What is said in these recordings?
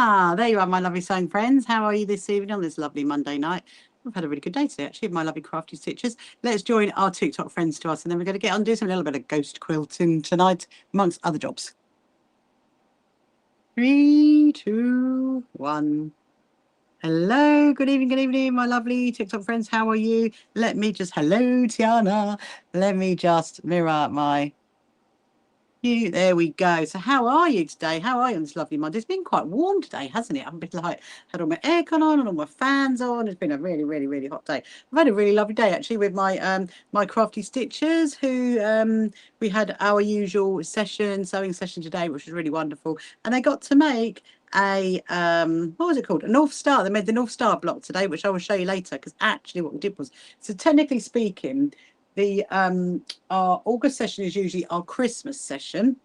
There you are, my lovely sewing friends. How are you this evening on this lovely Monday night? I've had a really good day today, actually, with my lovely crafty stitches. Let's join our TikTok friends to us, and then we're going to get on and do some little bit of ghost quilting tonight, amongst other jobs. 3, 2, 1. Hello, good evening, my lovely TikTok friends. How are you? Let me just, hello, Tiana. Let me just mirror my you. There we go. So how are you today? How are you on this lovely Monday? It's been quite warm today, hasn't it? I've been like had all my aircon on and all my fans on. It's been a really hot day. I've had a really lovely day actually with my my crafty stitchers who we had our usual sewing session today, which was really wonderful. And they got to make a what was it called? A North Star. They made the North Star block today, which I will show you later, because actually what we did was, so technically speaking, the our August session is usually our Christmas session.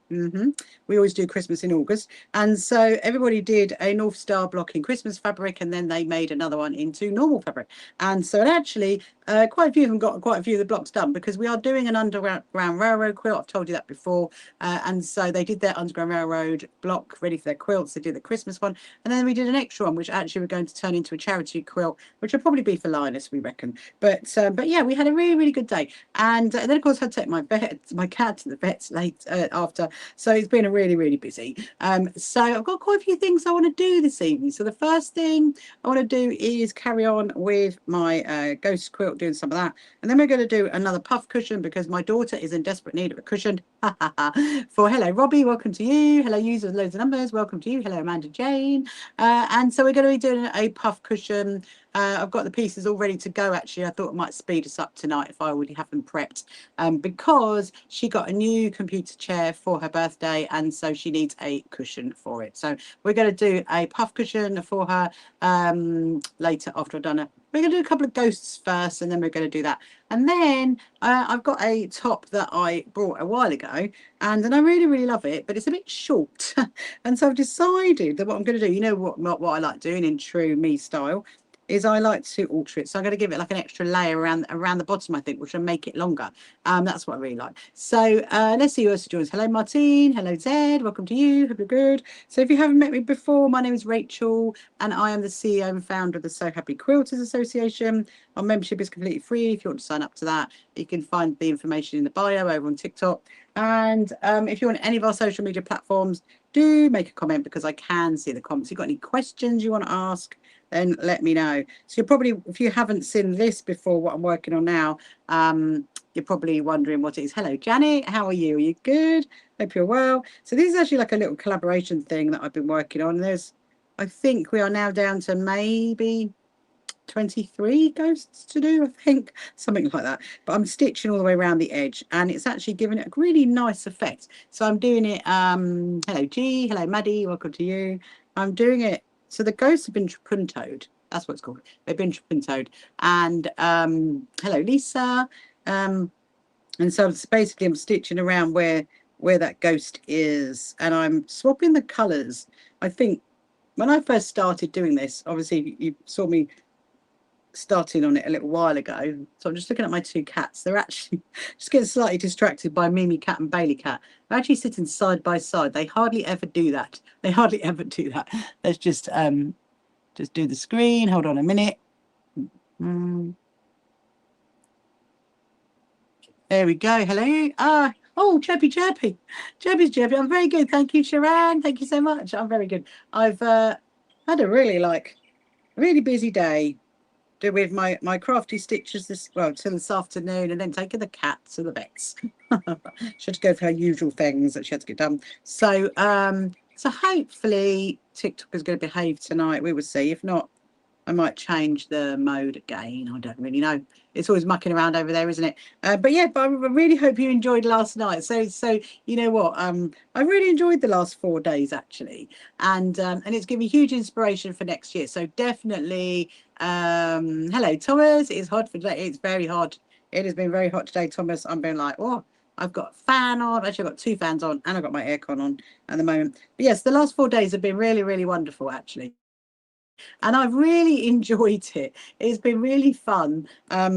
We always do Christmas in August, and so everybody did a North Star block in Christmas fabric, and then they made another one into normal fabric. And so actually quite a few of them got quite a few of the blocks done, because we are doing an Underground Railroad quilt. I've told you that before. And so they did their Underground Railroad block ready for their quilts. They did the Christmas one, and then we did an extra one, which actually we're going to turn into a charity quilt, which will probably be for Linus, we reckon. But yeah, we had a really good day. And then of course I had to take my cat to the vets late after, so it's been a really busy. So I've got quite a few things I want to do this evening. So the first thing I want to do is carry on with my ghost quilt, doing some of that, and then we're going to do another puff cushion, because my daughter is in desperate need of a cushion. For hello Robbie, welcome to you. Hello users, loads of numbers, welcome to you. Hello Amanda Jane. And so we're going to be doing a puff cushion. I've got the pieces all ready to go. Actually, I thought it might speed us up tonight if I already have them prepped, because she got a new computer chair for her birthday, and so she needs a cushion for it. So we're going to do a puff cushion for her later after I've done it. We're going to do a couple of ghosts first, and then we're going to do that. And then I've got a top that I bought a while ago, and I really love it, but it's a bit short. And so I've decided that what I'm going to do, you know what I like doing in true me style, is I like to alter it. So I'm going to give it like an extra layer around the bottom, I think, which will make it longer. That's what I really like. So let's see who else joins. Hello, Martine. Hello, Zed. Welcome to you. Hope you're good. So if you haven't met me before, my name is Rachel, and I am the CEO and founder of the So Happy Quilters Association. Our membership is completely free. If you want to sign up to that, you can find the information in the bio over on TikTok. And if you're on any of our social media platforms, do make a comment, because I can see the comments. If you've got any questions you want to ask, then let me know. So you're probably, if you haven't seen this before, what I'm working on now, you're probably wondering what it is. Hello, Janet. How are you? Are you good? Hope you're well. So this is actually like a little collaboration thing that I've been working on. I think we are now down to maybe 23 ghosts to do, I think, something like that. But I'm stitching all the way around the edge, and it's actually giving it a really nice effect. So I'm doing it. Hello, G. Hello, Maddie. Welcome to you. I'm doing it. So the ghosts have been trapuntoed. That's what it's called. They've been trapuntoed. And hello, Lisa. And so basically I'm stitching around where that ghost is, and I'm swapping the colours. I think when I first started doing this, obviously you saw me starting on it a little while ago. So I'm just looking at my two cats. They're actually just getting slightly distracted by Mimi cat and Bailey cat. They're actually sitting side by side. They hardly ever do that. Let's just do the screen. Hold on a minute. There we go. Hello. Oh, chirpy. Chirpy's chirpy. I'm very good. Thank you, Sharon. Thank you so much. I'm very good. I've had a really busy day with my crafty stitches till this afternoon, and then taking the cat to the vets. She had to go for her usual things that she had to get done. So so hopefully TikTok is going to behave tonight. We will see. If not, I might change the mode again. I don't really know. It's always mucking around over there, isn't it? But yeah, but I really hope you enjoyed last night. So you know what? I really enjoyed the last 4 days actually, and it's given me huge inspiration for next year. So definitely, hello Thomas. It's hot for today. It's very hot. It has been very hot today, Thomas. I'm being like, oh, I've got a fan on. Actually, I've got 2 fans on, and I've got my aircon on at the moment. But yes, the last 4 days have been really wonderful actually. And I've really enjoyed it. It's been really fun. Have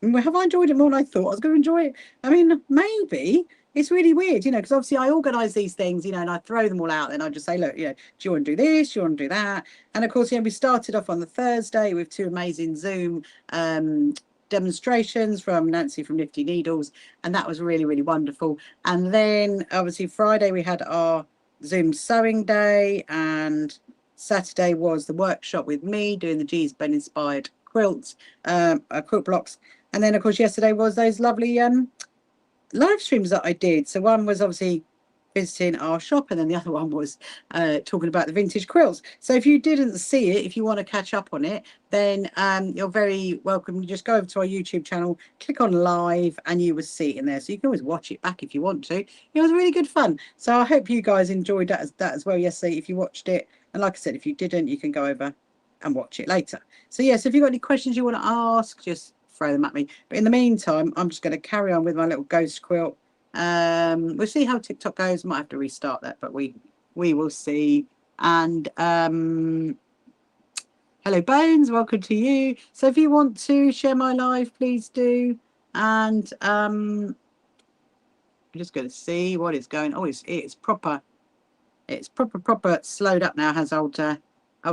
I enjoyed it more than I thought I was going to enjoy it? I mean, maybe it's really weird, you know, because obviously I organise these things, you know, and I throw them all out. And I just say, look, you know, do you want to do this? Do you want to do that? And of course, you know, we started off on the Thursday with 2 amazing Zoom demonstrations from Nancy from Nifty Needles, and that was really, really wonderful. And then obviously Friday we had our Zoom sewing day, and Saturday was the workshop with me doing the G's Ben inspired quilts, quilt blocks. And then of course yesterday was those lovely live streams that I did. So one was obviously visiting our shop, and then the other one was talking about the vintage quilts. So if you didn't see it, if you want to catch up on it, then you're very welcome. You just go over to our YouTube channel, click on live, and you will see it in there. So you can always watch it back if you want to. It was really good fun. So I hope you guys enjoyed that as well yesterday if you watched it. And like I said, if you didn't, you can go over and watch it later. So yes, if you've got any questions you want to ask, just throw them at me. But in the meantime, I'm just going to carry on with my little ghost quilt. We'll see how TikTok goes. Might have to restart that, but we will see. And hello Bones, welcome to you. So if you want to share my live, please do. And I'm just going to see what is going. Oh, it's proper slowed up now, has old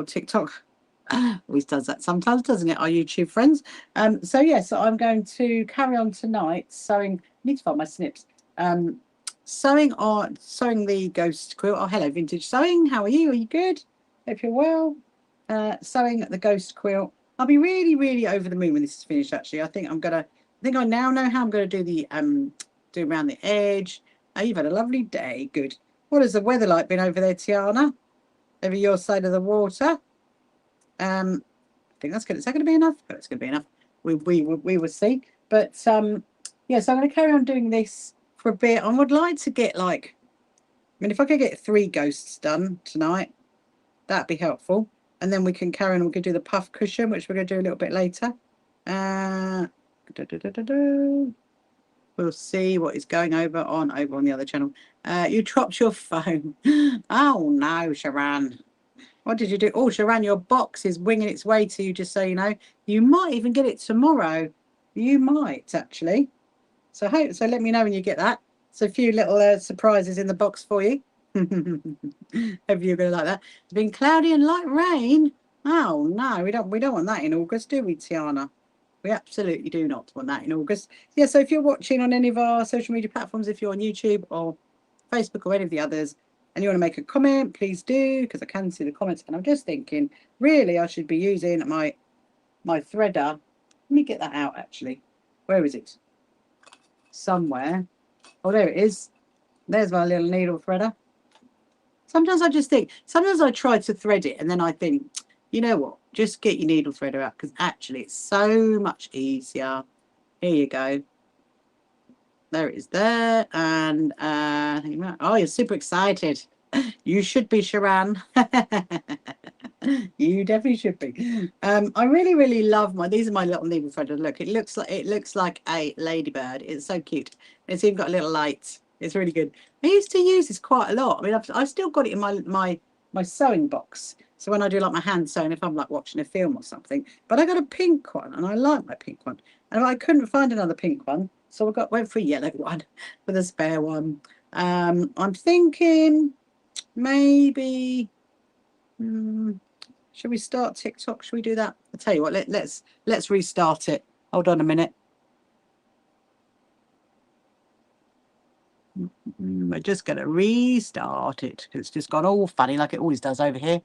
TikTok. Always does that sometimes, doesn't it, our YouTube friends? So yes, I'm going to carry on tonight sewing. I need to find my snips. Sewing the ghost quilt. Oh, hello Vintage Sewing, how are you? Are you good? Hope you're well. Sewing the ghost quilt. I'll be really over the moon when this is finished. Actually, I think I now know how I'm gonna do the do around the edge. Oh, you've had a lovely day. Good. What has the weather like been over there, Tiana? Over your side of the water? I think that's good. Is that going to be enough? Oh, it's going to be enough. We will see. But yeah, so I'm going to carry on doing this for a bit. I would like to get like, I mean, if I could get 3 ghosts done tonight, that'd be helpful. And then we can carry on. We can do the puff cushion, which we're going to do a little bit later. We'll see what is going over on the other channel. You dropped your phone. Oh no, Sharon. What did you do? Oh, Sharon, your box is winging its way to you, just so you know. You might even get it tomorrow. You might, actually. So let me know when you get that. It's a few little surprises in the box for you. Hope you're going to like that. It's been cloudy and light rain. Oh, no, we don't want that in August, do we, Tiana? We absolutely do not want that in August. Yeah, so if you're watching on any of our social media platforms, if you're on YouTube or Facebook or any of the others, and you want to make a comment, please do, because I can see the comments. And I'm just thinking, really, I should be using my threader. Let me get that out, actually. Where is it? Somewhere. Oh, there it is. There's my little needle threader. Sometimes I just think, sometimes I try to thread it, and then I think, you know what? Just get your needle threader out, because actually it's so much easier. Here you go. There it is there. And oh, you're super excited. You should be, Sharon. You definitely should be. I really love these are my little needle threader. Look, it looks like a ladybird. It's so cute. It's even got a little light. It's really good. I used to use this quite a lot. I mean, I've still got it in my sewing box. So when I do like my hand sewing, if I'm like watching a film or something, but I got a pink one and I like my pink one. And I couldn't find another pink one, so I went for a yellow one with a spare one. I'm thinking maybe should we start TikTok? Should we do that? I'll tell you what, let's restart it. Hold on a minute. We're just going to restart it because it's just gone all funny like it always does over here.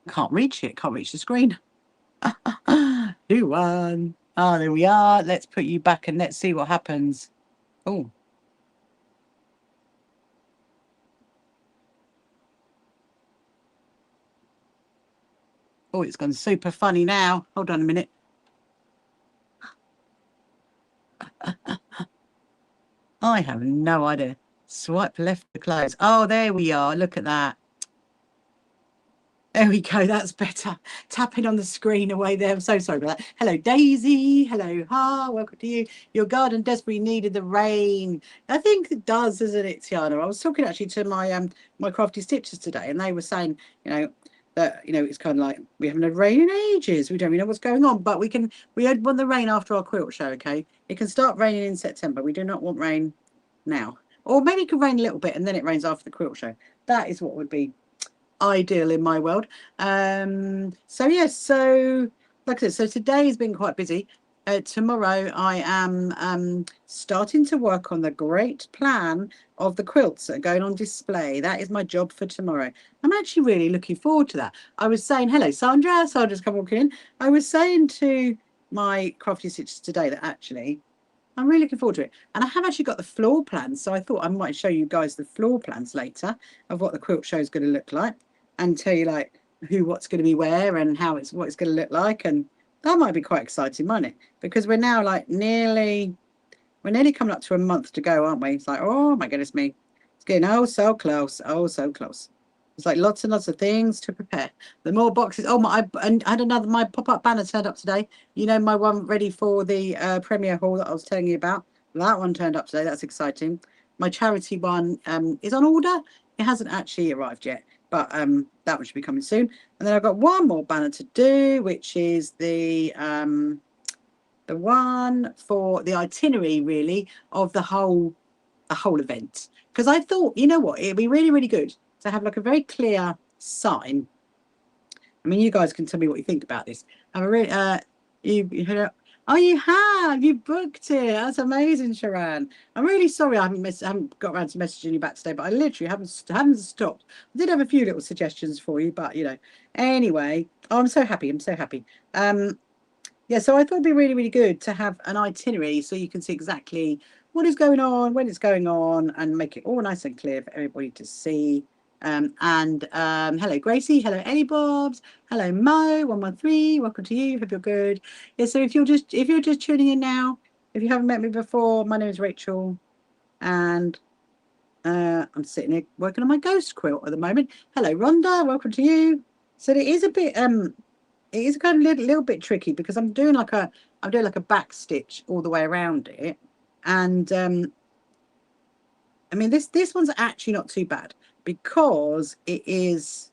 Can't reach it. Can't reach the screen. Who won? Ah, there we are. Let's put you back and let's see what happens. Oh. Oh, it's gone super funny now. Hold on a minute. I have no idea. Swipe left to close. Oh, there we are. Look at that. There we go. That's better. Tapping on the screen away there. I'm so sorry about that. Hello, Daisy. Hello, Ha. Welcome to you. Your garden desperately needed the rain. I think it does, doesn't it, Tiana? I was talking actually to my my crafty stitchers today, and they were saying, you know, that, you know, it's kind of like we haven't had rain in ages. We don't really know what's going on, but we want the rain after our quilt show. Okay, it can start raining in September. We do not want rain now, or maybe it could rain a little bit and then it rains after the quilt show. That is what would be ideal in my world. So yes, so like I said, so today has been quite busy. Tomorrow I am starting to work on the great plan of the quilts that are going on display. That is my job for tomorrow. I'm actually really looking forward to that. I was saying, hello Sandra, Sandra's come walking in. I was saying to my crafty stitches today that actually I'm really looking forward to it. And I have actually got the floor plans, so I thought I might show you guys the floor plans later of what the quilt show is going to look like, and tell you like what's going to be where and what it's going to look like. And that might be quite exciting, mightn't it? Because we're now like nearly coming up to a month to go, aren't we? It's like, oh my goodness me, it's getting oh so close, oh so close. It's like lots and lots of things to prepare. The more boxes. Oh my! I had another. My pop-up banner turned up today. You know, my one ready for the premiere hall that I was telling you about. That one turned up today. That's exciting. My charity one is on order. It hasn't actually arrived yet, but that one should be coming soon. And then I've got one more banner to do, which is the one for the itinerary, really, of the whole event. Because I thought, you know what, it'd be really, really good to have like a very clear sign. I mean, you guys can tell me what you think about this. Have a really, oh, you booked it. That's amazing, Sharan. I'm really sorry I haven't got around to messaging you back today, but I literally haven't stopped. I did have a few little suggestions for you, but you know, anyway, oh, I'm so happy. I'm so happy. Yeah, so I thought it'd be really, really good to have an itinerary so you can see exactly what is going on, when it's going on, and make it all nice and clear for everybody to see. Hello, Gracie. Hello, Ellie Bobs. Hello, Mo113. Welcome to you. Hope you're good. Yeah, so if you're just tuning in now, if you haven't met me before, my name is Rachel, and I'm sitting here working on my ghost quilt at the moment. Hello, Rhonda. Welcome to you. So it is a bit it is kind of a little bit tricky because I'm doing like a back stitch all the way around it, and I mean this one's actually not too bad because it is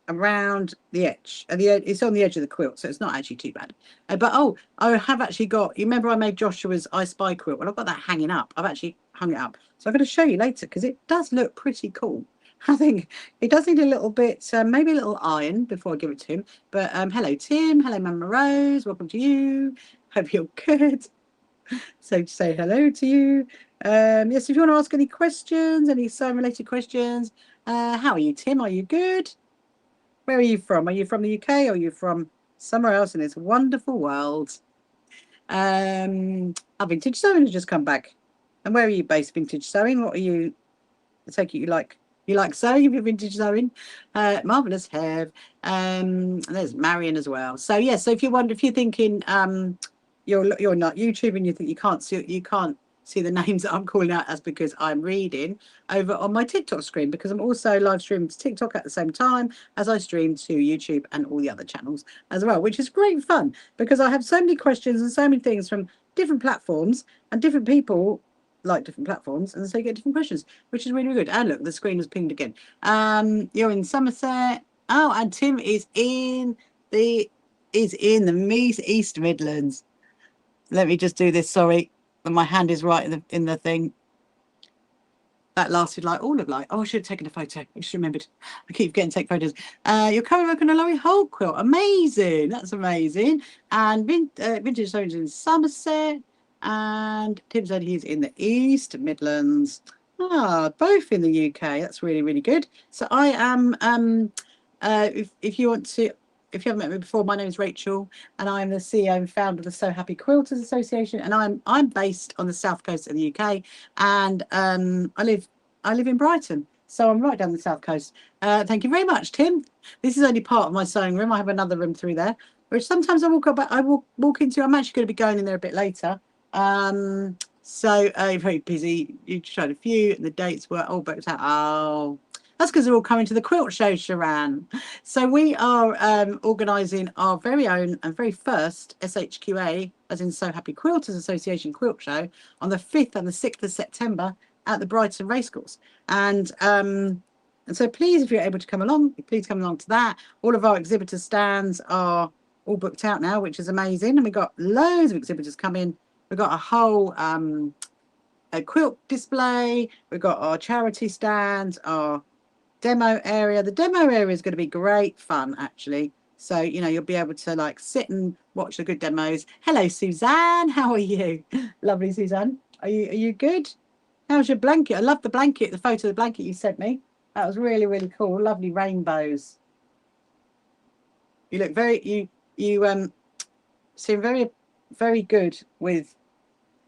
around the edge. It's on the edge of the quilt, so it's not actually too bad. But oh, I have actually got. You remember I made Joshua's I Spy quilt? Well, I've got that hanging up. I've actually hung it up, so I'm going to show you later because it does look pretty cool. I think it does need a little bit, maybe a little iron before I give it to him. But hello, Tim. Hello, Mama Rose. Welcome to you. Hope you're good. So to say hello to you. Yes, if you want to ask any questions, any sewing related questions, how are you, Tim? Are you good? Where are you from? Are you from the UK or are you from somewhere else in this wonderful world? Vintage Sewing has just come back. And where are you based, Vintage Sewing? What are you? I take it you like sewing if you're vintage sewing. Marvelous hair. There's Marion as well. So yeah, so if you're thinking you're not YouTube and you think you can't see the names that I'm calling out, that's because I'm reading over on my TikTok screen, because I'm also live streaming to TikTok at the same time as I stream to YouTube and all the other channels as well, which is great fun because I have so many questions and so many things from different platforms and different people like different platforms, and so you get different questions, which is really, really good. And look, the screen was pinged again. You're in Somerset. Oh, and Tim is in the East Midlands. Let me just do this. Sorry, my hand is right in the thing. That lasted like all of like. Oh, I should have taken a photo. I just remembered. I keep getting to take photos. You're currently working on a Laurie Holt quilt. Amazing. That's amazing. And Vintage Sewing in Somerset. And Tim said he's in the East Midlands. Both in the UK. That's really, really good. So I am. If you want to. If you haven't met me before, my name is Rachel, and I'm the CEO and founder of the So Happy Quilters Association, and I'm based on the south coast of the UK, and I live in Brighton, so I'm right down the south coast. Thank you very much, Tim. This is only part of my sewing room. I have another room through there, which sometimes I walk into. I'm actually going to be going in there a bit later. So very busy. You showed a few, and the dates were all booked out. Oh. That's because they're all coming to the quilt show, Sharan. So we are organising our very own and very first SHQA, as in So Happy Quilters Association quilt show, on the 5th and the 6th of September at the Brighton Racecourse. And And so please, if you're able to come along, please come along to that. All of our exhibitor stands are all booked out now, which is amazing. And we've got loads of exhibitors coming. We've got a whole a quilt display. We've got our charity stands, our demo area. The demo area is going to be great fun, actually. So, you know, you'll be able to like sit and watch the good demos. Hello, Suzanne. How are you? Lovely, Suzanne. Are you good? How's your blanket? I love the blanket, the photo of the blanket you sent me. That was really, really cool. Lovely rainbows. You look very, you seem very, very good with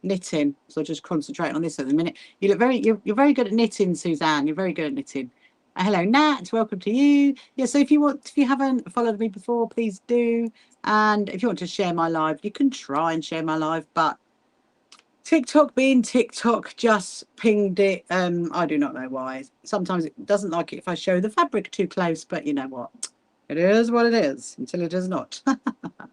knitting. So I'll just concentrate on this at the minute. You look you're very good at knitting, Suzanne. You're very good at knitting. Hello, Nat. Welcome to you. Yeah, so if you haven't followed me before, please do. And if you want to share my live, you can try and share my live, but TikTok being TikTok just pinged it. I do not know why. Sometimes it doesn't like it if I show the fabric too close, but you know what? It is what it is until it is not.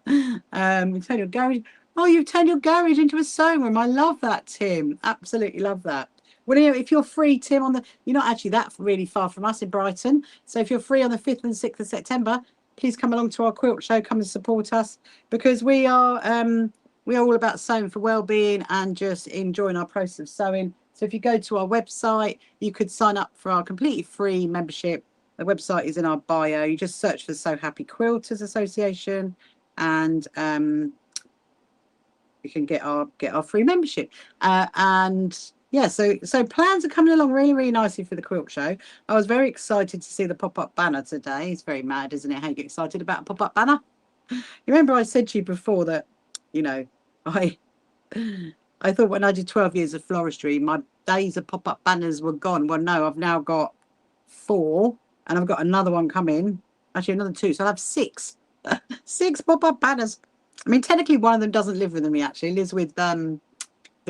You turn your garage. Oh, you've turned your garage into a sewing room. I love that, Tim. Absolutely love that. Well, you know, if you're free, Tim, you're not actually that really far from us in Brighton. So if you're free on the 5th and 6th of September, please come along to our quilt show. Come and support us, because we are all about sewing for well-being and just enjoying our process of sewing. So if you go to our website, you could sign up for our completely free membership. The website is in our bio. You just search for So Happy Quilters Association, and you can get our free membership. And yeah, so plans are coming along really, really nicely for the quilt show. I was very excited to see the pop-up banner today. It's very mad, isn't it, how you get excited about a pop-up banner? You remember I said to you before that, you know, I thought when I did 12 years of floristry, my days of pop-up banners were gone. Well, no, I've now got 4, and I've got another one coming. Actually, another 2. So I'll have 6. 6 pop-up banners. I mean, technically, one of them doesn't live with me, actually. It lives with the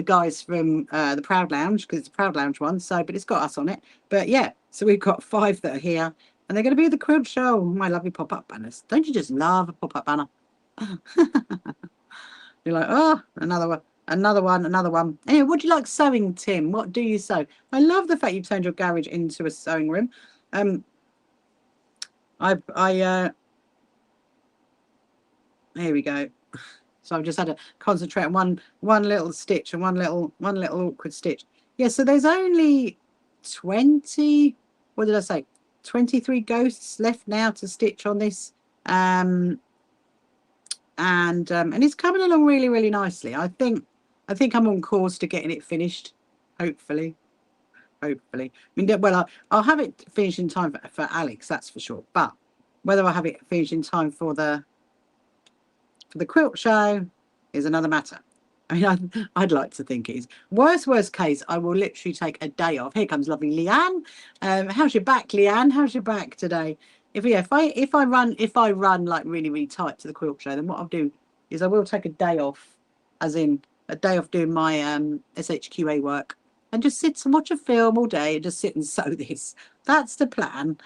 guys from the Proud Lounge, because it's a Proud Lounge one. So, but it's got us on it. But yeah, so we've got 5 that are here, and they're going to be at the quilt show. My lovely pop-up banners. Don't you just love a pop-up banner? You're like, oh, another one. Anyway, what do you like sewing, Tim? What do you sew? I love the fact you've turned your garage into a sewing room. Here we go. So I've just had to concentrate on one little stitch and one little awkward stitch. Yeah, so there's only 20, what did I say? 23 ghosts left now to stitch on this. And it's coming along really, really nicely. I think I'm on course to getting it finished, hopefully. I mean, well, I'll have it finished in time for Alex, that's for sure. But whether I have it finished in time for the quilt show is another matter. I mean, I'd like to think it is. Worst case, I will literally take a day off. Here comes lovely Leanne. How's your back, Leanne? How's your back today? If I run like really, really tight to the quilt show, then what I'll do is I will take a day off, as in a day off doing my SHQA work, and just sit and watch a film all day and just sit and sew this. That's the plan,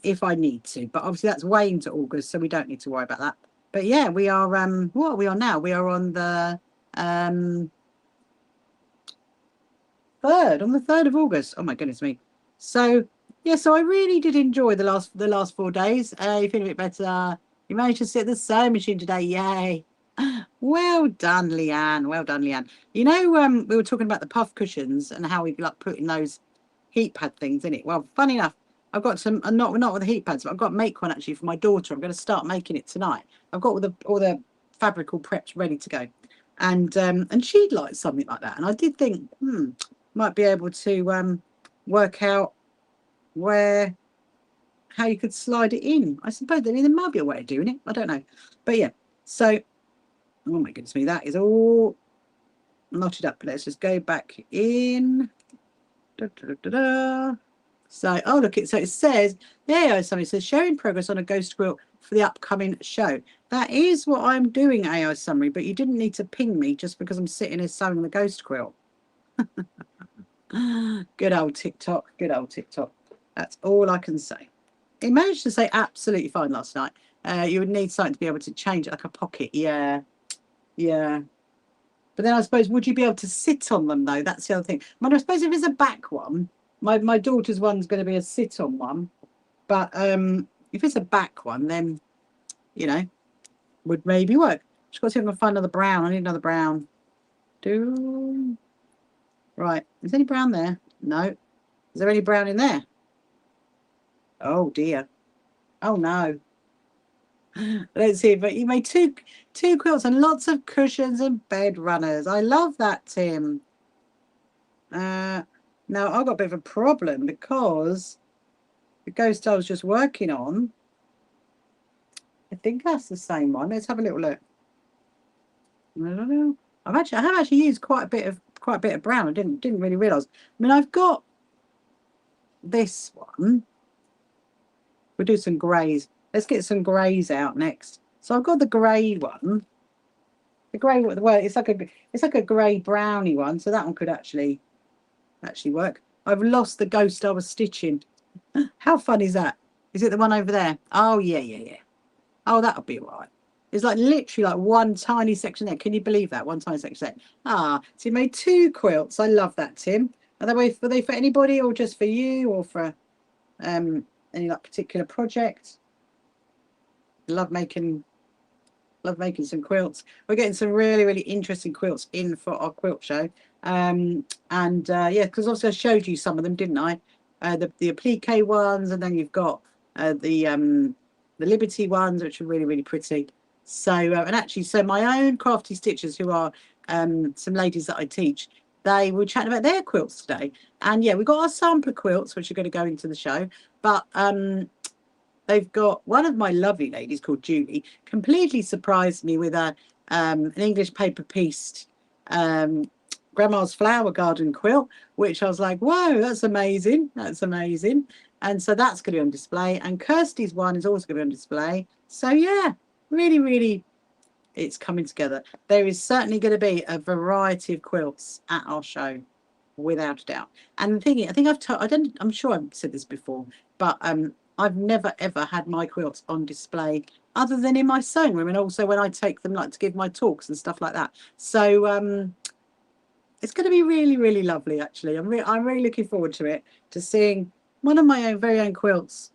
if I need to. But obviously that's way into August, so we don't need to worry about that. But yeah, we are, what are we on now? We are on the 3rd, on the 3rd of August. Oh my goodness me. So yeah, so I really did enjoy the last 4 days. You feel a bit better. You managed to sit at the sewing machine today. Yay. Well done, Leanne. Well done, Leanne. You know, we were talking about the puff cushions and how we like putting those heat pad things in it. Well, funny enough, I've got some, not with the heat pads, but I've got to make one actually for my daughter. I'm going to start making it tonight. I've got all the fabric all prepped, ready to go. And she'd like something like that. And I did think, might be able to work out how you could slide it in. I suppose there might be a way of doing it. I don't know. But yeah, so, oh my goodness me, that is all knotted up. Let's just go back in. So, oh, look, so it says, there, somebody says, sharing progress on a ghost quilt for the upcoming show. That is what I'm doing, AI Summary, but you didn't need to ping me just because I'm sitting here sewing the ghost quilt. Good old TikTok. Good old TikTok. That's all I can say. It managed to say absolutely fine last night. You would need something to be able to change it, like a pocket. Yeah. Yeah. But then I suppose, would you be able to sit on them, though? That's the other thing. I mean, I suppose if it's a back one, my daughter's one's going to be a sit-on one. But if it's a back one, then, you know, would maybe work. Just got to see if I can find another brown. I need another brown. Right. Is there any brown there? No. Is there any brown in there? Oh dear. Oh no. Let's see. But you made two quilts and lots of cushions and bed runners. I love that, Tim. Now I've got a bit of a problem because the ghost I was just working on, I think that's the same one. Let's have a little look. I don't know. I have actually used quite a bit of brown. I didn't really realise. I mean, I've got this one. We'll do some greys. Let's get some greys out next. So I've got the grey one. The grey, well, it's like a grey browny one. So that one could actually work. I've lost the ghost I was stitching. How fun is that? Is it the one over there? Oh yeah. Oh, that'll be all right. It's like literally like one tiny section there. Can you believe that? One tiny section there. Ah, so you made two quilts. I love that, Tim. Are they for anybody or just for you or for any like particular project? Love making some quilts. We're getting some really interesting quilts in for our quilt show. Yeah, because obviously I showed you some of them, didn't I? The applique ones, and then you've got the Liberty ones, which are really pretty. So and actually, so my own crafty stitchers, who are some ladies that I teach, they were chatting about their quilts today. And yeah, we've got our sampler quilts, which are going to go into the show. But they've got one of my lovely ladies called Julie completely surprised me with an English paper pieced grandma's flower garden quilt, which I was like, whoa, that's amazing. That's amazing. And so that's going to be on display. And Kirsty's one is also going to be on display. So yeah, really, it's coming together. There is certainly going to be a variety of quilts at our show, without a doubt. And the thing is, I think I'm sure I've said this before, but I've never ever had my quilts on display other than in my sewing room, and also when I take them like to give my talks and stuff like that. So it's going to be really lovely. Actually, I'm really looking forward to it, to seeing one of my very own quilts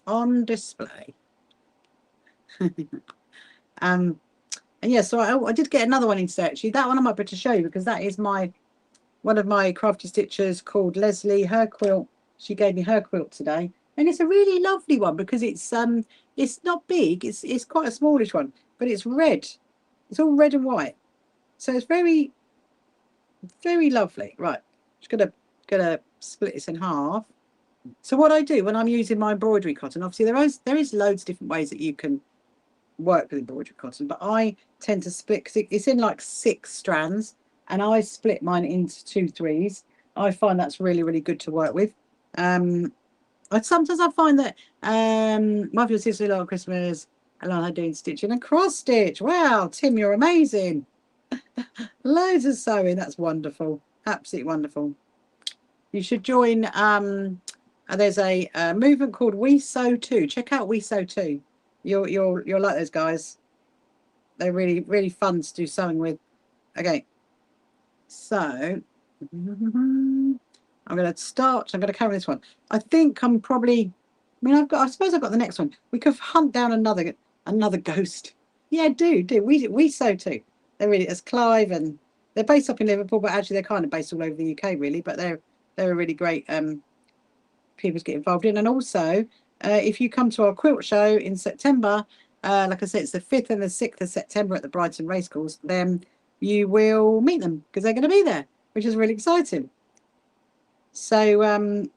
on display. And yeah, so I did get another one instead. Actually, that one I might be able to show you because that is one of my crafty stitchers called Leslie. Her quilt, she gave me her quilt today, and it's a really lovely one because it's not big. It's quite a smallish one, but it's red. It's all red and white, so it's very lovely. Right, just gonna split this in half. So what I do when I'm using my embroidery cotton, obviously there is loads of different ways that you can work with embroidery cotton, but I tend to split because it's in like 6 strands, and I split mine into 2 threes. I find that's really good to work with. Sometimes I find that my sister love Christmas. I love her doing stitching and cross stitch. Wow, Tim, you're amazing. Loads of sewing. That's wonderful. Absolutely wonderful. You should join. There's a movement called We Sew Too. Check out We Sew Too. You'll like those guys. They're really fun to do sewing with. Okay, so I'm going to start. I'm going to cover this one. I think I'm probably. I mean, I suppose I've got the next one. We could hunt down another ghost. Yeah, do we sew too. They're really, as Clive, and they're based up in Liverpool, but actually they're kind of based all over the UK really. But they're a really great people to get involved in. And also, if you come to our quilt show in September, like I said, it's the 5th and the 6th of September at the Brighton Racecourse, then you will meet them because they're going to be there, which is really exciting. So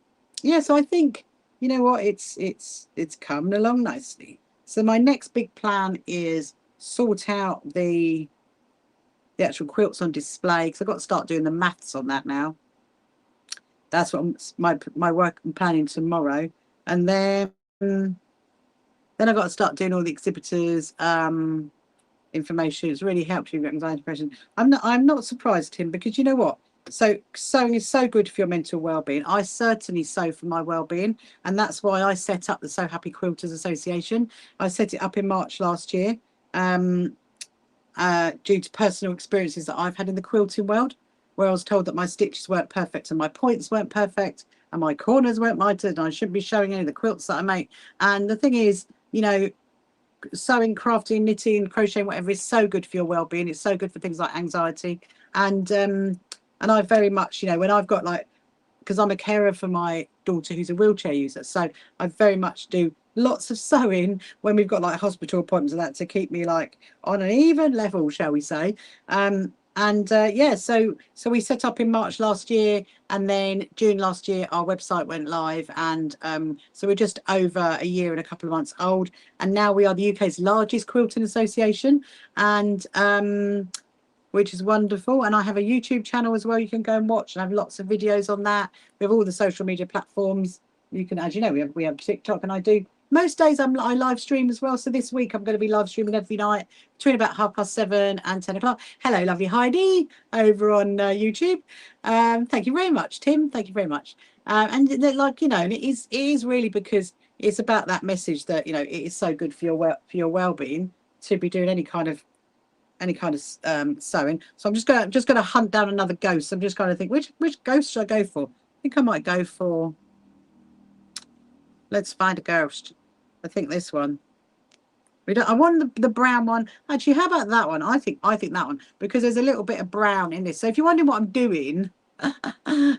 yeah, so I think, you know what, it's coming along nicely. So my next big plan is sort out the actual quilts on display, because I've got to start doing the maths on that now. That's what my work I'm planning tomorrow. And then I've got to start doing all the exhibitors information. It's really helped you with anxiety depression. I'm not surprised, Tim, because you know what? So sewing is so good for your mental well-being. I certainly sew for my well-being, and that's why I set up the So Happy Quilters Association. I set it up in March last year due to personal experiences that I've had in the quilting world, where I was told that my stitches weren't perfect and my points weren't perfect. and my corners weren't mitered, and I shouldn't be showing any of the quilts that I make. And the thing is, you know, sewing, crafting, knitting, crocheting, whatever is so good for your well-being. It's so good for things like anxiety. And I very much, you know, when I've got like, because I'm a carer for my daughter who's a wheelchair user, so I very much do lots of sewing when we've got like hospital appointments and that, to keep me like on an even level, shall we say. Yeah, so we set up in March last year, and then June last year our website went live, and so we're just over a year and a couple of months old, and now we are the UK's largest quilting association, and which is wonderful. And I have a YouTube channel as well you can go and watch, and I have lots of videos on that. We have all the social media platforms. You can, as you know, we have TikTok, and I do most days I live stream as well. So this week I'm going to be live streaming every night between about 7:30 and 10 o'clock. Hello, lovely Heidi over on YouTube. Thank you very much, Tim. Thank you very much. And like, you know, and it is really because it's about that message that, you know, it is so good for your well-being to be doing any kind of sewing. So I'm just gonna hunt down another ghost. I'm just going to think which ghost should I go for. I think I might go for, let's find a ghost. I think this one. I want the brown one. Actually, how about that one? I think that one, because there's a little bit of brown in this. So if you're wondering what I'm doing,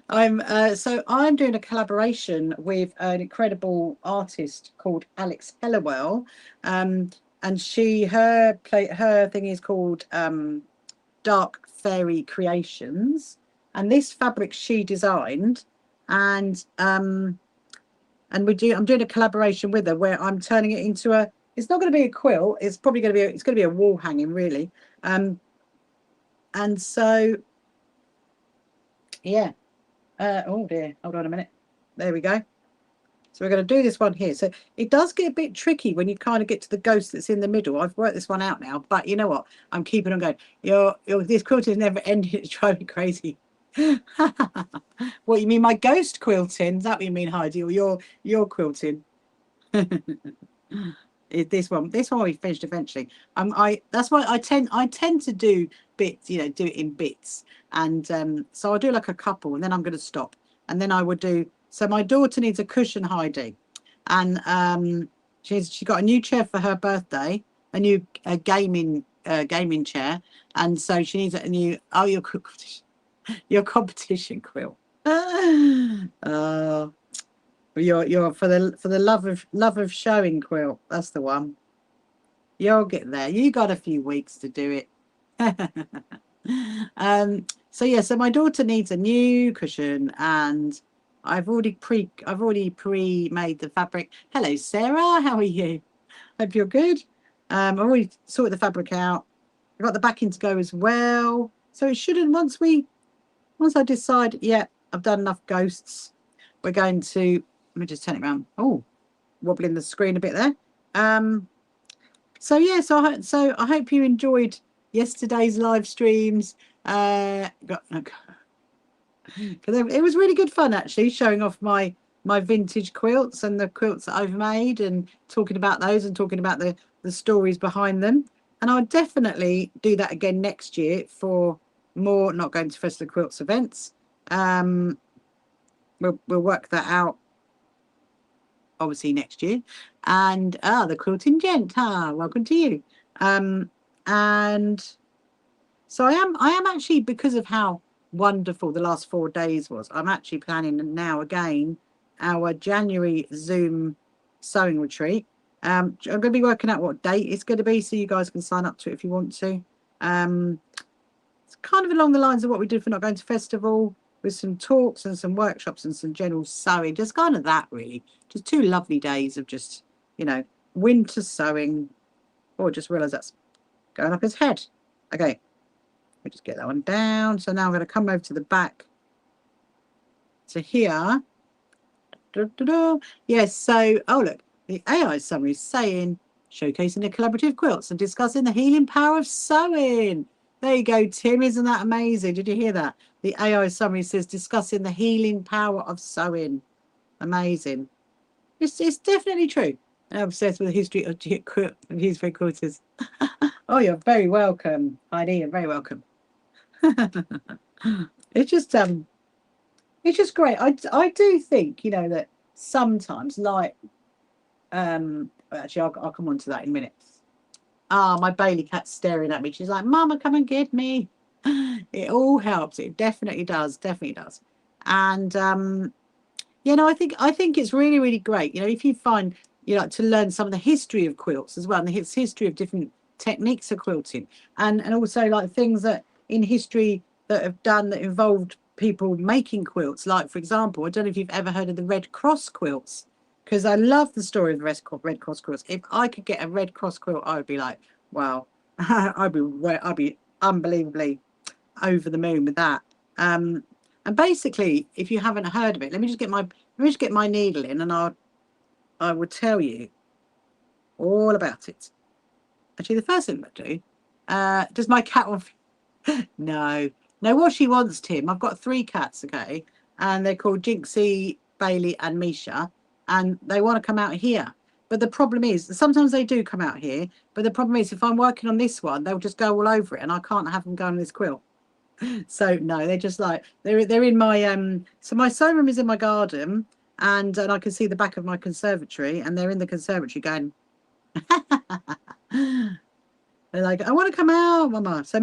I'm doing a collaboration with an incredible artist called Alex Hellawell. And her thing is called Dark Fairy Creations, and this fabric she designed, and I'm doing a collaboration with her where I'm turning it into a, it's not going to be a quilt, it's probably going to be a wall hanging really. And so yeah, oh dear, hold on a minute, there we go. So we're going to do this one here. So it does get a bit tricky when you kind of get to the ghost that's in the middle. I've worked this one out now, but you know what? I'm keeping on going. This quilt is never ending. It's driving me crazy. What, you mean my ghost quilting? Is that what you mean, Heidi? Or your quilting? This one we finished eventually. That's why I tend to do bits, you know, do it in bits. And so I'll do like a couple, and then I'm going to stop. And then I would do, so my daughter needs a cushion, Heidi, and she got a new chair for her birthday, a new gaming chair, and so she needs a new, oh, your competition quilt. Oh, you're for the love of showing quilt. That's the one. You'll get there. You got a few weeks to do it. So yeah, so my daughter needs a new cushion, and I've already pre-made the fabric. Hello, Sarah. How are you? Hope you're good. I've already sorted the fabric out. I've got the backing to go as well. So it shouldn't, once I decide, yeah, I've done enough ghosts, we're going to, let me just turn it around. Oh, wobbling the screen a bit there. So yeah, so I hope you enjoyed yesterday's live streams. It was really good fun, actually, showing off my vintage quilts and the quilts that I've made, and talking about those, and talking about the stories behind them. And I'll definitely do that again next year for more Not Going to Festival Quilts events. We'll work that out obviously next year. And the quilting gent, welcome to you. And so I am actually, because of how wonderful the last 4 days was, I'm actually planning now again our January Zoom sewing retreat. I'm going to be working out what date it's going to be, so you guys can sign up to it if you want to. It's kind of along the lines of what we did for Not Going to Festival, with some talks and some workshops and some general sewing, just kind of that really. Just 2 lovely days of just, you know, winter sewing. Oh, I just realised that's going up his head. Okay, let me just get that one down. So now I'm going to come over to the back to here. Yes, so, oh look, the AI summary is saying, showcasing the collaborative quilts and discussing the healing power of sewing. There you go, Tim. Isn't that amazing? Did you hear that? The AI summary says, discussing the healing power of sewing. Amazing. It's definitely true. I'm obsessed with the history of quilters. Oh, you're very welcome, Heidi. You're very welcome. It's just it's just great. I do think, you know, that sometimes, like, actually, I'll come on to that in a minute. Ah, my Bailey cat's staring at me. She's like, Mama, come and get me. It all helps. It definitely does. Definitely does. And you know, I think it's really, really great. You know, if you find you like to learn some of the history of quilts as well, and the history of different techniques of quilting, and also like things that in history that have done that involved people making quilts. Like, for example, I don't know if you've ever heard of the Red Cross quilts, because I love the story of the Red Cross quilts. If I could get a Red Cross quilt, I would be like, wow, I'd be unbelievably over the moon with that. And basically, if you haven't heard of it, let me just get my needle in, and I will tell you all about it. Actually, the first thing I do, does my cat want? No, no. What she wants, Tim. I've got 3 cats, okay, and they're called Jinxie, Bailey, and Misha, and they want to come out here. But the problem is, sometimes they do come out here. But the problem is, if I'm working on this one, they'll just go all over it, and I can't have them go on this quilt. So no, they're just like they're in my so my sewing room is in my garden, and I can see the back of my conservatory, and they're in the conservatory going they're like, I want to come out, Mama. So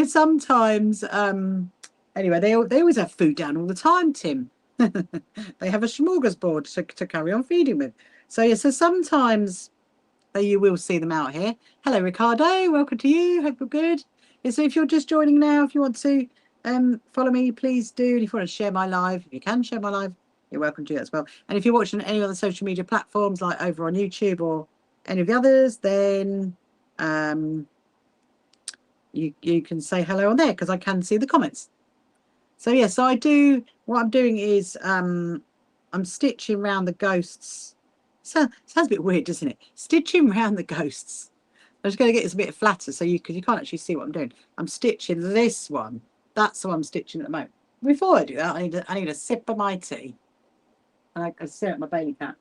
sometimes anyway, they always have food down all the time, Tim. They have a smorgasbord to carry on feeding with. So yeah, so sometimes you will see them out here. Hello, Ricardo. Welcome to you. Hope you're good. Yeah, so if you're just joining now, if you want to follow me, please do. And if you want to share my live, if you can share my live, you're welcome to do that as well. And if you're watching any other social media platforms, like over on YouTube or any of the others, then you can say hello on there, because I can see the comments. So yeah, so what I'm doing is I'm stitching around the ghosts. Sounds a bit weird, doesn't it? Stitching around the ghosts. I'm just going to get this a bit flatter because you can't actually see what I'm doing. I'm stitching this one. That's what I'm stitching at the moment. Before I do that, I need a sip of my tea. And I stare at my Bailey cat.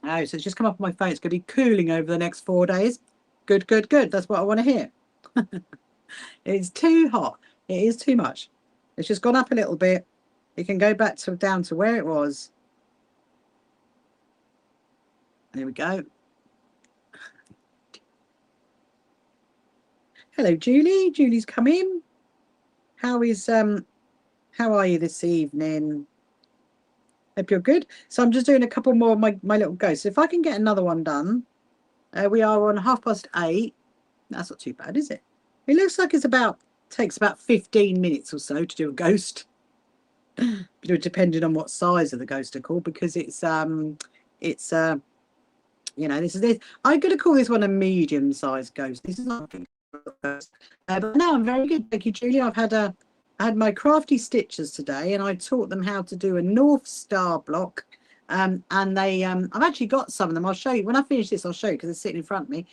Oh, so it's just come up on my phone. It's going to be cooling over the next 4 days. Good, good, good. That's what I want to hear. It's too hot. It is too much. It's just gone up a little bit. It can go back down to where it was. There we go. Hello, Julie. Julie's come in. How are you this evening? Hope you're good. So I'm just doing a couple more of my little ghosts. If I can get another one done, we are on 8:30. That's not too bad, is it? It looks like takes about 15 minutes or so to do a ghost. Depending on what size of the ghost are called, because it's you know, this. I'm going to call this one a medium-sized ghost. This is not a ghost. But no, I'm very good. Thank you, Julie. I had my crafty stitchers today, and I taught them how to do a North Star block. And I've actually got some of them. I'll show you when I finish this. I'll show you, because they're sitting in front of me.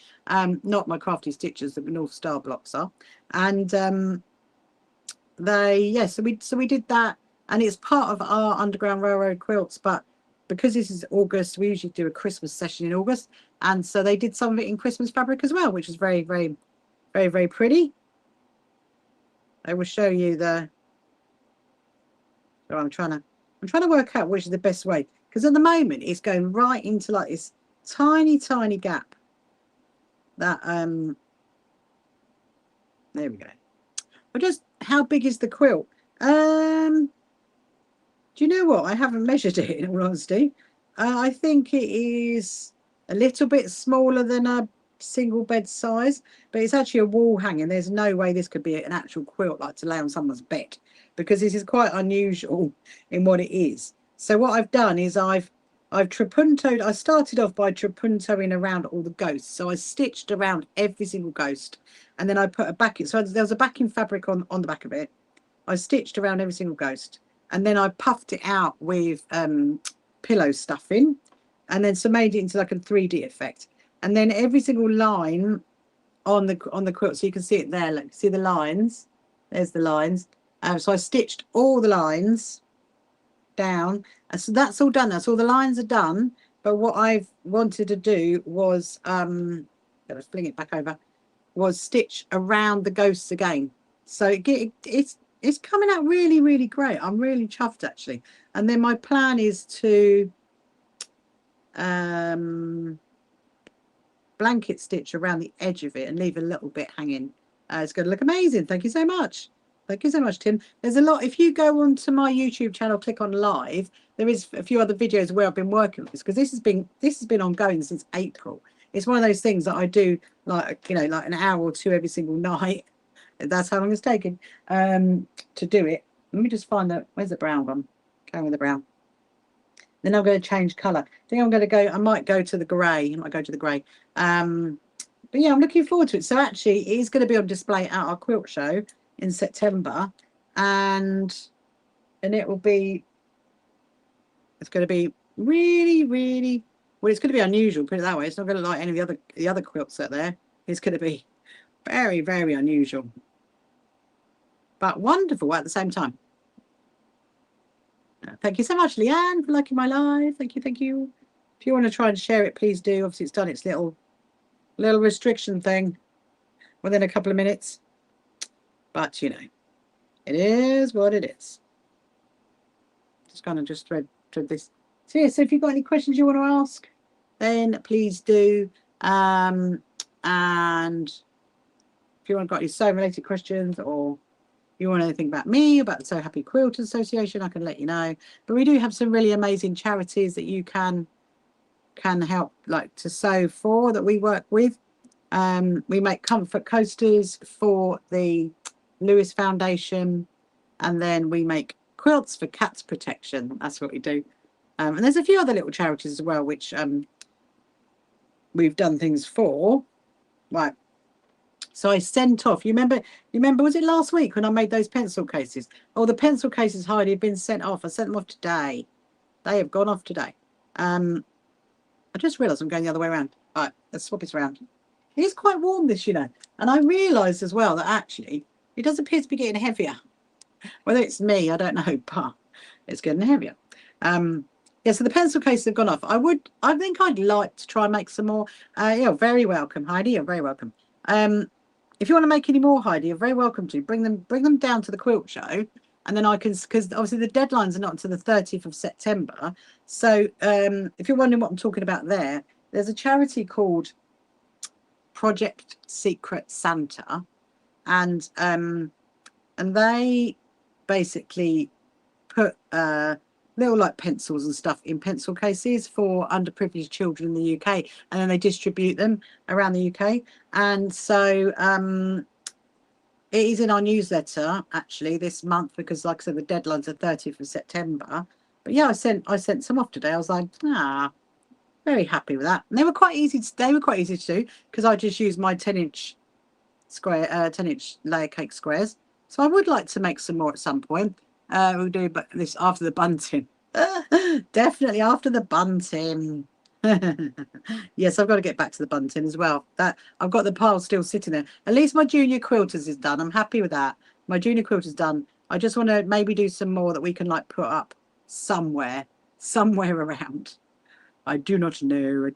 Not my crafty stitchers, the North Star blocks are. And so we did that, and it's part of our Underground Railroad quilts. But because this is August, we usually do a Christmas session in August, and so they did some of it in Christmas fabric as well, which is very, very, very, very pretty. I will show you the. So I'm trying to work out which is the best way, because at the moment it's going right into like this tiny, tiny gap. That there we go. But just how big is the quilt? Do you know what? I haven't measured it, in all honesty. I think it is a little bit smaller than a single bed size, but it's actually a wall hanging. There's no way this could be an actual quilt, like to lay on someone's bed, because this is quite unusual in what it is. So what I've done is I've trapuntoed. I started off by trapuntoing around all the ghosts. So I stitched around every single ghost, and then I put a backing. So there was a backing fabric on the back of it. I stitched around every single ghost, and then I puffed it out with pillow stuffing, and then so made it into like a 3D effect. And then every single line on the quilt, so you can see it there. Look, see the lines? There's the lines. So I stitched all the lines down, and so that's all done. That's all the lines are done. But what I've wanted to do was Let's fling it back over. Was stitch around the ghosts again. So it's coming out really, really great. I'm really chuffed actually. And then my plan is to blanket stitch around the edge of it and leave a little bit hanging. It's going to look amazing. Thank you so much. Thank you so much, Tim. There's a lot. If you go onto my YouTube channel, click on live, there is a few other videos where I've been working with this, because this has been ongoing since April. It's one of those things that I do, like, you know, like an hour or two every single night. That's how long it's taken to do it. Let me just find that. Where's the brown one? Going with the brown. Then I'm going to change colour. I think I'm going to go, I might go to the grey. I might go to the grey. But yeah, I'm looking forward to it. So actually, it is going to be on display at our quilt show in September. And it will be, it's going to be really, really, well, it's going to be unusual, put it that way. It's not going to look like any of the other quilts out there. It's going to be very, very unusual, but wonderful at the same time. Thank you so much, Leanne, for liking my live. Thank you, thank you. If you want to try and share it, please do. Obviously, it's done its little restriction thing within a couple of minutes. But, you know, it is what it is. Just kind of just thread this. So, yeah, so if you've got any questions you want to ask, then please do. And if you want got any sewing-related questions, or you want anything about me, about the So Happy Quilters Association, I can let you know. But we do have some really amazing charities that you can help, like, to sew for, that we work with. We make comfort coasters for the Lewis Foundation, and then we make quilts for cats protection. That's what we do. And there's a few other little charities as well, which we've done things for. Right. So I sent off, you remember, was it last week when I made those pencil cases? Oh, the pencil cases, Heidi, have been sent off. I sent them off today. They have gone off today. I just realised I'm going the other way around. All right, let's swap this around. It is quite warm, this, you know. And I realised as well that actually it does appear to be getting heavier. Whether it's me, I don't know, but it's getting heavier. Yeah, so the pencil cases have gone off. I think I'd like to try and make some more. You're very welcome, Heidi. You're very welcome. If you want to make any more, Heidi, you're very welcome to bring them down to the quilt show, and then I can, because obviously the deadlines are not until the 30th of September. So if you're wondering what I'm talking about there's a charity called Project Secret Santa, and they basically put little like pencils and stuff in pencil cases for underprivileged children in the UK, and then they distribute them around the UK. And so it is in our newsletter actually this month, because like I said, the deadline's the 30th of September. But yeah, I sent some off today. I was like, very happy with that. And they were quite easy to do, because I just used my 10-inch square 10-inch layer cake squares. So I would like to make some more at some point. We'll do, but this after the bunting. Definitely after the bunting. Yes, I've got to get back to the bunting as well. That I've got the pile still sitting there. At least my junior quilters is done. I'm happy with that. My junior quilters done. I just want to maybe do some more that we can like put up somewhere around. I do not know.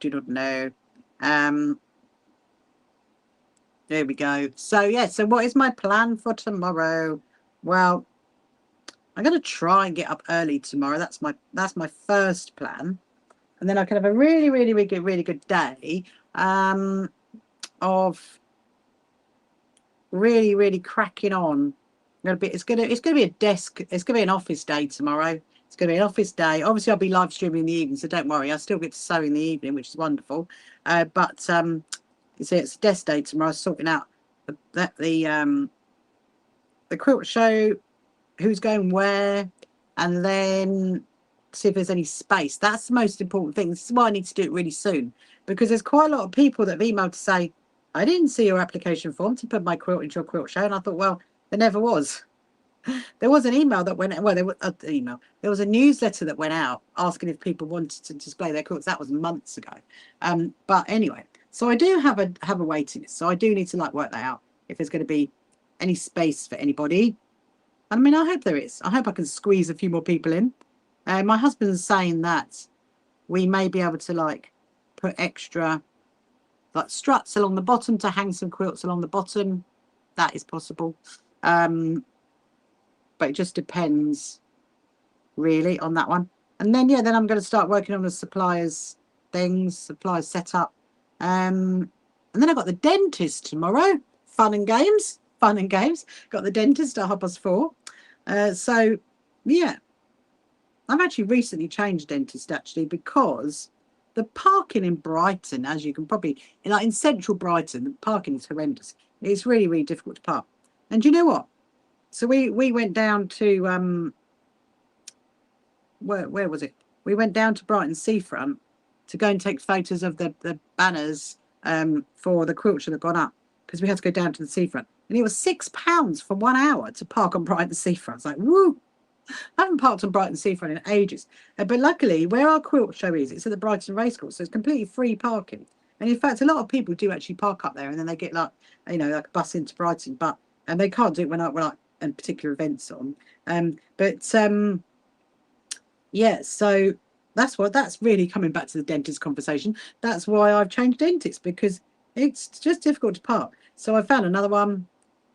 There we go. So yeah, so what is my plan for tomorrow? Well, I'm going to try and get up early tomorrow. That's my first plan, and then I can have a really good day of really cracking on. It's going to be a desk. It's going to be an office day tomorrow. It's going to be an office day. Obviously, I'll be live streaming in the evening, so don't worry. I still get to sew in the evening, which is wonderful. But you see, it's a desk day tomorrow. Sorting out the quilt show, who's going where, and then see if there's any space. That's the most important thing. This is why I need to do it really soon, because there's quite a lot of people that have emailed to say, I didn't see your application form to put my quilt into your quilt show. And I thought, well, there never was. There was an email that went, well, there was a newsletter that went out asking if people wanted to display their quilts. That was months ago. But anyway, so I do have a waiting list. So I do need to like work that out, if there's going to be any space for anybody. I mean, I hope there is. I hope I can squeeze a few more people in. My husband's saying that we may be able to like put extra like struts along the bottom to hang some quilts along the bottom. That is possible. But it just depends really on that one. And then, yeah, then I'm going to start working on the suppliers setup. And then I've got the dentist tomorrow. Fun and games. Got the dentist at 4:30. So, yeah. I've actually recently changed dentist, actually, because the parking in Brighton, as you can probably, like in central Brighton, the parking is horrendous. It's really, really difficult to park. And do you know what? So we went down to, where was it? We went down to Brighton seafront to go and take photos of the banners for the quilts that had gone up, because we had to go down to the seafront. And it was £6 for 1 hour to park on Brighton seafront. It's like, woo! I haven't parked on Brighton seafront in ages. But luckily, where our quilt show is, it's at the Brighton Racecourse, so it's completely free parking. And in fact, a lot of people do actually park up there, and then they get like, you know, like a bus into Brighton, and they can't do it when like particular events on. Yeah, so that's really coming back to the dentist conversation. That's why I've changed dentists, because it's just difficult to park. So I found another one,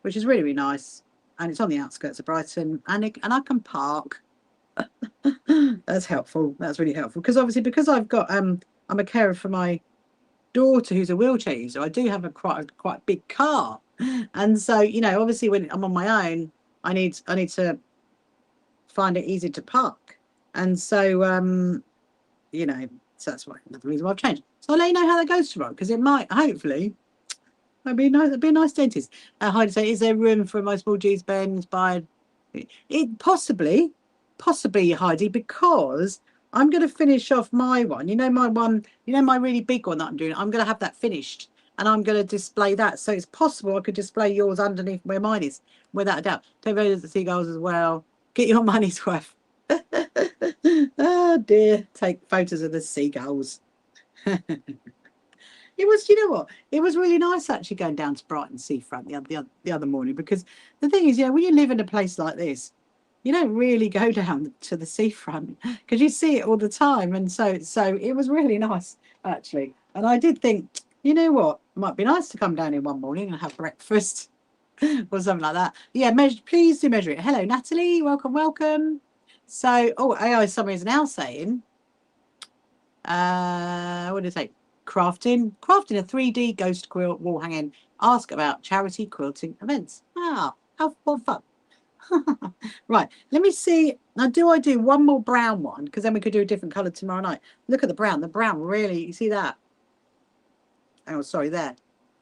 which is really, really nice, and it's on the outskirts of Brighton, and I can park. That's helpful. That's really helpful, because obviously, because I've got I'm a carer for my daughter who's a wheelchair user. I do have a quite big car, and so, you know, obviously when I'm on my own, I need to find it easy to park. And so, you know, so that's why another reason why I've changed. So I'll let you know how that goes tomorrow, because it might, hopefully, it'd be nice. It'd be a nice dentist. Heidi say, is there room for my small G's bends by it? Possibly, Heidi, because I'm going to finish off my one. You know, my one. You know, my really big one that I'm doing. I'm going to have that finished, and I'm going to display that. So it's possible I could display yours underneath where mine is, without a doubt. Take photos of the seagulls as well. Get your money's worth. Oh dear, take photos of the seagulls. It was, you know what? It was really nice actually going down to Brighton seafront the other morning, because the thing is, you know, when you live in a place like this, you don't really go down to the seafront because you see it all the time, and so it was really nice actually. And I did think, you know what, it might be nice to come down here one morning and have breakfast or something like that. Yeah, please do measure it. Hello, Natalie. Welcome. So, oh, AI summary is now saying, what did it say? Crafting a 3D ghost quilt wall hanging. Ask about charity quilting events. Ah, how fun. Right, let me see. Now, do I do one more brown one? Because then we could do a different colour tomorrow night. Look at the brown. The brown really, you see that? Oh, sorry, there.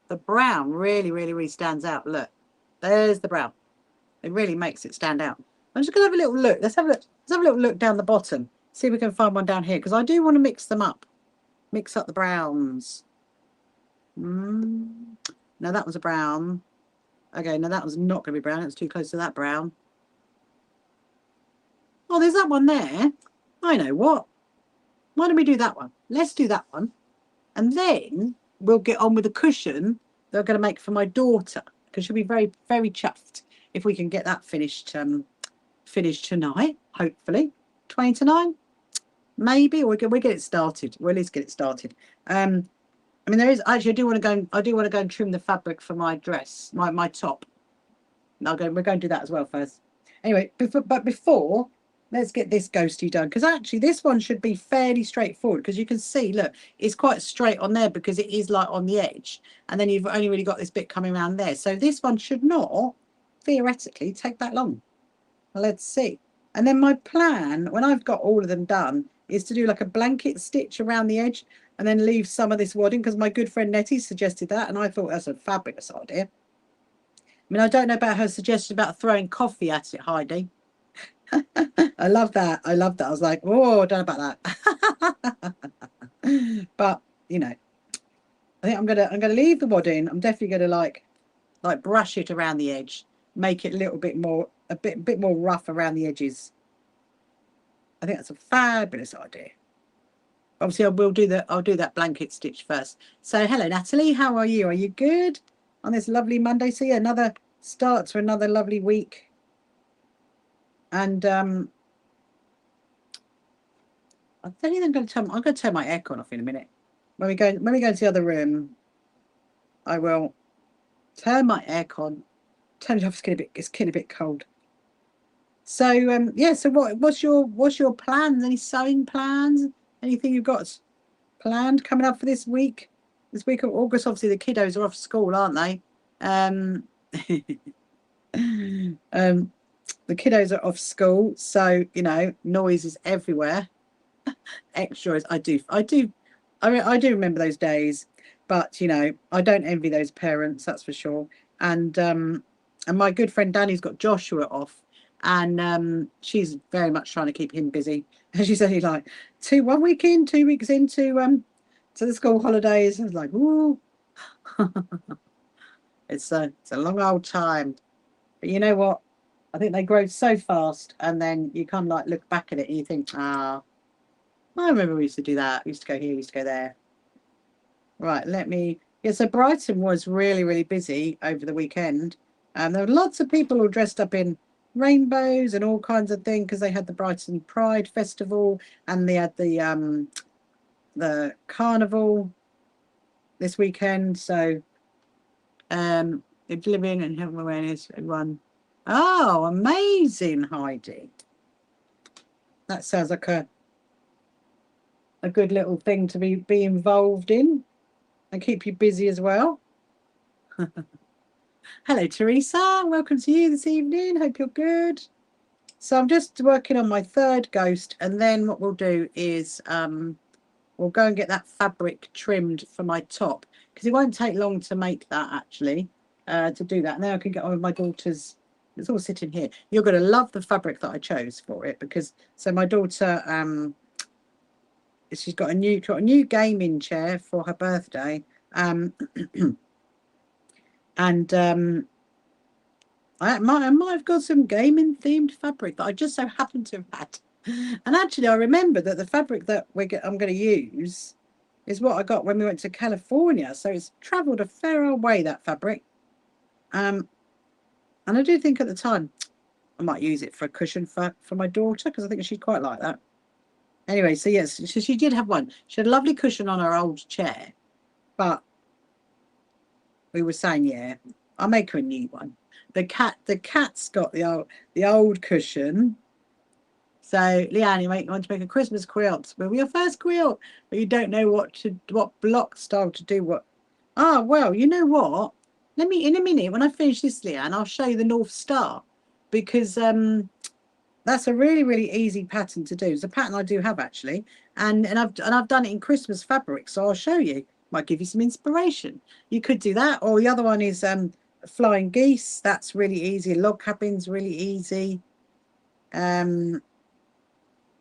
The brown really, really, really stands out. Look, there's the brown. It really makes it stand out. I'm just going to have a little look. Let's have a little look down the bottom. See if we can find one down here, because I do want to mix them up. Mix up the browns. Now that was a brown. Okay, now that was not going to be brown. It's too close to that brown. Oh, there's that one there. I know what. Why don't we do that one? Let's do that one. And then we'll get on with the cushion that I'm going to make for my daughter, because she'll be very, very chuffed if we can get that finished tonight, hopefully. 20 to 9, maybe, or we'll get it started. We'll at least get it started. I mean, there is actually, I do want to go and trim the fabric for my dress, my top. We're going to do that as well first. Anyway, before, let's get this ghosty done, because actually this one should be fairly straightforward, because you can see, look, it's quite straight on there because it is like on the edge, and then you've only really got this bit coming around there. So this one should not theoretically take that long. Well, let's see. And then my plan, when I've got all of them done, is to do like a blanket stitch around the edge and then leave some of this wadding, because my good friend Nettie suggested that, and I thought that's a fabulous idea. I mean, I don't know about her suggestion about throwing coffee at it, Heidi. I love that. I was like, oh, I don't know about that. But, you know, I think I'm gonna leave the wadding. I'm definitely gonna like brush it around the edge, make it a bit more rough around the edges. I think that's a fabulous idea. Obviously, I'll do that blanket stitch first. So, hello, Natalie. How are you? Are you good on this lovely Monday? So, yeah, another start to another lovely week. And I think I'm going to turn my aircon off in a minute. When we go into the other room, I will turn my aircon. Turn it off. It's getting a bit cold. So yeah. So what's your plans? Any sewing plans? Anything you've got planned coming up for this week? This week of August, obviously the kiddos are off school, aren't they? The kiddos are off school, so you know, noise is everywhere. Extras, I do, I do remember those days, but you know, I don't envy those parents, that's for sure. And my good friend Danny's got Joshua off, and she's very much trying to keep him busy. And she's only like 1 week in, 2 weeks into to the school holidays. I was like, ooh, it's a long old time. But you know what? I think they grow so fast, and then you kind of like look back at it and you think, ah, I remember we used to do that. We used to go here, we used to go there. Right, yeah, so Brighton was really, really busy over the weekend. There were lots of people all dressed up in rainbows and all kinds of things because they had the Brighton Pride Festival and they had the carnival this weekend. So if living and health awareness, everyone. Oh, amazing, Heidi. That sounds like a good little thing to be involved in and keep you busy as well. Hello, Teresa. Welcome to you this evening. Hope you're good. So I'm just working on my third ghost, and then what we'll do is we'll go and get that fabric trimmed for my top because it won't take long to make that actually to do that. Now I can get on with my daughter's. It's all sitting here. You're going to love the fabric that I chose for it because so my daughter she's got a new gaming chair for her birthday. And I might have got some gaming themed fabric that I just so happen to have had. And actually, I remember that the fabric that I'm going to use is what I got when we went to California. So it's travelled a fair old way, that fabric. And I do think at the time I might use it for a cushion for my daughter because I think she'd quite like that. Anyway, so yes, she did have one. She had a lovely cushion on her old chair, but we were saying, yeah, I'll make her a new one. The cat's got the old cushion. So Leanne, you want to make a Christmas quilt. Will be your first quilt, but you don't know what block style to do. What? Ah, well, you know what? Let me in a minute when I finish this, Leanne, I'll show you the North Star because that's a really, really easy pattern to do. It's a pattern I do have actually, and I've done it in Christmas fabric, so I'll show you. Might give you some inspiration. You could do that, or the other one is flying geese. That's really easy. Log cabins really easy. I mean,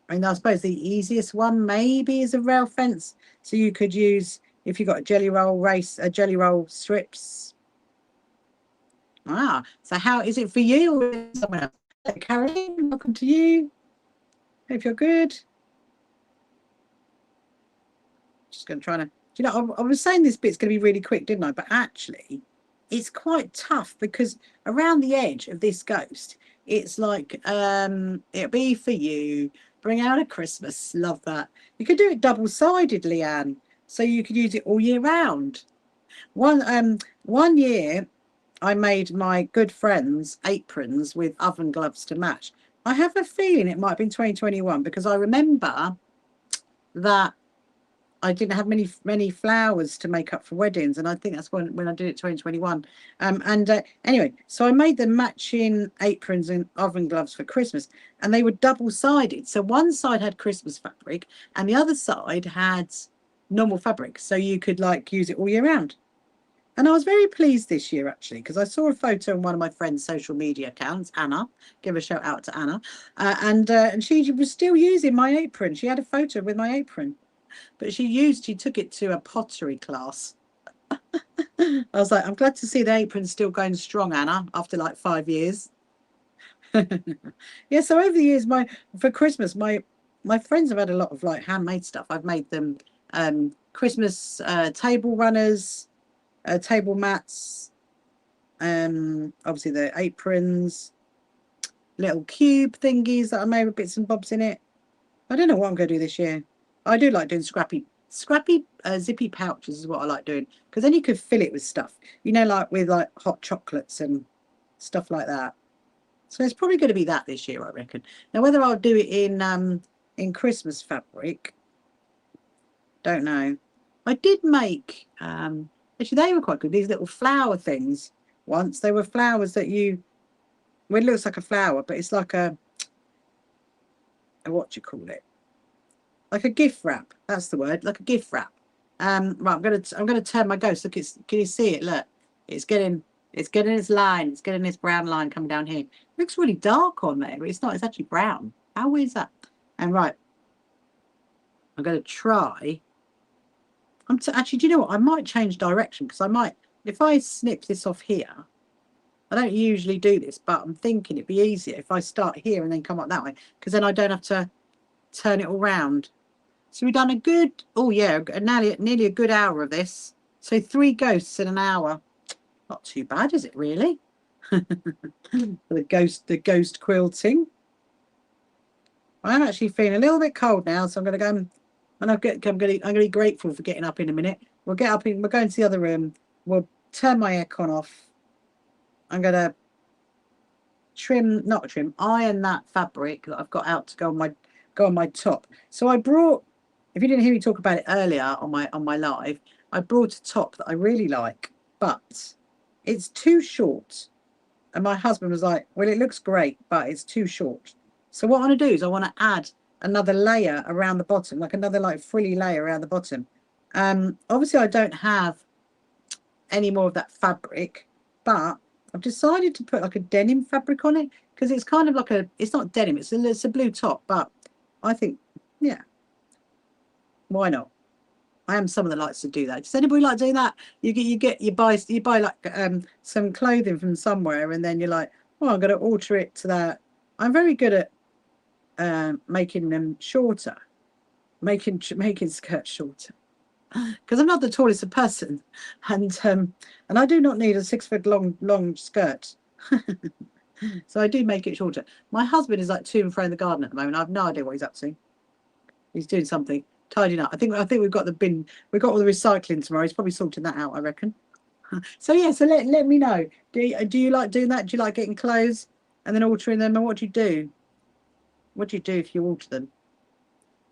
I suppose the easiest one maybe is a rail fence. So you could use if you got a jelly roll strips. Ah, so how is it for you or someone else? Hello, Caroline, welcome to you. Hope you're good. Just going to try to, you know, I was saying this bit's going to be really quick, didn't I? But actually, it's quite tough because around the edge of this ghost, it's like, it'll be for you. Bring out a Christmas. Love that. You could do it double-sided, Leanne, so you could use it all year round. One year, I made my good friends aprons with oven gloves to match. I have a feeling it might have been 2021 because I remember that I didn't have many flowers to make up for weddings, and I think that's when I did it 2021. Anyway, so I made them matching aprons and oven gloves for Christmas, and they were double-sided. So one side had Christmas fabric, and the other side had normal fabric, so you could like use it all year round. And I was very pleased this year, actually, because I saw a photo on one of my friend's social media accounts, Anna. Give a shout out to Anna. And she was still using my apron. She had a photo with my apron. But she took it to a pottery class. I was like, I'm glad to see the apron still going strong, Anna, after like 5 years. Yeah, so over the years, for Christmas, my friends have had a lot of like handmade stuff. I've made them Christmas table runners, table mats, obviously the aprons, little cube thingies that I made with bits and bobs in it. I don't know what I'm going to do this year. I do like doing scrappy scrappy zippy pouches is what I like doing, because then you could fill it with stuff, you know, like with like hot chocolates and stuff like that. So it's probably going to be that this year, I reckon. Now, whether I'll do it in Christmas fabric, don't know. I did make actually they were quite good. These little flower things once. They were flowers that you, well, it looks like a flower, but it's like a what do you call it? Like a gift wrap. That's the word. Like a gift wrap. Right, I'm gonna turn my ghost. Look, can you see it? Look, it's getting its line. It's getting this brown line coming down here. It looks really dark on there, but it's not. It's actually brown. How weird is that? And right, I'm gonna try. Actually, do you know what? I might change direction, because I might, if I snip this off here. I don't usually do this, but I'm thinking it'd be easier if I start here and then come up that way, because then I don't have to turn it all round. So we've done a good, oh yeah, nearly a good hour of this. So 3 ghosts in an hour. Not too bad, is it really? the ghost quilting. I'm actually feeling a little bit cold now, so I'm going to go and I'm going to be grateful for getting up in a minute. We'll get up, we'll go into the other room. We'll turn my aircon off. I'm going to iron that fabric that I've got out to go on my top. So I brought, if you didn't hear me talk about it earlier on my live, I brought a top that I really like, but it's too short. And my husband was like, well, it looks great, but it's too short. So what I want to do is I want to add another layer around the bottom, like another like frilly layer around the bottom. Obviously I don't have any more of that fabric, but I've decided to put like a denim fabric on it, because it's kind of like it's not denim, it's a blue top, but I think, yeah, why not? I am someone that likes to do that. Does anybody like doing that? You buy like some clothing from somewhere, and then you're like, oh, I'm going to alter it to that. I'm very good at making them shorter, making skirts shorter, because I'm not the tallest person, and I do not need a 6 foot long skirt. So I do make it shorter. My husband is like to and fro in the garden at the moment. I have no idea what he's up to. He's doing something, tidying up. I think we've got the bin. We've got all the recycling tomorrow. He's probably sorting that out, I reckon. So yeah, so let me know. Do you like doing that? Do you like getting clothes and then altering them? And what do you do? What do you do if you alter them?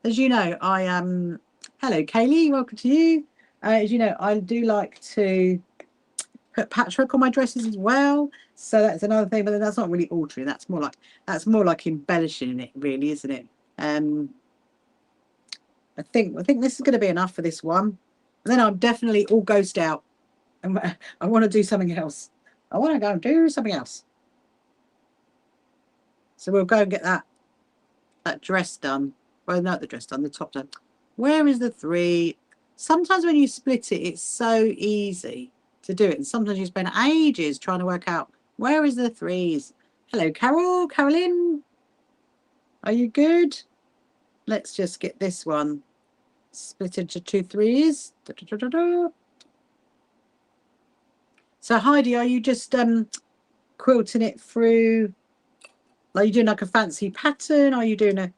As you know, I hello Kaylee, welcome to you. As you know, I do like to put patchwork on my dresses as well. So that's another thing, but that's not really altering. That's more like embellishing it, really, isn't it? I think this is going to be enough for this one. And then I'm definitely all ghost out, and I want to do something else. I want to go and do something else. So we'll go and get that dress done. Well, not the dress done, the top done. Where is the 3? Sometimes when you split it, it's so easy to do it, and sometimes you spend ages trying to work out where is the 3s. Hello, Carolyn. Are you good? Let's just get this one split into 2 3s. So Heidi, are you just quilting it through? Are you doing like a fancy pattern? Are you doing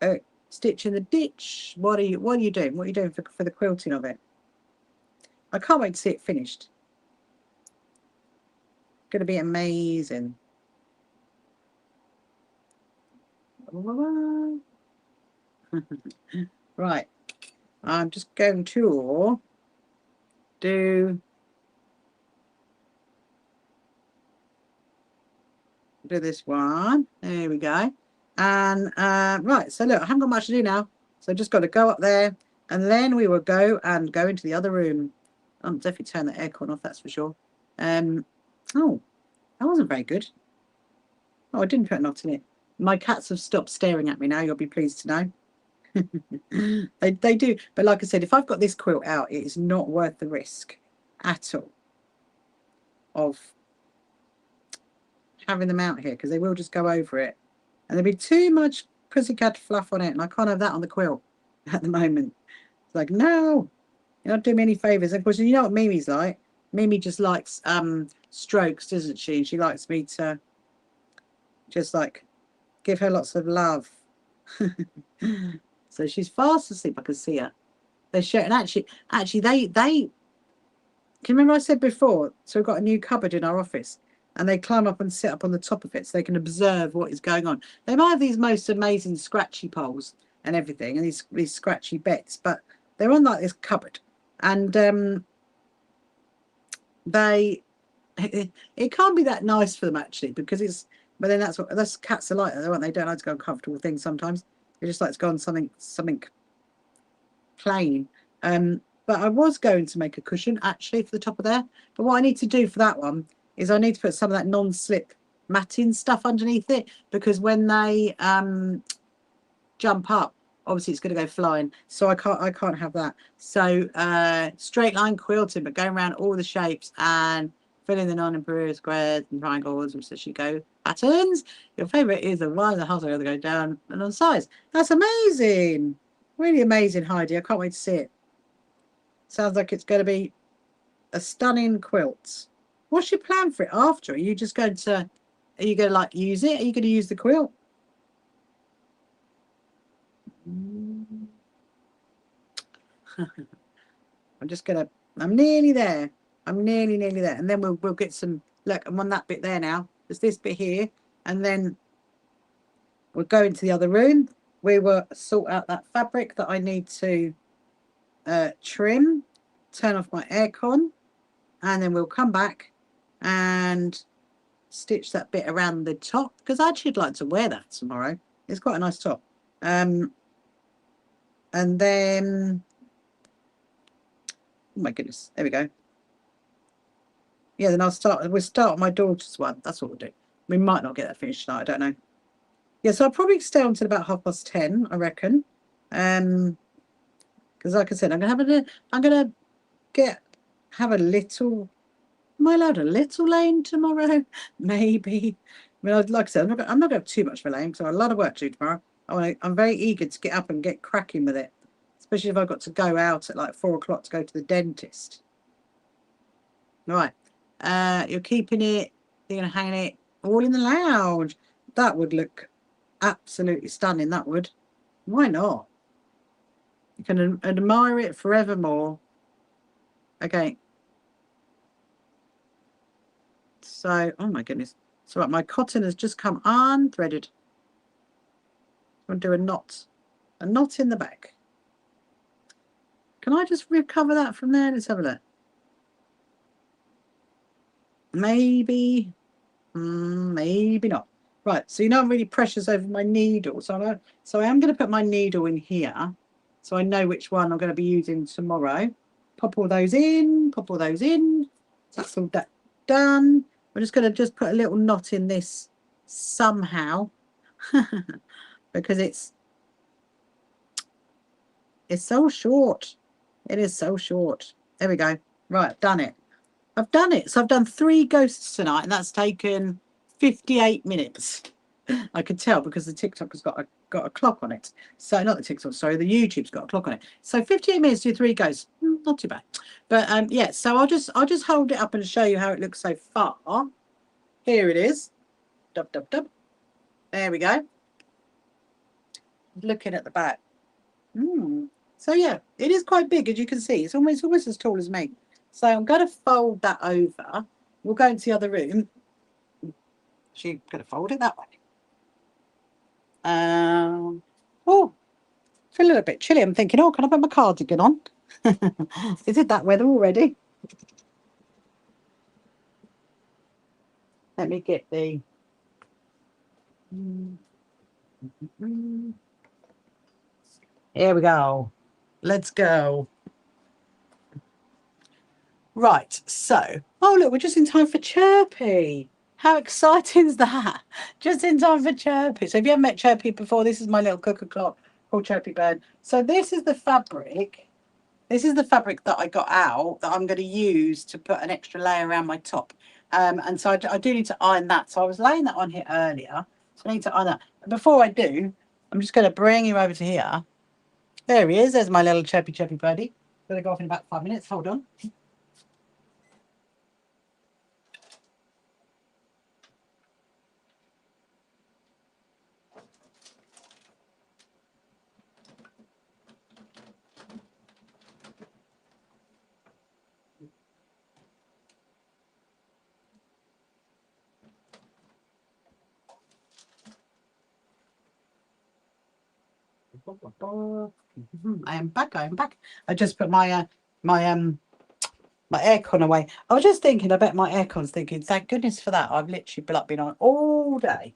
a stitch in the ditch? What are you doing? What are you doing for the quilting of it? I can't wait to see it finished. Going to be amazing. Right, I'm just going to do this one. There we go. And right, so look, I haven't got much to do now, so I've just got to go up there, and then we will go into the other room. I'll definitely turn the aircon off, that's for sure. Oh, that wasn't very good. Oh, I didn't put a knot in it. My cats have stopped staring at me now, you'll be pleased to know. they do, but like I said, if I've got this quilt out, it is not worth the risk at all of having them out here, because they will just go over it, and there'll be too much pussycat fluff on it, and I can't have that on the quilt at the moment. It's like, no, you're not doing me any favors. Of course, you know what Mimi's like. Mimi just likes strokes, doesn't she? She likes me to just like give her lots of love. So she's fast asleep. I can see her. They share, and actually, they. Can you remember I said before? So we've got a new cupboard in our office, and they climb up and sit up on the top of it, so they can observe what is going on. They might have these most amazing scratchy poles and everything, and these scratchy beds, but they're on like this cupboard, and they. It can't be that nice for them actually, because it's. But then that's cats are like that, aren't they? They don't like to go on comfortable things sometimes. They just like to go on something plain. But I was going to make a cushion actually for the top of there. But what I need to do for that one is I need to put some of that non-slip matting stuff underneath it, because when they jump up, obviously it's going to go flying. So I can't have that. So straight line quilting, but going around all the shapes and filling the non-imperial squares and triangles, which as you go patterns. Your favorite is the one that has to go down and on size. That's amazing. Really amazing, Heidi. I can't wait to see it. Sounds like it's going to be a stunning quilt. What's your plan for it after? Are you just going to, are you going to like use it? Are you going to use the quilt? I'm just going to, I'm nearly there. I'm nearly there. And then we'll get some, look, I'm on that bit there now. There's this bit here. And then we'll go into the other room. We will sort out that fabric that I need to trim, turn off my aircon, and then we'll come back and stitch that bit around the top, because I actually would like to wear that tomorrow. It's quite a nice top. And then, oh my goodness, there we go. Yeah, then we'll start on my daughter's one. That's what we'll do. We might not get that finished tonight, I don't know. Yeah, so I'll probably stay on until about 10:30, I reckon. Because like I said, I'm gonna have a little. Am I allowed a little lane tomorrow? Maybe. I mean, like I said, I'm not going to have too much of a lane, so I have a lot of work to do tomorrow. I'm very eager to get up and get cracking with it, especially if I've got to go out at like 4 o'clock to go to the dentist. All right. You're keeping it, you're going to hang it all in the lounge. That would look absolutely stunning, that would. Why not? You can admire it forevermore. Okay. So, oh my goodness. So my cotton has just come unthreaded. I'm going to do a knot in the back. Can I just recover that from there? Let's have a look. Maybe, maybe not. Right, so I'm really precious over my needle. So I am going to put my needle in here, so I know which one I'm going to be using tomorrow. Pop all those in, pop all those in. That's all that done. I'm just going to put a little knot in this somehow, because it's so short. It is so short. There we go. Right, done it. I've done it. So I've done 3 ghosts tonight, and that's taken 58 minutes. I could tell because the TikTok has got a clock on it. So not the TikTok, sorry, the YouTube's got a clock on it. So 58 minutes to do 3 ghosts. Not too bad. But yeah, so I'll just hold it up and show you how it looks so far. Here it is. Dub dub dub. There we go. Looking at the back. So yeah, it is quite big, as you can see. It's almost as tall as me. So I'm going to fold that over. We'll go into the other room. She's going to fold it that way. Oh, feel a little bit chilly. I'm thinking, oh, can I put my cardigan on? Is it that weather already? Let me get the... Here we go. Let's go. Right, so... Oh, look, we're just in time for Chirpy. How exciting is that? Just in time for Chirpy. So if you haven't met Chirpy before, this is my little cuckoo clock called Chirpy Bird. So this is the fabric. This is the fabric that I got out that I'm going to use to put an extra layer around my top. And so I do need to iron that. So I was laying that on here earlier. So I need to iron that. But before I do, I'm just going to bring him over to here. There he is. There's my little chirpy birdie. Going to go off in about 5 minutes. Hold on. I am back. I am back. I just put my my aircon away. I was just thinking, I bet my aircon's thinking, thank goodness for that. I've literally been on all day.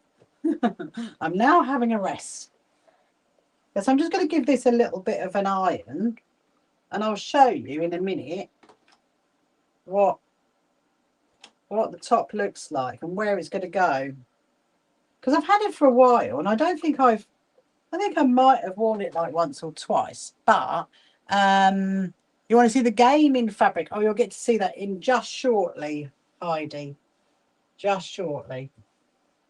I'm now having a rest. Yes, I'm just going to give this a little bit of an iron, and I'll show you in a minute what the top looks like and where it's going to go. Because I've had it for a while, and I don't think I think I might have worn it like once or twice. But you want to see the gaming fabric? Oh, you'll get to see that in just shortly, Heidi. Just shortly.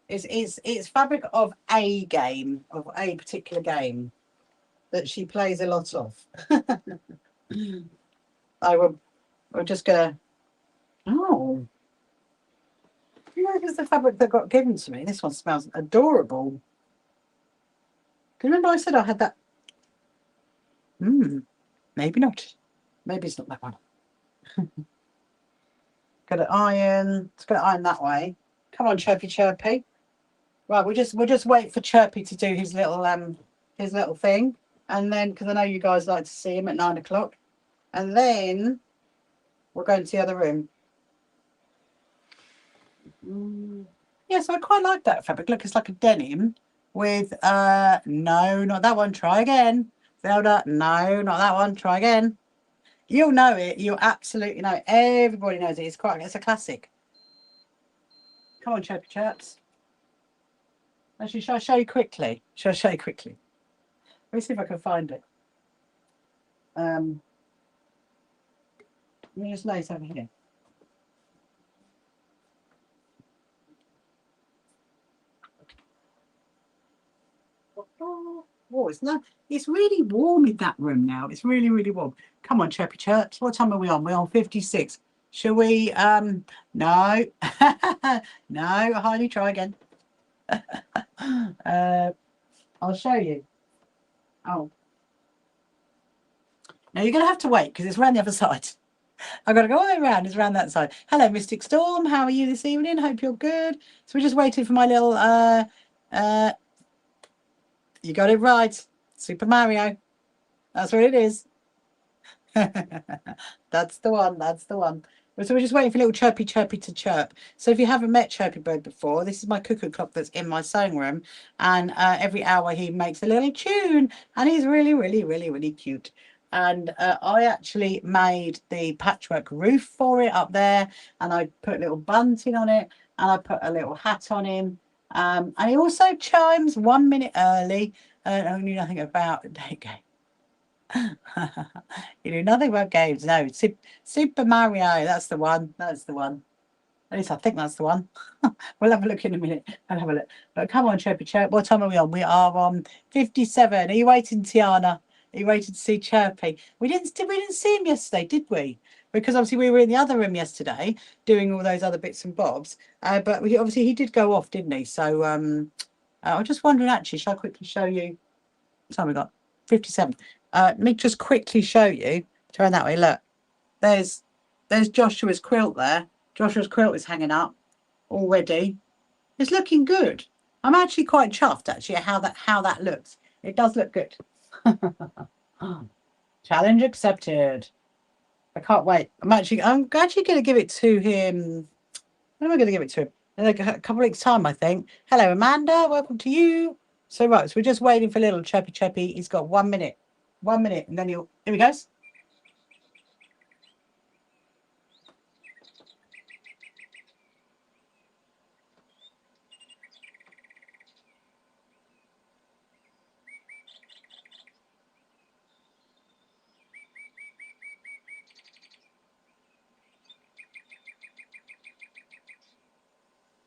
It's fabric of a game, of a particular game that she plays a lot of. We're just gonna. Oh, here's the fabric that got given to me. This one smells adorable. Do you remember I said I had that? Maybe not. Maybe it's not that one. Got to iron. It's got to iron that way. Come on, Chirpy Chirpy. Right, we'll just wait for Chirpy to do his little thing, and then because I know you guys like to see him at 9 o'clock, and then we're going to the other room. Yes, I quite like that fabric. Look, it's like a denim with no, not that one. Try again, Zelda. No, not that one. Try again. You'll know it. You absolutely know it. Everybody knows it. It's a classic. Come on, Chirpy Chirps. Actually, shall I show you quickly? Shall I show you quickly? Let me see if I can find it. Let me just lay it over here. Oh, it's really warm in that room now. It's really, really warm. Come on, Chirpy Chirps. What time are we on? We're on 56. Shall we no. No, Heidi, try again. I'll show you. Oh. Now you're gonna have to wait because it's around the other side. I've got to go all the way around. It's around that side. Hello, Mystic Storm. How are you this evening? Hope you're good. So we're just waiting for my little you got it right. Super Mario. That's what it is. That's the one. That's the one. So we're just waiting for little Chirpy Chirpy to chirp. So if you haven't met Chirpy Bird before, this is my cuckoo clock that's in my sewing room. And every hour he makes a little tune. And he's really, really, really, really cute. And I actually made the patchwork roof for it up there. And I put a little bunting on it. And I put a little hat on him. And he also chimes 1 minute early. I knew nothing about day game. You know nothing about games. No, Super Mario. That's the one. That's the one. At least I think that's the one. We'll have a look in a minute. I'll have a look. But come on, Chirpy Chirp. What time are we on? We are on 57. Are you waiting, Tiana? Are you waiting to see Chirpy? We didn't see him yesterday, did we? Because obviously we were in the other room yesterday doing all those other bits and bobs. But obviously he did go off, didn't he? So I'm just wondering. Actually, shall I quickly show you? What time we got? 57. Let me just quickly show you. Turn that way. Look, there's Joshua's quilt there. Joshua's quilt is hanging up already. It's looking good. I'm actually quite chuffed actually at how that looks. It does look good. Challenge accepted. I can't wait. I'm actually going to give it to him. When am I going to give it to him? In a couple of weeks' time, I think. Hello, Amanda. Welcome to you. So right, so we're just waiting for little Chirpy Chirpy. He's got 1 minute. 1 minute, and then here he goes.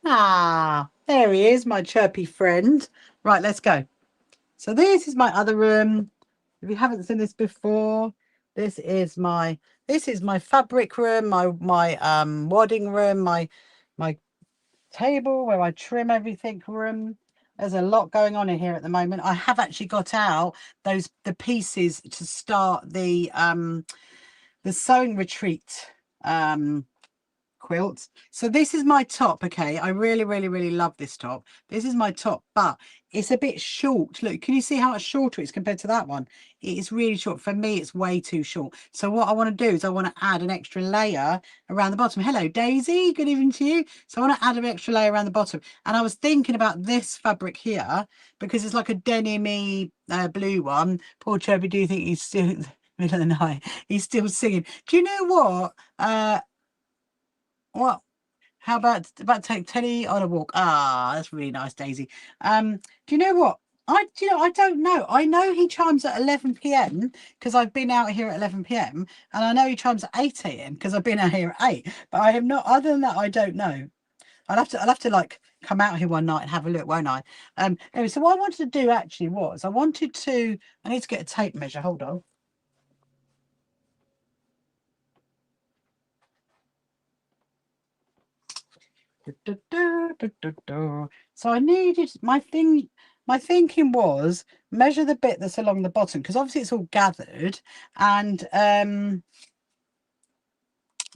Ah, there he is, my chirpy friend. Right, let's go. So this is my other room. If you haven't seen this before, this is my fabric room, my wadding room, my table where I trim everything room. There's a lot going on in here at the moment. I have actually got out the pieces to start the sewing retreat quilts. So this is my top. Okay, I really, really, really love this top. This is my top, but it's a bit short. Look, can you see how much shorter it is compared to that one? It is really short. For me, it's way too short. So what I want to do is I want to add an extra layer around the bottom. Hello, Daisy. Good evening to you. So I want to add an extra layer around the bottom. And I was thinking about this fabric here because it's like a denim-y blue one. Poor Chubby, do you think he's still in the middle of the night? He's still singing. Do you know what? What? How about take Teddy on a walk? Ah, that's really nice, Daisy. Do you know what? I don't know. I know he chimes at 11 p.m. because I've been out here at 11 p.m. and I know he chimes at 8 a.m. because I've been out here at 8. But I have not. Other than that, I don't know. I'll have to like come out here one night and have a look, won't I? Anyway, so what I wanted to do actually was I need to get a tape measure. Hold on. So I needed my thinking was measure the bit that's along the bottom because obviously it's all gathered and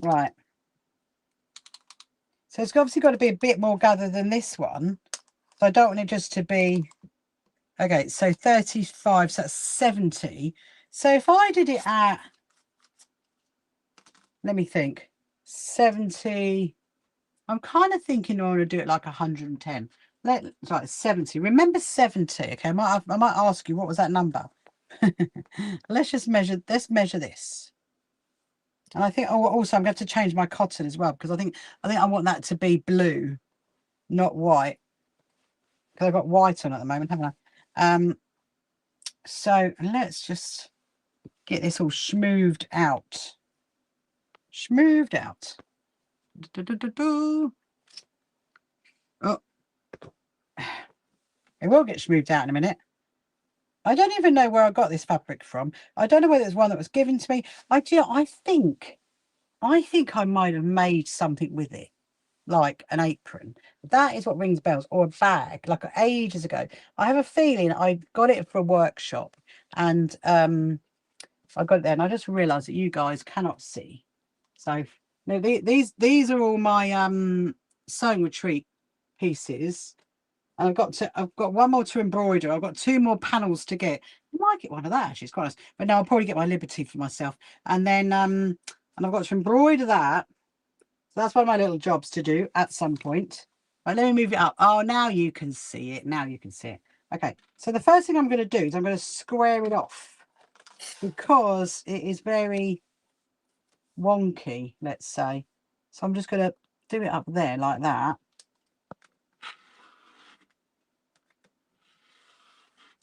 right. So it's obviously got to be a bit more gathered than this one. So I don't want it just to be okay. So 35, so that's 70. So if I did it at, let me think, 70. I'm kind of thinking I want to do it like 110. Like 70. Remember 70. Okay, I might ask you what was that number. Let's measure this. And I think also I'm going to have to change my cotton as well because I think I want that to be blue, not white. Because I've got white on at the moment, haven't I? So let's just get this all smoothed out. Smoothed out. Oh, it will get smoothed out in a minute. I don't even know where I got this fabric from. I don't know whether it's one that was given to me. I think I might have made something with it, like an apron. That is what rings bells, or a bag, like ages ago. I have a feeling I got it for a workshop, and I got it there, and I just realised that you guys cannot see. So no, these are all my sewing retreat pieces. And I've got one more to embroider. I've got 2 more panels to get. I might get one of that actually, it's quite nice. But no, I'll probably get my Liberty for myself. And then and I've got to embroider that. So that's one of my little jobs to do at some point. Right, let me move it up. Oh, now you can see it. Now you can see it. Okay, so the first thing I'm going to do is I'm going to square it off because it is very wonky, let's say. So I'm just going to do it up there like that.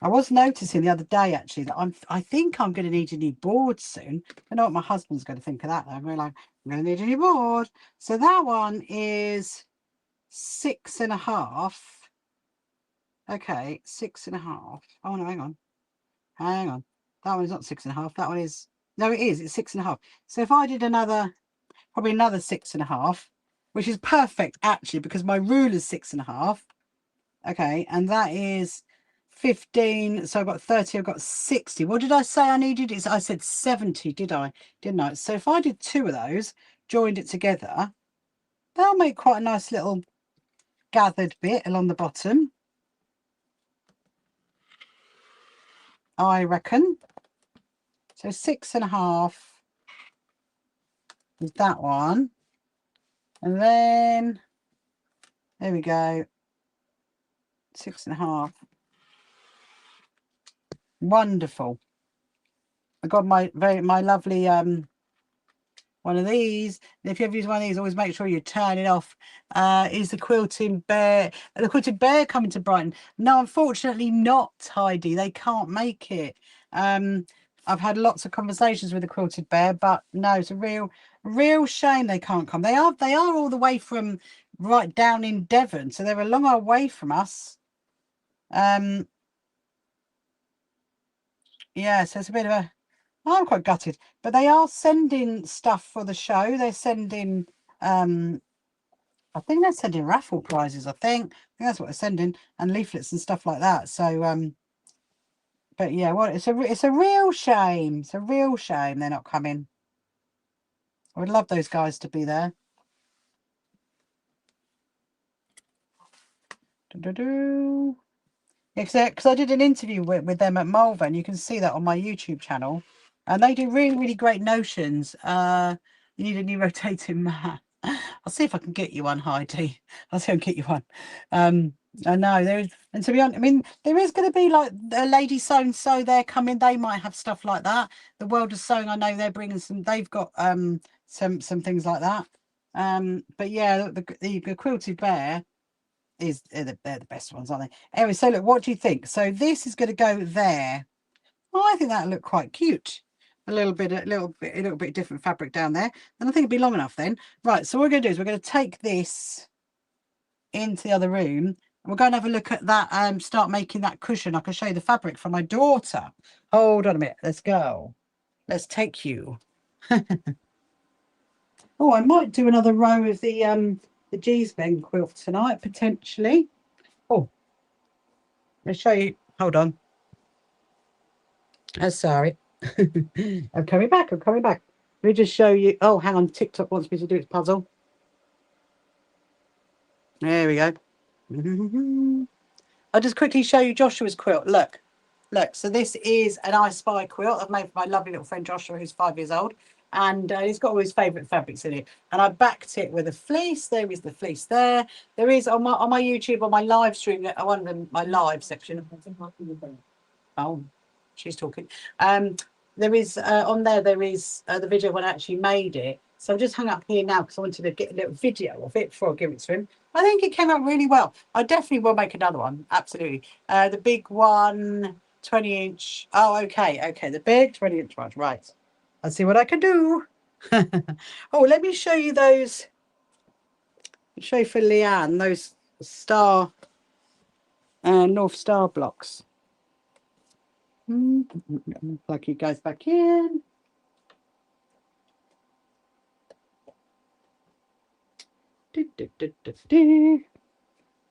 I was noticing the other day actually that I think I'm going to need a new board soon. I know what my husband's going to think of that though. I'm going to need a new board. So that one is 6.5. Okay, 6.5. Oh no, hang on. That one is not 6.5. That one is, no, it is. It's 6.5. So if I did probably another 6.5, which is perfect actually because my rule is 6.5. Okay, and that is 15. So I've got 30, I've got 60. What did I say I needed? I said 70, did I? Didn't I? So if I did 2 of those, joined it together, that'll make quite a nice little gathered bit along the bottom, I reckon. So 6.5 is that one. And then there we go. 6.5. Wonderful. I got my lovely one of these. And if you ever use one of these, always make sure you turn it off. Is the quilting bear coming to Brighton? No, unfortunately not, Heidi. They can't make it. I've had lots of conversations with the quilted bear, but no, it's a real shame they can't come. They are all the way from right down in Devon, so they're a long way from us. Yeah, so it's a bit of a, I'm quite gutted, but they are sending stuff for the show. They're sending I think they're sending raffle prizes, I think that's what they're sending, and leaflets and stuff like that. So but yeah, well, it's a real shame. It's a real shame they're not coming. I would love those guys to be there. Because I did an interview with them at Malvern. You can see that on my YouTube channel. And they do really, really great notions. You need a new rotating mat. I'll see if I can get you one, Heidi. I'll see if I can get you one. I know there is, and to be honest, I mean, there is going to be like a lady so and so they're coming. They might have stuff like that. The World of Sewing, I know they're bringing some. They've got some things like that. But yeah, the quilted bear is they're the best ones, aren't they? Anyway, so look, what do you think? So this is going to go there. Oh, I think that'll look quite cute. A little bit different fabric down there. And I think it'd be long enough then. Right, so what we're going to do is we're going to take this into the other room. And we're going to have a look at that, start making that cushion. I can show you the fabric for my daughter. Hold on a minute. Let's go. Let's take you. Oh, I might do another row of the G-Spen quilt tonight, potentially. Oh, I'll show you. Hold on. Oh, sorry. I'm coming back. I'm coming back. Let me just show you. Oh, hang on. TikTok wants me to do its puzzle. There we go. I'll just quickly show you Joshua's quilt. Look. Look. So this is an I Spy quilt I've made for my lovely little friend Joshua, who's 5 years old. And he's got all his favourite fabrics in it. And I backed it with a fleece. There is the fleece there. There is on my YouTube, on my live stream, one of them, my live section. Oh, she's talking. There is on there is the video when I actually made it. So I've just hung up here now because I wanted to get a little video of it before I give it to him. I think it came out really well. I definitely will make another one. Absolutely. The big one, 20-inch. Oh, okay. Okay. The big 20-inch one. Right. I'll see what I can do. Oh, let me show you those. Show you for Leanne, those star North Star blocks. Plug you guys back in.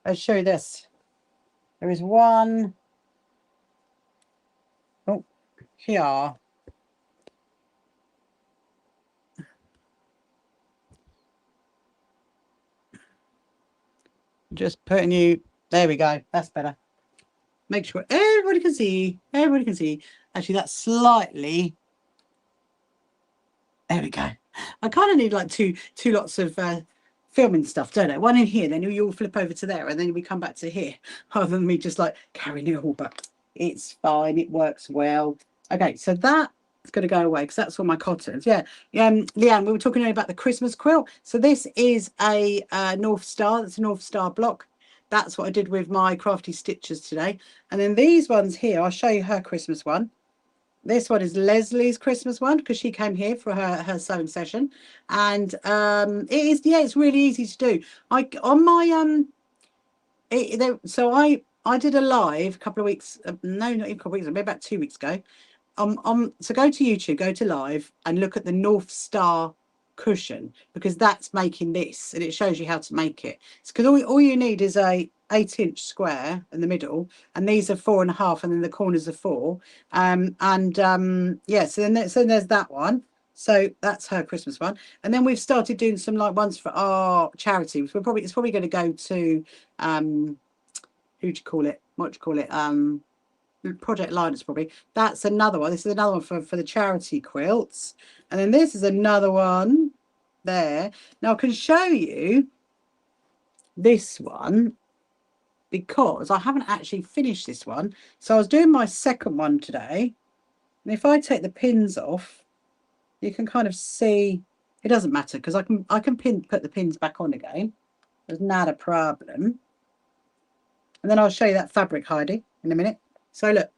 Let's show you this. There is one. Oh, here. Just putting you. There we go. That's better. Make sure everybody can see. Everybody can see. Actually, that's slightly. There we go. I kind of need like two lots of filming stuff, don't I? One in here, then you all flip over to there, and then we come back to here, rather than me just like carrying it all. But it's fine. It works well. Okay, so that's going to go away because that's all my cottons. Yeah. Leanne, we were talking about the Christmas quilt. So this is a North Star. That's a North Star block. That's what I did with my crafty stitches today. And then these ones here, I'll show you her Christmas one. This one is Leslie's Christmas one because she came here for her sewing session, and it's really easy to do. So I did a live a couple of weeks, no, not even a couple of weeks, maybe about 2 weeks ago. So go to YouTube, go to live, and look at the North Star cushion because that's making this, and it shows you how to make it. It's because all you need is a 8-inch square in the middle, and these are 4.5, and then the corners are 4. Yeah, so there's that one. So that's her Christmas one, and then we've started doing some like ones for our charity. So it's probably going to go to who do you call it? What do you call it? Project Linus probably. That's another one. This is another one for the charity quilts, and then this is another one there. Now I can show you this one because I haven't actually finished this one. So I was doing my second one today, and if I take the pins off, you can kind of see it doesn't matter because I can put the pins back on again. There's not a problem. And then I'll show you that fabric, Heidi, in a minute. So look,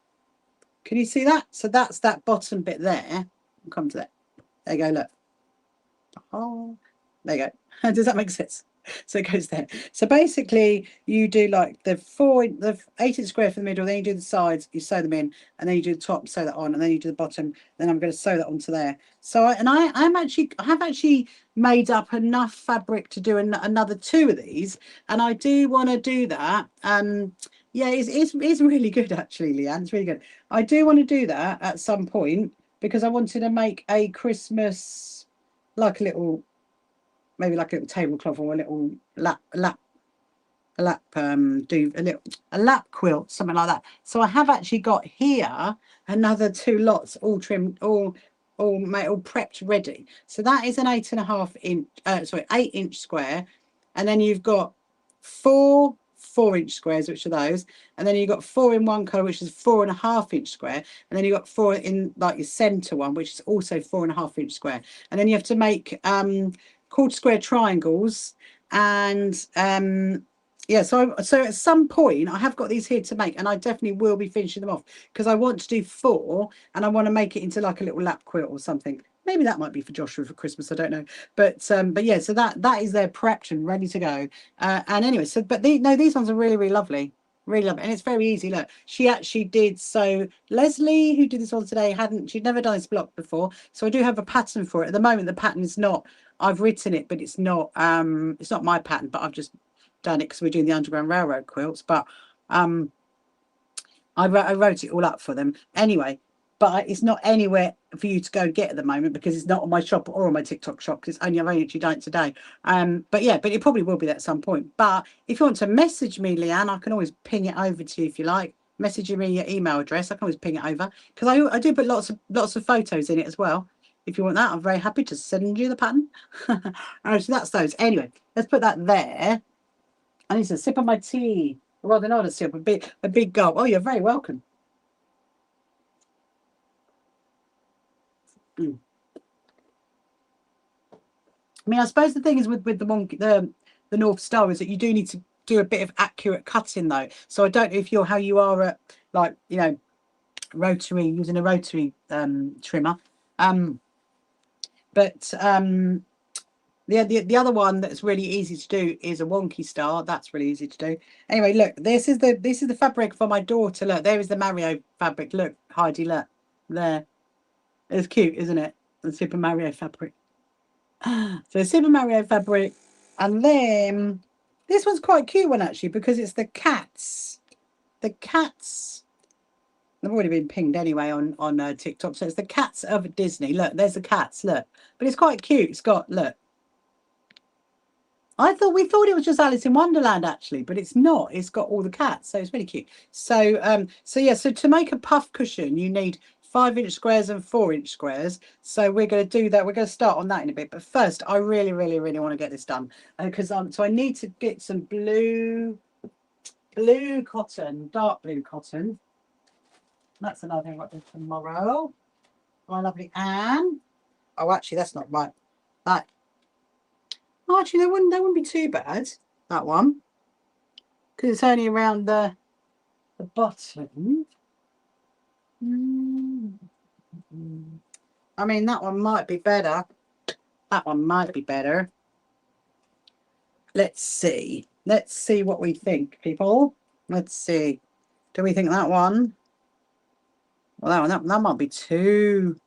can you see that? So that's that bottom bit there. I'll come to that. There you go, look. Oh, there you go. Does that make sense? So it goes there. So basically you do like the 8-inch square for the middle, then you do the sides, you sew them in, and then you do the top, sew that on, and then you do the bottom, then I'm going to sew that onto there. So I have actually made up enough fabric to do another 2 of these, and I do want to do that. Yeah, it's really good actually, Leanne. It's really good. I do want to do that at some point because I wanted to make a Christmas, like a little, maybe like a little tablecloth or a little lap lap a lap quilt, something like that. So I have actually got here another 2 lots, all trimmed, all prepped ready. So that is an 8.5 inch, 8-inch square, and then you've got 4 4-inch squares, which are those, and then you've got 4 in one colour, which is 4.5-inch square, and then you've got 4 in like your centre one, which is also 4.5-inch square, and then you have to make quarter square triangles, and yeah, so at some point I have got these here to make, and I definitely will be finishing them off because I want to do 4, and I want to make it into like a little lap quilt or something. Maybe that might be for Joshua for Christmas. I don't know, but yeah. So that is their prepped and ready to go. And anyway, so these ones are really, really lovely, really lovely, and it's very easy. Look, she actually did. So Leslie, who did this one today, she'd never done this block before. So I do have a pattern for it. At the moment, the pattern is not. I've written it, but it's not my pattern. But I've just done it because we're doing the Underground Railroad quilts. But I wrote it all up for them anyway. But it's not anywhere for you to go get at the moment because it's not on my shop or on my TikTok shop because I've only actually done it today. But yeah, but it probably will be there at some point. But if you want to message me, Leanne, I can always ping it over to you if you like. Message me your email address. I can always ping it over because I do put lots of photos in it as well. If you want that, I'm very happy to send you the pattern. So that's those. Anyway, let's put that there. I need to sip of my tea. Rather not a sip, a big gulp. Oh, you're very welcome. I mean, I suppose the thing is with the North Star is that you do need to do a bit of accurate cutting though. So I don't know if you're how you are at like rotary, using a rotary trimmer. But the other one that's really easy to do is a wonky star. That's really easy to do. Anyway, look, this is the fabric for my daughter. Look, there is the Mario fabric. Look, Heidi, look there. It's cute, isn't it? The Super Mario fabric. So Super Mario fabric, and then this one's quite cute one actually because it's the cats. The cats. They've already been pinged anyway on TikTok. So it's the cats of Disney. Look, there's the cats. Look, but it's quite cute. It's got look. We thought it was just Alice in Wonderland actually, but it's not. It's got all the cats, so it's really cute. So yeah. So to make a puff cushion, you need 5-inch squares and 4-inch squares. So we're going to do that. We're going to start on that in a bit. But first, I really, really, really want to get this done because so I need to get some blue cotton, dark blue cotton. That's another thing I've got to do tomorrow. My lovely Anne. Oh, actually, that's not right. That. Oh, actually, that wouldn't be too bad. That one, because it's only around the bottom. I mean, that one might be better. That one might be better. Let's see. Let's see what we think, people. Let's see. Do we think that one? Well, that might be too.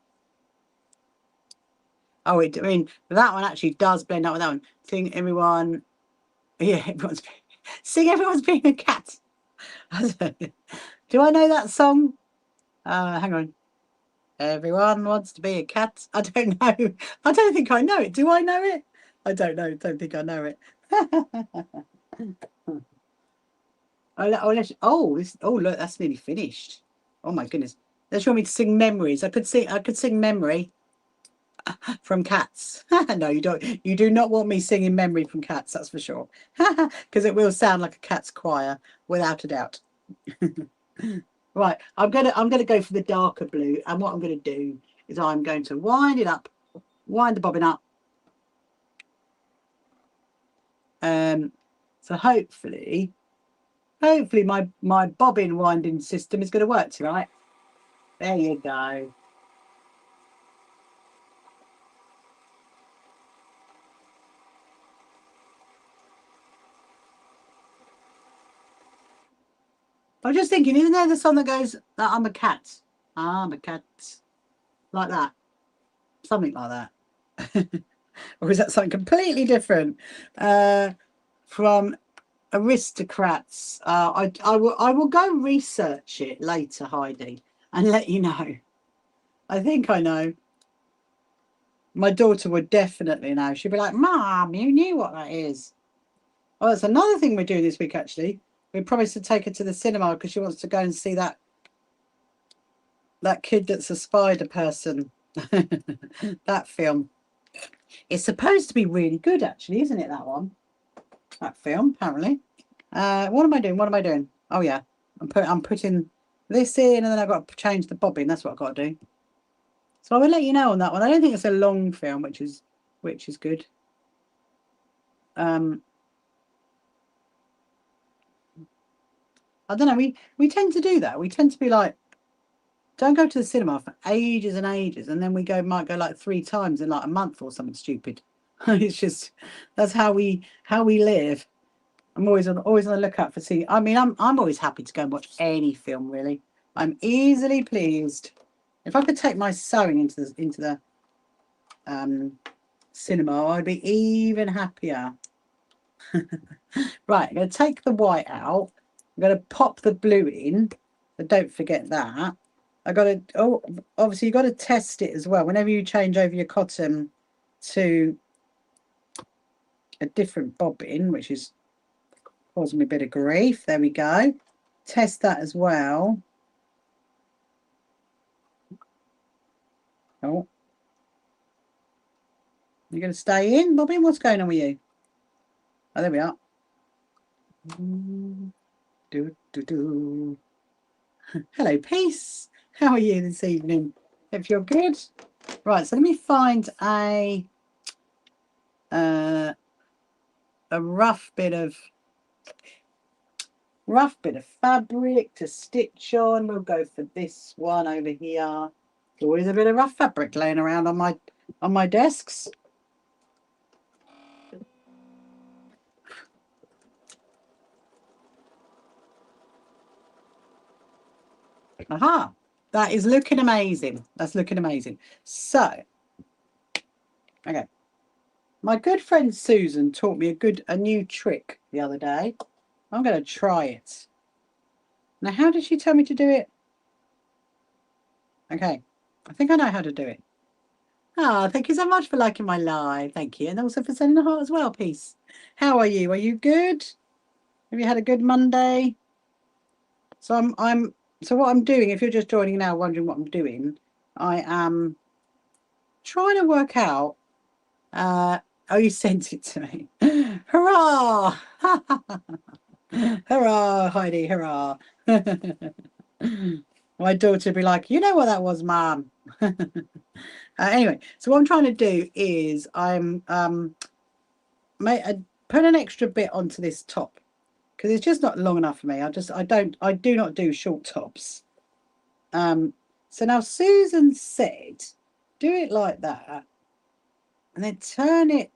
Oh, I mean, that one actually does blend up with that one. Sing everyone. Yeah, sing everyone's being a cat. Do I know that song? Hang on. Everyone wants to be a cat. I don't know. I don't think I know it. Do I know it? I don't know. Don't think I know it. Oh, look, that's nearly finished. Oh my goodness. Does you want me to sing memories? I could sing memory from Cats. No, you don't. You do not want me singing memory from Cats, that's for sure. Because it will sound like a cat's choir, without a doubt. Right, I'm gonna go for the darker blue, and what I'm gonna do is I'm going to wind it up, wind the bobbin up. So hopefully my bobbin winding system is going to work tonight. There you go. I was just thinking, isn't there the song that goes, I'm a cat, I'm a cat, like that, something like that, or is that something completely different from Aristocrats? I will go research it later, Heidi, and let you know. I think I know. My daughter would definitely know. She'd be like, Mom, you knew what that is. Oh, that's another thing we're doing this week, actually. We promised to take her to the cinema because she wants to go and see that kid that's a spider person. That film. It's supposed to be really good, actually, isn't it, that one? That film, apparently. What am I doing? What am I doing? Oh, yeah. I'm putting this in, and then I've got to change the bobbin. That's what I've got to do. So I will let you know on that one. I don't think it's a long film, which is good. I don't know. We tend to do that. We tend to be like, don't go to the cinema for ages and ages, and then might go like 3 times in like a month or something stupid. It's just that's how we live. I'm always on the lookout for seeing. I mean, I'm always happy to go and watch any film. Really, I'm easily pleased. If I could take my sewing into the cinema, I'd be even happier. Right, I'm going to take the white out. I'm going to pop the blue in, but don't forget that. Obviously you've got to test it as well. Whenever you change over your cotton to a different bobbin, which is causing me a bit of grief. There we go. Test that as well. Oh. You're going to stay in, bobbin? What's going on with you? Oh, there we are. Hello, Peace. How are you this evening? If you're good. Right, so let me find a rough bit of fabric to stitch on. We'll go for this one over here. There's always a bit of rough fabric laying around on my desks. Aha, that is looking amazing. That's looking amazing. So, okay. My good friend Susan taught me a new trick the other day. I'm going to try it. Now, how did she tell me to do it? Okay, I think I know how to do it. Ah, thank you so much for liking my live. Thank you. And also for sending a heart as well, Peace. How are you? Are you good? Have you had a good Monday? So so what I'm doing, if you're just joining now, wondering what I'm doing, I am trying to work out. Oh, you sent it to me. Hurrah! Hurrah, Heidi, hurrah. My daughter would be like, you know what that was, Mum. Anyway, so what I'm trying to do is I'm put an extra bit onto this top because it's just not long enough for me. I do not do short tops. So now Susan said, do it like that and then turn it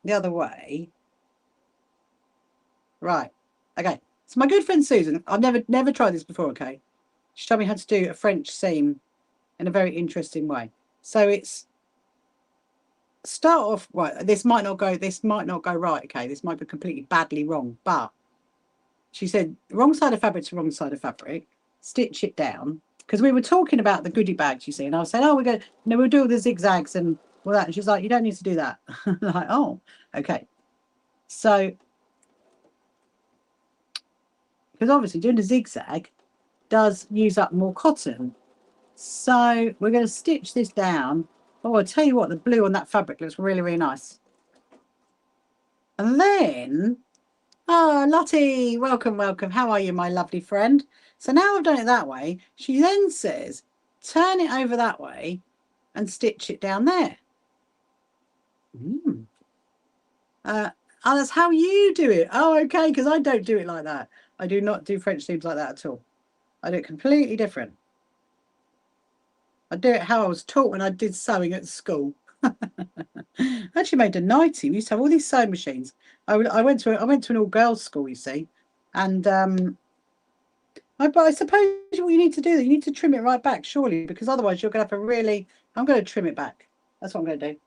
the other way. Right. Okay. So my good friend Susan, I've never tried this before, okay? She showed me how to do a French seam in a very interesting way. So it's start off right. This might not go right, okay? This might be completely badly wrong, but she said wrong side of fabric to wrong side of fabric, stitch it down. Because we were talking about the goodie bags, you see, and I was saying, oh, we'll do all the zigzags and all that. And she's like, you don't need to do that. Like, oh, okay. So, because obviously doing a zigzag does use up more cotton. So we're going to stitch this down. Oh, I'll tell you what, the blue on that fabric looks really, really nice. And then, oh, Lottie, welcome, welcome. How are you, my lovely friend? So now I've done it that way. She then says, turn it over that way and stitch it down there. Oh, that's how you do it. Oh, okay, because I don't do it like that. I do not do French seams like that at all. I do it completely different. I do it how I was taught when I did sewing at school. I actually made a nightie. We used to have all these sewing machines. I went to an all girls school, you see, and but I suppose what you need to do, you need to trim it right back, surely, because otherwise you're going to have a really. I'm going to trim it back. That's what I'm going to do.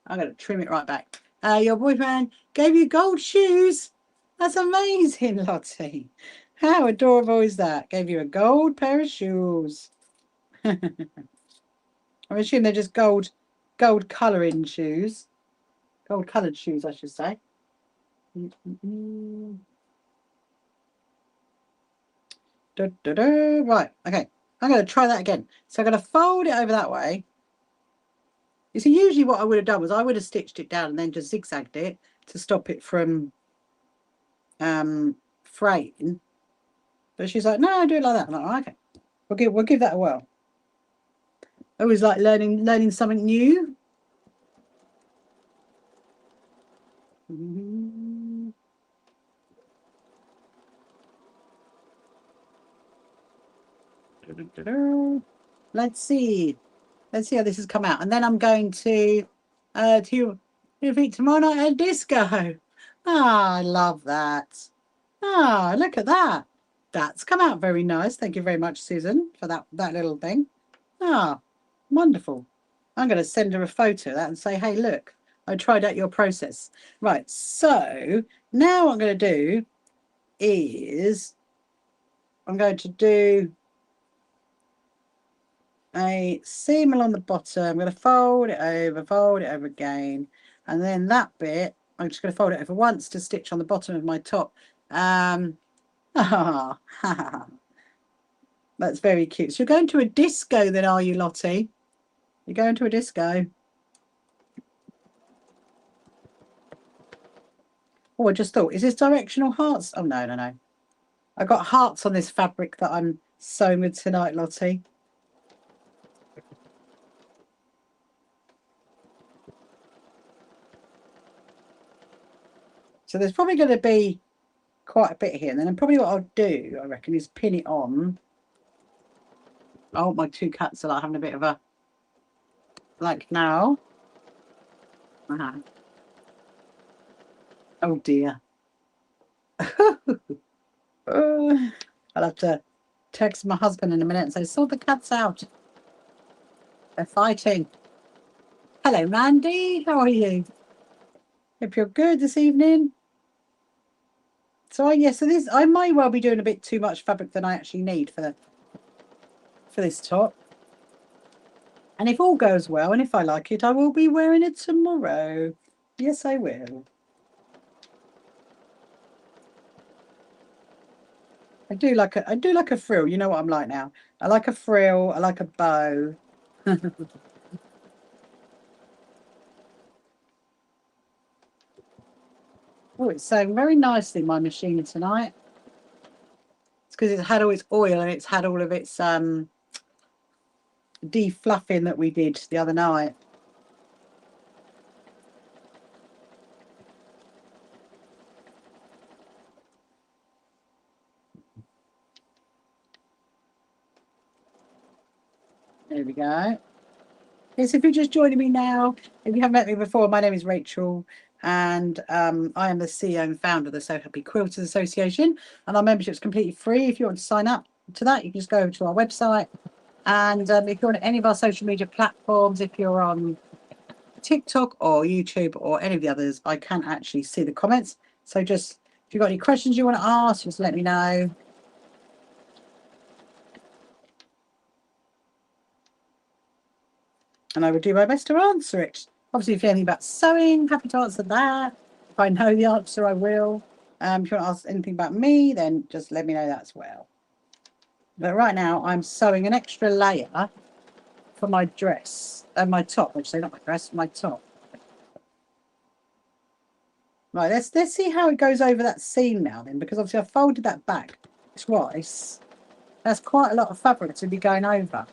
I'm going to trim it right back. Your boyfriend gave you gold shoes. That's amazing, Lottie. How adorable is that? Gave you a gold pair of shoes. I assume they're just gold colouring shoes. Gold coloured shoes, I should say. Right, okay. I'm going to try that again. So I'm going to fold it over that way. You see, usually what I would have done was I would have stitched it down and then just zigzagged it to stop it from fraying. But she's like, no, I do it like that. I'm like, okay, we'll give that a whirl. I always like learning something new. Let's see how this has come out, and then I'm going to repeat tomorrow night at disco. Ah, I love that. Ah, look at that. That's come out very nice. Thank you very much, Susan, for that little thing. Ah, wonderful. I'm going to send her a photo of that and say, hey, look, I tried out your process. Right, so now what I'm going to do is I'm going to do a seam along the bottom. I'm going to fold it over again. And then that bit, I'm just going to fold it over once to stitch on the bottom of my top. That's very cute. So you're going to a disco then, are you, Lottie? You're going to a disco. Oh, I just thought, is this directional hearts? Oh, no, no, no. I got hearts on this fabric that I'm sewing with tonight, Lottie. So there's probably going to be quite a bit here. And then probably what I'll do, I reckon, is pin it on. Oh, my two cats are like having a bit of a, like now. Oh, dear. I'll have to text my husband in a minute and say, sort the cats out. They're fighting. Hello, Mandy. How are you? Hope you're good this evening. So so this, I might well be doing a bit too much fabric than I actually need for this top. And if all goes well, and if I like it, I will be wearing it tomorrow. Yes, I will. I do like a frill. You know what I'm like now. I like a frill. I like a bow. Oh, it's sewing very nicely, my machine tonight. It's because it's had all its oil and it's had all of its de-fluffing that we did the other night. There we go. Yes, if you're just joining me now, if you haven't met me before, my name is Rachel, and I am the CEO and founder of the So Happy Quilters Association, and our membership is completely free. If you want to sign up to that, you can just go over to our website, and if you're on any of our social media platforms, if you're on TikTok or YouTube or any of the others, I can actually see the comments. So just, if you've got any questions you want to ask, just let me know. And I will do my best to answer it. Obviously, if you have anything about sewing, happy to answer that. If I know the answer, I will. If you want to ask anything about me, then just let me know that as well. But right now, I'm sewing an extra layer for my dress, my top, which say not my dress, my top. Right, let's see how it goes over that seam now then, because obviously I folded that back twice. That's quite a lot of fabric to be going over.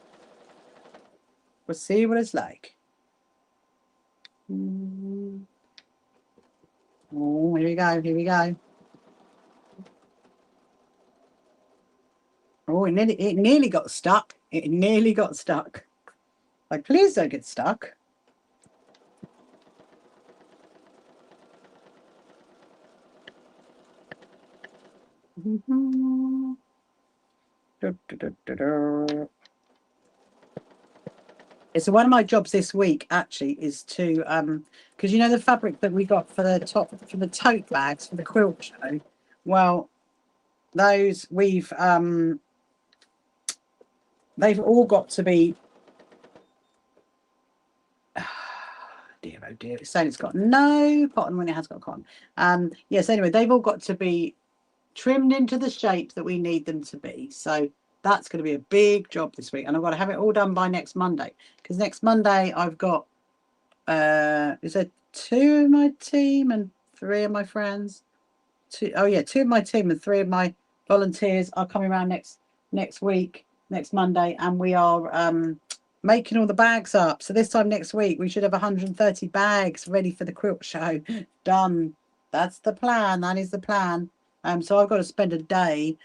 We'll see what it's like. Oh, here we go, here we go. Oh, it nearly got stuck. It nearly got stuck. Like, please don't get stuck. So one of my jobs this week actually is to because you know the fabric that we got for the top for the tote bags for the quilt show. Well, those they've all got to be dear Oh dear, it's saying it's got no cotton when it has got cotton. Yes, anyway, they've all got to be trimmed into the shape that we need them to be. So that's going to be a big job this week. And I've got to have it all done by next Monday. Because next Monday I've got, is there 2 of my team and 3 of my friends? 2 of my team and 3 of my volunteers are coming around next week, next Monday. And we are making all the bags up. So this time next week, we should have 130 bags ready for the quilt show. Done. That's the plan. That is the plan. So I've got to spend a day.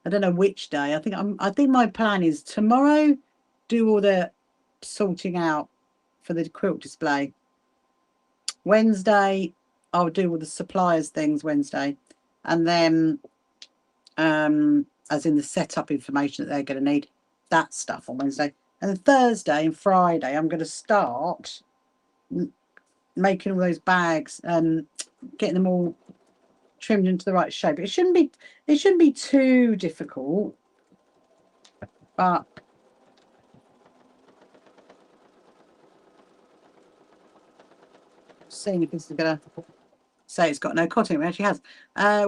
I don't know which day. I think my plan is tomorrow, do all the sorting out for the quilt display. Wednesday, I'll do all the suppliers things Wednesday, and then, as in the setup information that they're going to need, that stuff on Wednesday. And then Thursday and Friday, I'm going to start making all those bags and getting them all trimmed into the right shape. It shouldn't be too difficult, but seeing if this is going to say it's got no cotton. It actually has.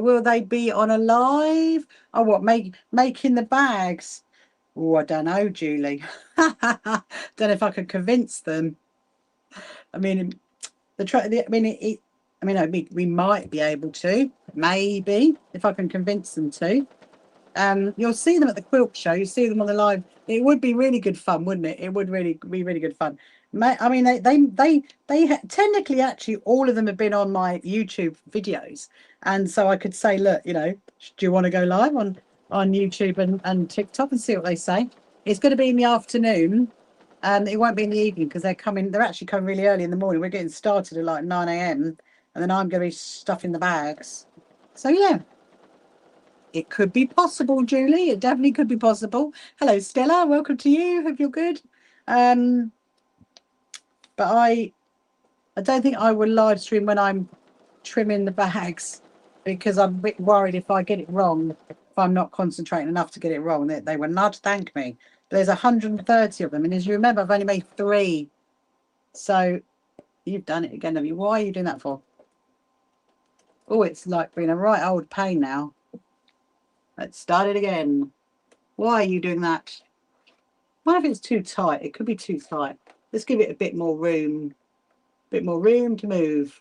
Will they be on a live? Oh, what, making the bags? Oh, I don't know, Julie. Don't know if I could convince them. I mean, we might be able to, maybe, if I can convince them to. You'll see them at the quilt show. You see them on the live. It would be really good fun, wouldn't it? It would really be really good fun. I mean, they technically, actually, all of them have been on my YouTube videos, and so I could say, look, you know, do you want to go live on YouTube and TikTok and see what they say? It's going to be in the afternoon. It won't be in the evening because they're actually coming really early in the morning. We're getting started at like 9 a.m. and then I'm going to be stuffing the bags. So yeah, it could be possible, Julie. It definitely could be possible. Hello, Stella. Welcome to you. Hope you're good. But I don't think I will live stream when I'm trimming the bags because I'm a bit worried if I get it wrong, if I'm not concentrating enough to get it wrong. They will not thank me. But there's 130 of them. And as you remember, I've only made 3. So you've done it again, have you? Why are you doing that for? Oh, it's like being a right old pain now. Let's start it again. Why are you doing that? What if it's too tight? It could be too tight. Let's give it a bit more room. A bit more room to move.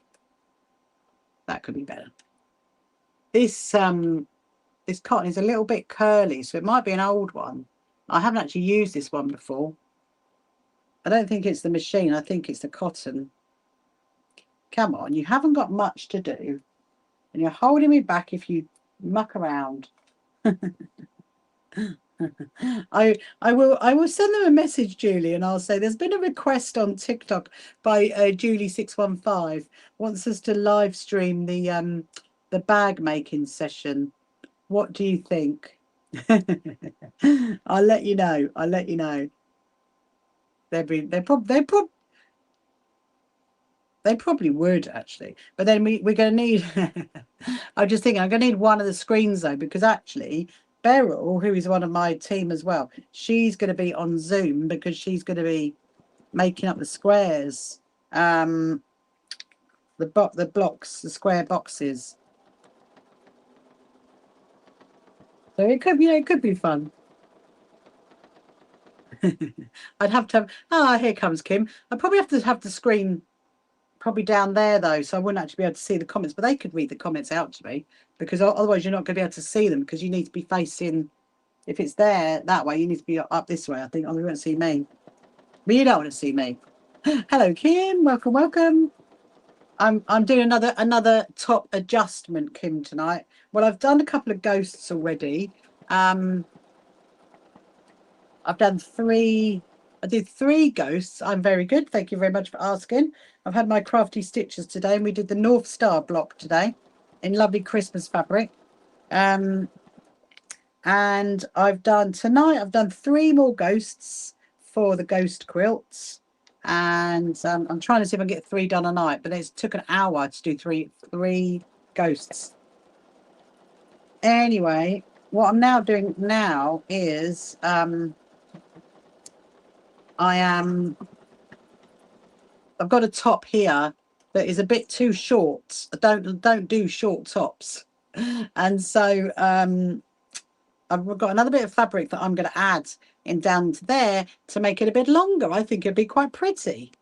That could be better. This cotton is a little bit curly, so it might be an old one. I haven't actually used this one before. I don't think it's the machine. I think it's the cotton. Come on, you haven't got much to do. And you're holding me back if you muck around. I will send them a message, Julie, and I'll say there's been a request on TikTok by Julie615 wants us to live stream the bag making session. What do you think? I'll let you know. I'll let you know. They probably would actually, but then we're going to need. I'm just thinking I'm going to need one of the screens though, because actually Beryl, who is one of my team as well, she's going to be on Zoom because she's going to be making up the squares, the blocks, the square boxes. So it could, it could be fun. I'd have to have. Here comes Kim. I'd probably have the screen probably down there though, so I wouldn't actually be able to see the comments, but they could read the comments out to me because otherwise you're not going to be able to see them because you need to be facing. If it's there that way, you need to be up this way. I think. Oh, you won't see me, but you don't want to see me. Hello, Kim. Welcome, welcome. I'm doing another top adjustment, Kim, tonight. Well, I've done a couple of ghosts already. I've done 3. I did 3 ghosts. I'm very good. Thank you very much for asking. I've had my crafty stitches today, and we did the North Star block today in lovely Christmas fabric. And I've done 3 more ghosts for the ghost quilts. And I'm trying to see if I can get 3 done a night, but it took an hour to do three ghosts. Anyway, what I'm now doing now is I've got a top here that is a bit too short. Don't do short tops. And so I've got another bit of fabric that I'm going to add in down to there to make it a bit longer. I think it'd be quite pretty.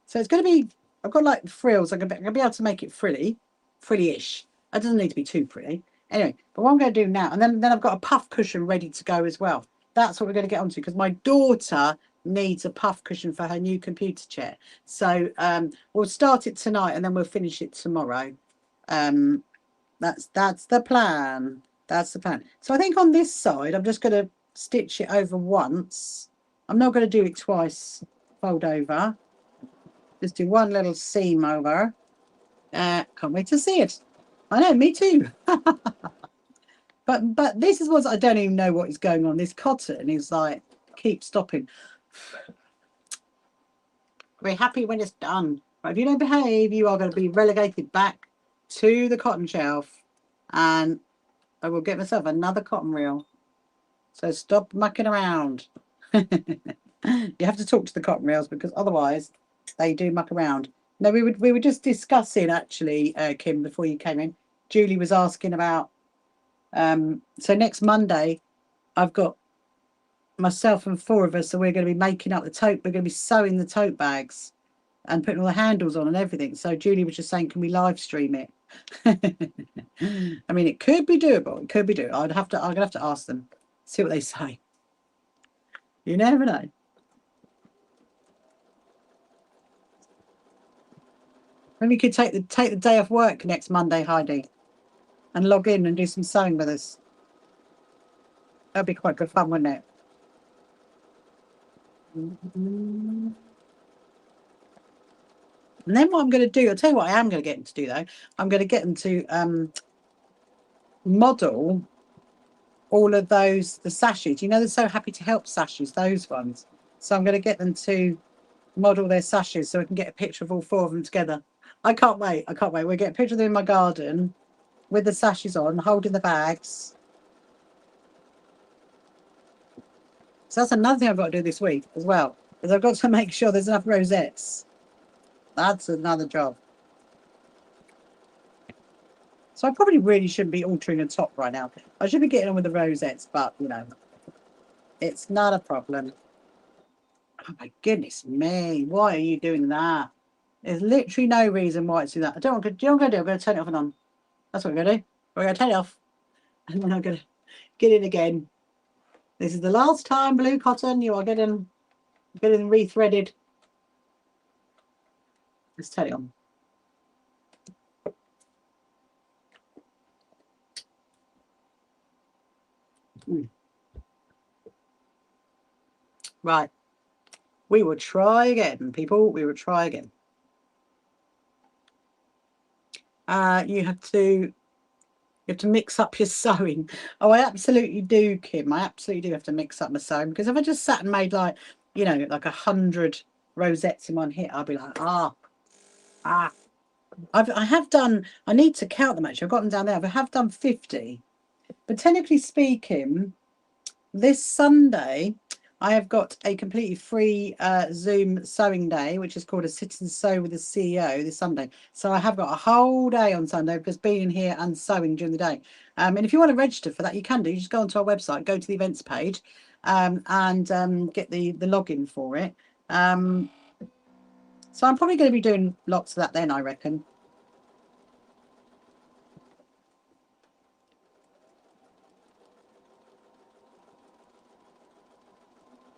So it's going to be, I've got like frills. I'm going to be able to make it frilly-ish. It doesn't need to be too pretty. Anyway, but what I'm going to do now, and then I've got a puff cushion ready to go as well. That's what we're going to get onto because my daughter needs a puff cushion for her new computer chair. So we'll start it tonight and then we'll finish it tomorrow. That's the plan. That's the plan. So I think on this side, I'm just going to stitch it over once. I'm not going to do it twice, fold over. Just do one little seam over. Can't wait to see it. I know, me too. But this is what I don't even know what is going on. This cotton is like, keep stopping. We're happy when it's done. But if you don't behave, you are going to be relegated back to the cotton shelf. And I will get myself another cotton reel. So stop mucking around. You have to talk to the cotton reels because otherwise they do muck around. No, we were just discussing actually, Kim, before you came in. Julie was asking about so next Monday I've got myself and 4 of us, so we're going to be making up the tote. We're going to be sewing the tote bags and putting all the handles on and everything. So Julie was just saying, can we live stream it? I mean, it could be doable. It could be doable. I'm gonna have to ask them, see what they say. You never know. Maybe you could take the day off work next Monday, Heidi, and log in and do some sewing with us. That'd be quite good fun, wouldn't it? And then what I'm going to do, I'll tell you what I am going to get them to do though. I'm going to get them to model all of those, the sashes. You know, they're so happy to help sashes, those ones. So I'm going to get them to model their sashes so we can get a picture of all 4 of them together. I can't wait. I can't wait. We'll get a picture of them in my garden with the sashes on, holding the bags. So that's another thing I've got to do this week as well, is I've got to make sure there's enough rosettes. That's another job. So I probably really shouldn't be altering a top right now. I should be getting on with the rosettes, but, you know, it's not a problem. Oh, my goodness me. Why are you doing that? There's literally no reason why it's doing that. Do you know what I'm going to do? I'm going to turn it off and on. That's what we're going to do. We're going to turn it off. And then I'm going to get in again. This is the last time, blue cotton. You are getting rethreaded. Let's turn it on. Right. We will try again, people. We will try again. You have to mix up your sewing. Oh, I absolutely do, Kim. I absolutely do have to mix up my sewing because if I just sat and made like, you know, like 100 rosettes in one hit, I'll be like, I have done, I need to count them actually. I've got them down there. I have done 50. But technically speaking, this Sunday, I have got a completely free Zoom sewing day, which is called a Sit and Sew with the CEO this Sunday. So I have got a whole day on Sunday because being in here and sewing during the day. And if you want to register for that, you can do. You just go onto our website, go to the events page and get the login for it. So I'm probably going to be doing lots of that then, I reckon.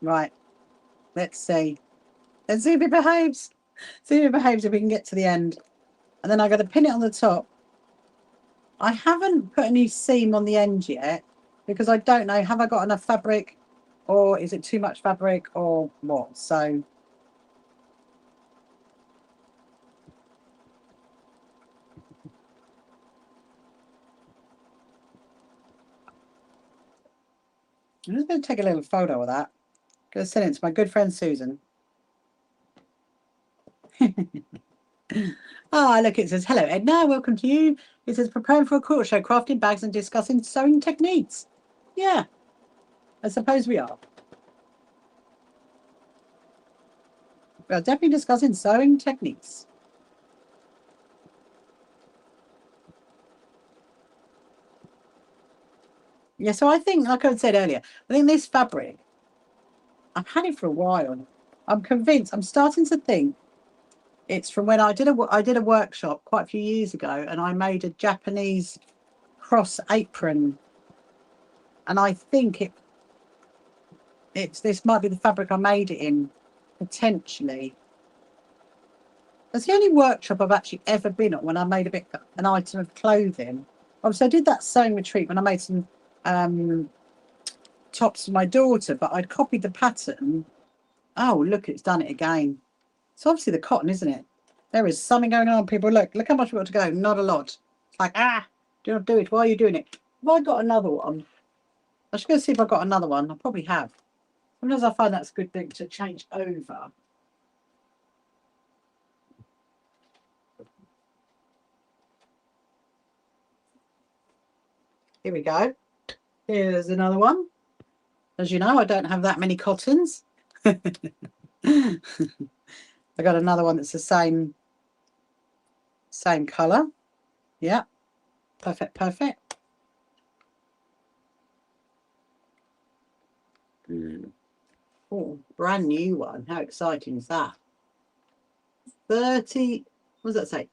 Right. Let's see. Let's see if it behaves. See if it behaves if we can get to the end. And then I've got to pin it on the top. I haven't put any seam on the end yet because I don't know, have I got enough fabric or is it too much fabric or what? So I'm just going to take a little photo of that. I'm going to send it to my good friend Susan. Ah, look, it says, hello, Edna, welcome to you. It says, preparing for a quilt show, crafting bags and discussing sewing techniques. Yeah, I suppose we are. We are definitely discussing sewing techniques. Yeah, so I think, like I said earlier, I think this fabric, I've had it for a while. I'm convinced, I'm starting to think it's from when I did a workshop quite a few years ago, and I made a Japanese cross apron, and I think this might be the fabric I made it in, potentially. That's the only workshop I've actually ever been on when I made an item of clothing. Obviously, I did that sewing retreat when I made some tops for my daughter, but I'd copied the pattern. Oh, look, it's done it again. It's obviously the cotton, isn't it? There is something going on, people. Look how much we've got to go. Not a lot. It's like, do not do it. Why are you doing it? Have I got another one? I should go see if I've got another one. I probably have. Sometimes I find that's a good thing to change over. Here we go. Here's another one. As you know, I don't have that many cottons. I got another one that's the same colour. Yeah. Perfect, perfect. Oh, brand new one. How exciting is that? 30, what does that say?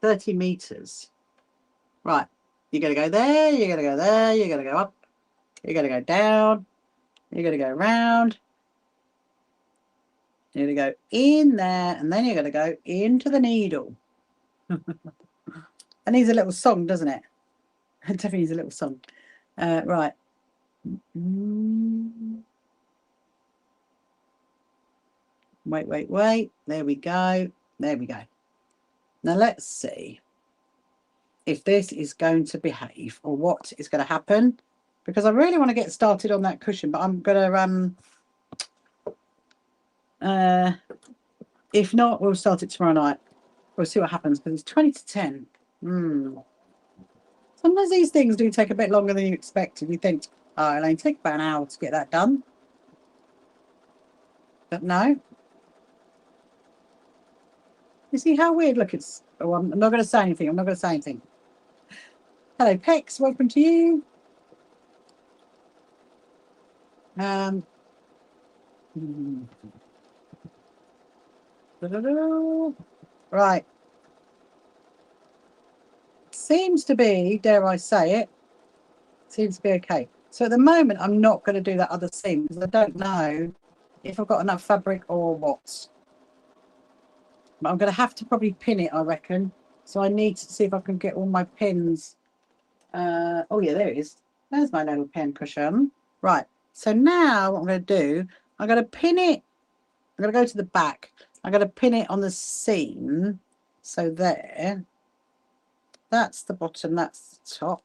30 meters. Right. You're going to go there, you're going to go there, you're going to go up, you're going to go down, you're going to go round, you're going to go in there, and then you're going to go into the needle. It needs a little song, doesn't it? It definitely needs a little song. Right. Wait. There we go. There we go. Now let's see if this is going to behave or what is going to happen, because I really want to get started on that cushion, but I'm going to if not, we'll start it tomorrow night. We'll see what happens, because it's 20 to 10. Sometimes these things do take a bit longer than you expected. You think, oh, it'll only take about an hour to get that done. But no. You see how weird? Look, it's... Oh, I'm not going to say anything. I'm not going to say anything. Hello, Pex. Welcome to you. Right. Seems to be, dare I say it, seems to be okay. So at the moment, I'm not going to do that other seam because I don't know if I've got enough fabric or what. But I'm going to have to probably pin it, I reckon. So I need to see if I can get all my pins. Oh, yeah, there it is. There's my little pin cushion. Right. So now what I'm going to do, I'm going to pin it. I'm going to go to the back. I'm going to pin it on the seam. So there. That's the bottom. That's the top.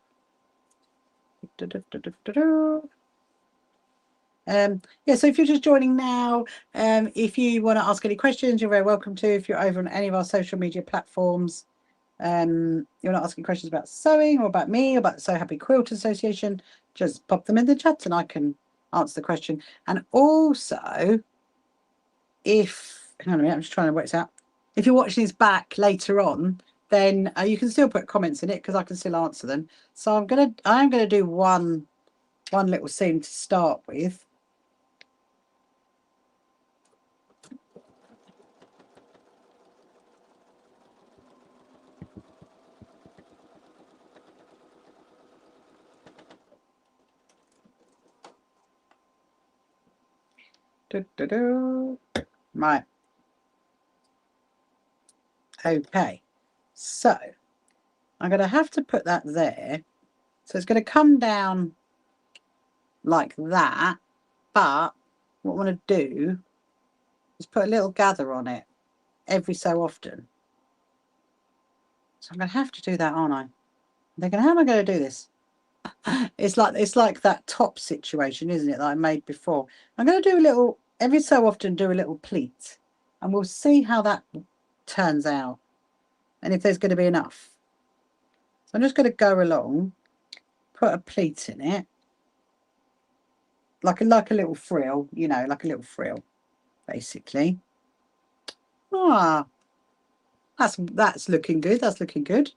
Yeah, so if you're just joining now, if you want to ask any questions, you're very welcome to. If you're over on any of our social media platforms, you want to ask any questions about sewing or about me or about the So Happy Quilt Association, just pop them in the chat and I can answer the question. And also, if, hang on a minute, I'm just trying to work this out. If you're watching this back later on, then you can still put comments in it because I can still answer them. So I'm gonna do one little seam to start with. Right. Okay. So I'm going to have to put that there. So it's going to come down like that. But what I want to do is put a little gather on it every so often. So I'm going to have to do that, aren't I? They're going, how am I going to do this? It's like that top situation, isn't it, that I made before. I'm going to do a little, every so often do a little pleat, and we'll see how that turns out and if there's going to be enough. So I'm just going to go along, put a pleat in it, like a little frill, you know, like a little frill, basically. That's looking good. That's looking good.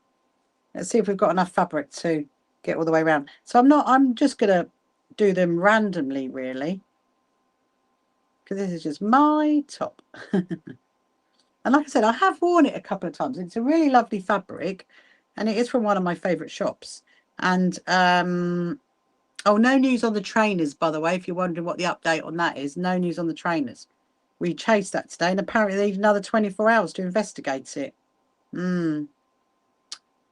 Let's see if we've got enough fabric to get all the way around. So I'm just going to do them randomly, really. Because this is just my top. And like I said, I have worn it a couple of times. It's a really lovely fabric. And it is from one of my favourite shops. And, oh, no news on the trainers, by the way, if you're wondering what the update on that is. No news on the trainers. We chased that today, and apparently they need another 24 hours to investigate it.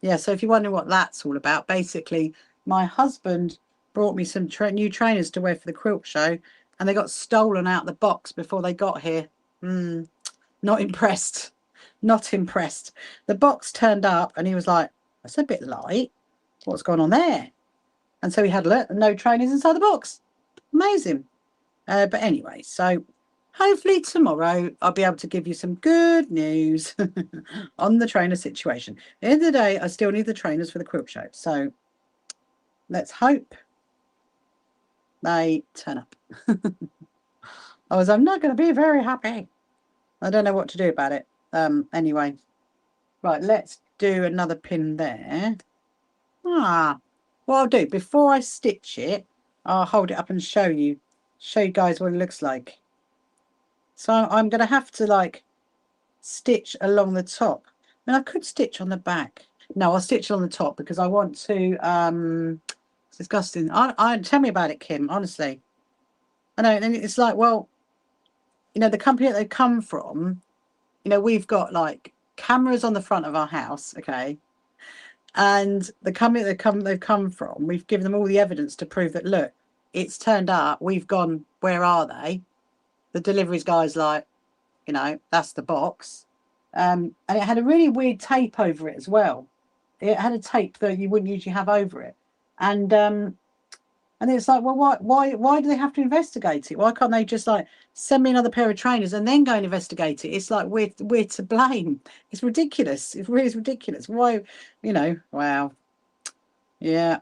Yeah, so if you're wondering what that's all about, basically, my husband brought me some new trainers to wear for the quilt show, and they got stolen out the box before they got here. Not impressed. Not impressed. The box turned up, and he was like, that's a bit light. What's going on there? And so he had no trainers inside the box. Amazing. But anyway, so hopefully tomorrow I'll be able to give you some good news on the trainer situation. At the end of the day, I still need the trainers for the quilt show. So let's hope they turn up. Otherwise, I'm not going to be very happy. I don't know what to do about it. Anyway, right, let's do another pin there. What I'll do, before I stitch it, I'll hold it up and show you guys what it looks like. So I'm going to have to like stitch along the top. I mean, I could stitch on the back. No, I'll stitch on the top because I want to, it's disgusting. Tell me about it, Kim, honestly. I know, and it's like, well, you know, the company that they come from, you know, we've got like cameras on the front of our house, okay? And the company they've come from, we've given them all the evidence to prove that, look, it's turned up, we've gone, where are they? The deliveries guy's like, you know, that's the box. And it had a really weird tape over it as well. It had a tape that you wouldn't usually have over it. And it's like, well, why do they have to investigate it? Why can't they just like send me another pair of trainers and then go and investigate it? It's like we're to blame. It's ridiculous. It really is ridiculous. Why, you know? Wow. Yeah.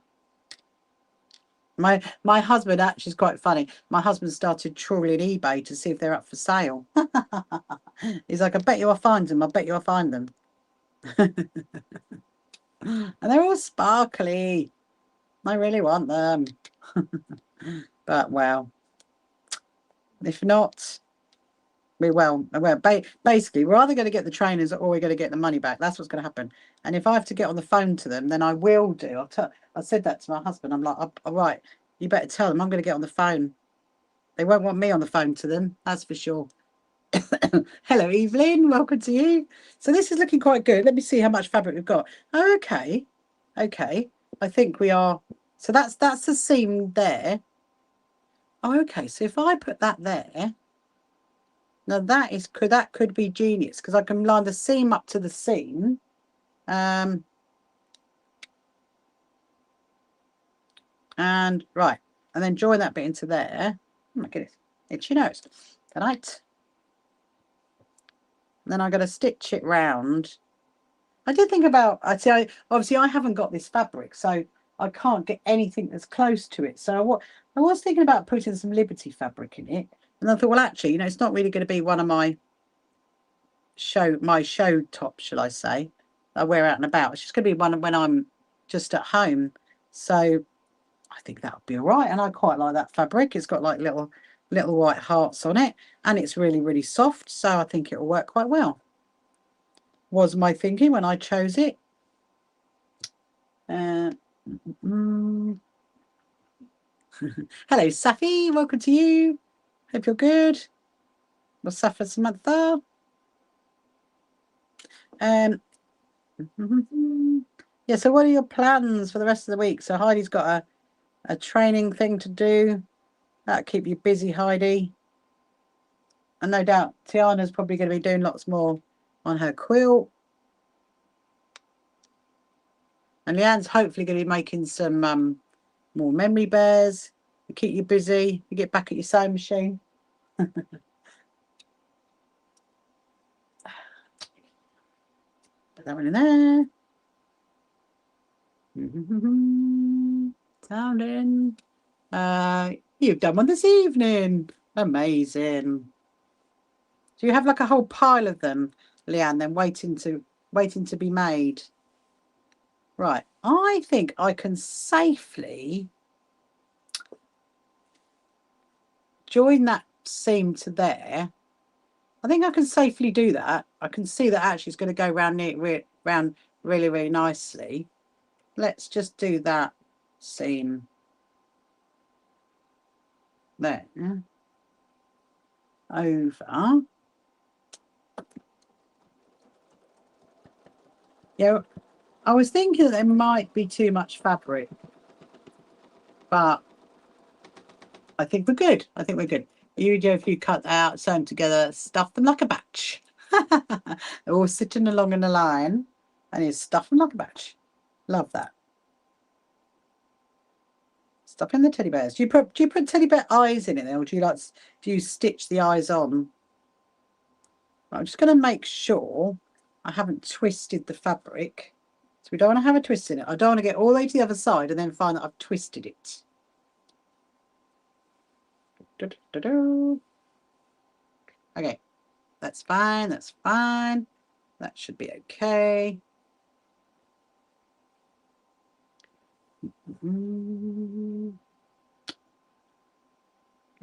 My husband actually is quite funny. My husband started trawling eBay to see if they're up for sale. He's like, I bet you I'll find them. I bet you I'll find them. And they're all sparkly. I really want them. But well, if not, basically we're either going to get the trainers or we're going to get the money back. That's what's going to happen. And if I have to get on the phone to them, then I will do. I said that to my husband. I'm like, all right, you better tell them I'm going to get on the phone. They won't want me on the phone to them, that's for sure. Hello, Evelyn. Welcome to you. So this is looking quite good. Let me see how much fabric we've got. Oh, okay. Okay. I think we are. So that's the seam there. Oh, okay. So if I put that there, now that could be genius because I can line the seam up to the seam. And right, and then join that bit into there. Oh my goodness, itchy nose. Right. Then I'm going to stitch it round. I did think about, obviously I haven't got this fabric, so I can't get anything that's close to it. So I was thinking about putting some Liberty fabric in it. And I thought, well, actually, you know, it's not really going to be one of my show tops, shall I say, I wear out and about. It's just going to be one when I'm just at home. So I think that would be all right. And I quite like that fabric. It's got like little white hearts on it. And it's really, really soft. So I think it will work quite well. Was my thinking when I chose it. Hello, Safi. Welcome to you. Hope you're good. Well, Safa Samantha. Yeah, so what are your plans for the rest of the week? So Heidi's got a training thing to do. That'll keep you busy, Heidi. And no doubt Tiana's probably going to be doing lots more on her quilt. And Leanne's hopefully going to be making some more memory bears to keep you busy. You get back at your sewing machine. Put that one in there. Sounding. You've done one this evening. Amazing. Do you have like a whole pile of them, Leanne, then waiting to be made? Right, I think I can safely join that seam to there. I think I can safely do that. I can see that actually it's going to go round round really, really nicely. Let's just do that seam there. Over. Yeah, I was thinking that there might be too much fabric, but I think we're good. I think we're good. You do if you cut out, sew them together, stuff them like a batch. They're all sitting along in a line, and you stuff them like a batch. Love that. Stuff in the teddy bears. Do you put teddy bear eyes in it, or do you stitch the eyes on? I'm just going to make sure I haven't twisted the fabric. So we don't want to have a twist in it. I don't want to get all the way to the other side and then find that I've twisted it. Okay, that's fine. That's fine. That should be okay.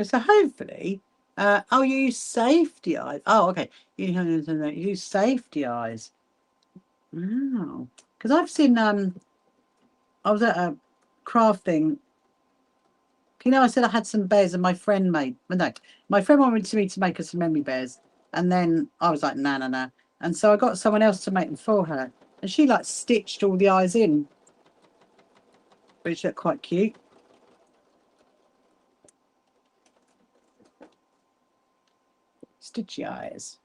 So hopefully, oh, you use safety eyes. Oh, okay. You use safety eyes. Wow. Because I've seen, I was at a crafting. You know, I said I had some bears and my friend made, no, my friend wanted me to make her some memory bears. And then I was like, no. And so I got someone else to make them for her. And she like stitched all the eyes in, which looked quite cute. Stitchy eyes.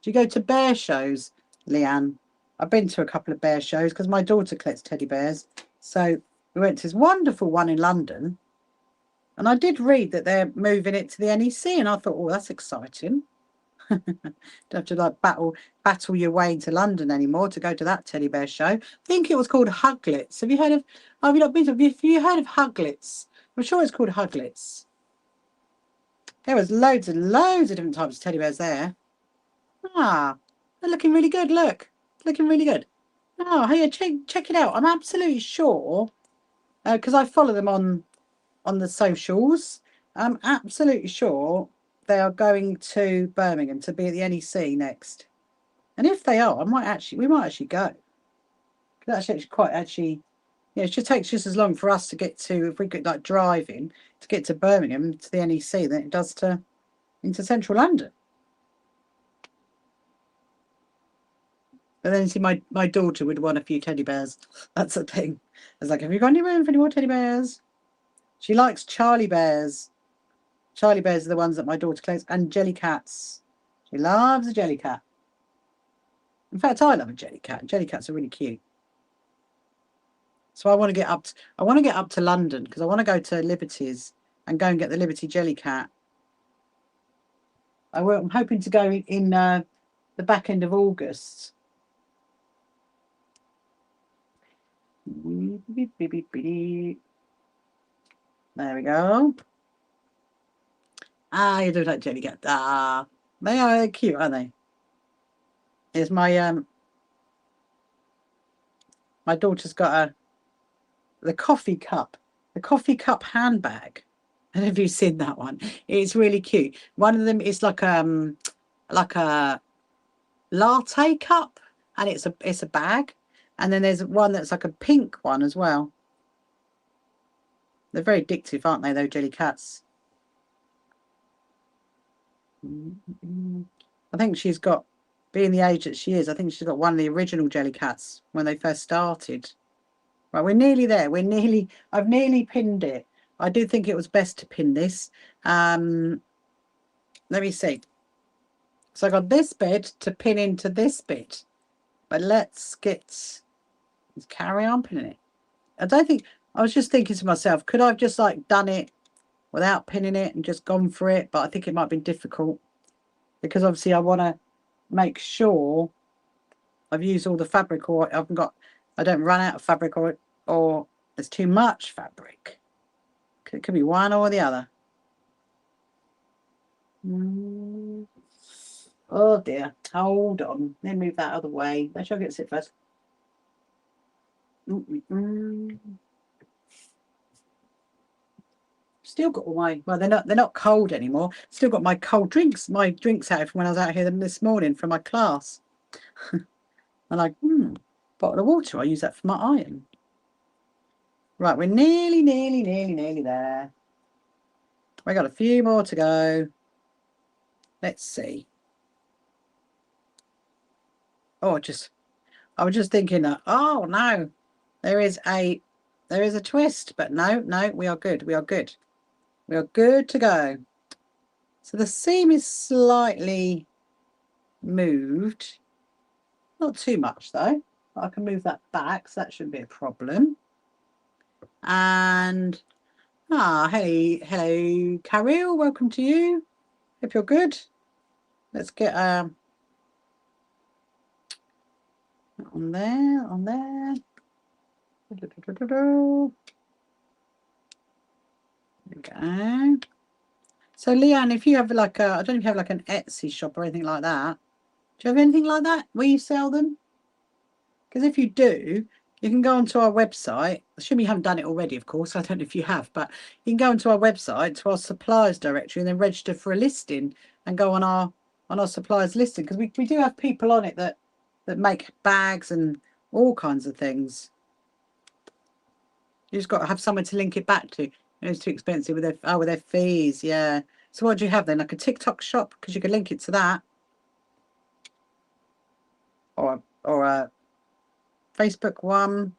Do you go to bear shows, Leanne? I've been to a couple of bear shows because my daughter collects teddy bears. So we went to this wonderful one in London. And I did read that they're moving it to the NEC. And I thought, oh, that's exciting. Don't have to like battle your way into London anymore to go to that teddy bear show. I think it was called Huglets. Have you heard of? Have you not been to? Have you heard of Huglets? I'm sure it's called Huglets. There was loads and loads of different types of teddy bears there. Ah, they're looking really good. Look, looking really good. Oh, hey, check it out. I'm absolutely sure because I follow them on the socials. I'm absolutely sure they are going to Birmingham to be at the NEC next. And if they are, we might actually go. That's actually quite yeah, it just takes just as long for us to get to, if we could like driving to get to Birmingham to the NEC than it does to into central London. But then see, my daughter would want a few teddy bears. That's the thing. I was like, have you got any room for any more teddy bears? She likes Charlie bears. Charlie bears are the ones that my daughter collects, and jelly cats. She loves a jelly cat. In fact, I love a jelly cat. Jelly cats are really cute. So I want to get up to London because I want to go to Liberty's and go and get the Liberty jelly cat. I'm hoping to go in the back end of August. There we go. Ah, you do like jelly cat. Ah, they are cute, aren't they? Here's my my daughter's got the coffee cup handbag. I don't know if you've seen that one. It's really cute. One of them is like a latte cup, and it's a bag. And then there's one that's like a pink one as well. They're very addictive, aren't they, those jelly cats? I think she's got, being the age that she is, I think she's got one of the original jelly cats when they first started. Right, we're nearly there. I've nearly pinned it. I do think it was best to pin this. Let me see. So I got this bit to pin into this bit. But let's carry on pinning it. I was just thinking to myself, could I have just like done it without pinning it and just gone for it? But I think it might be difficult because obviously I want to make sure I've used all the fabric, or I don't run out of fabric, or there's too much fabric. It could be one or the other. Oh dear, hold on. Let me move that other way. Make sure I get to sit first. Still got all my, well, they're not cold anymore. Still got my cold drinks, out from when I was out here this morning from my class. I'm like, bottle of water. I use that for my iron. Right, we're nearly there. We got a few more to go. Let's see. Oh, I was just thinking that. Oh no, there is a twist, but no, we are good. We are good. We are good to go. So the seam is slightly moved. Not too much though. I can move that back, so that shouldn't be a problem. And hello, Carol. Welcome to you. Hope you're good. Let's get on there. There we go. So Leanne, if you have like I don't know if you have like an Etsy shop or anything like that. Do you have anything like that where you sell them? Because if you do, you can go onto our website. Assume you haven't done it already, of course. I don't know if you have, but you can go onto our website, to our suppliers directory, and then register for a listing and go on our suppliers listing. Because we do have people on it that make bags and all kinds of things. You just got to have someone to link it back to. It's too expensive with their fees. Yeah. So what do you have then? Like a TikTok shop, because you could link it to that, or a Facebook one.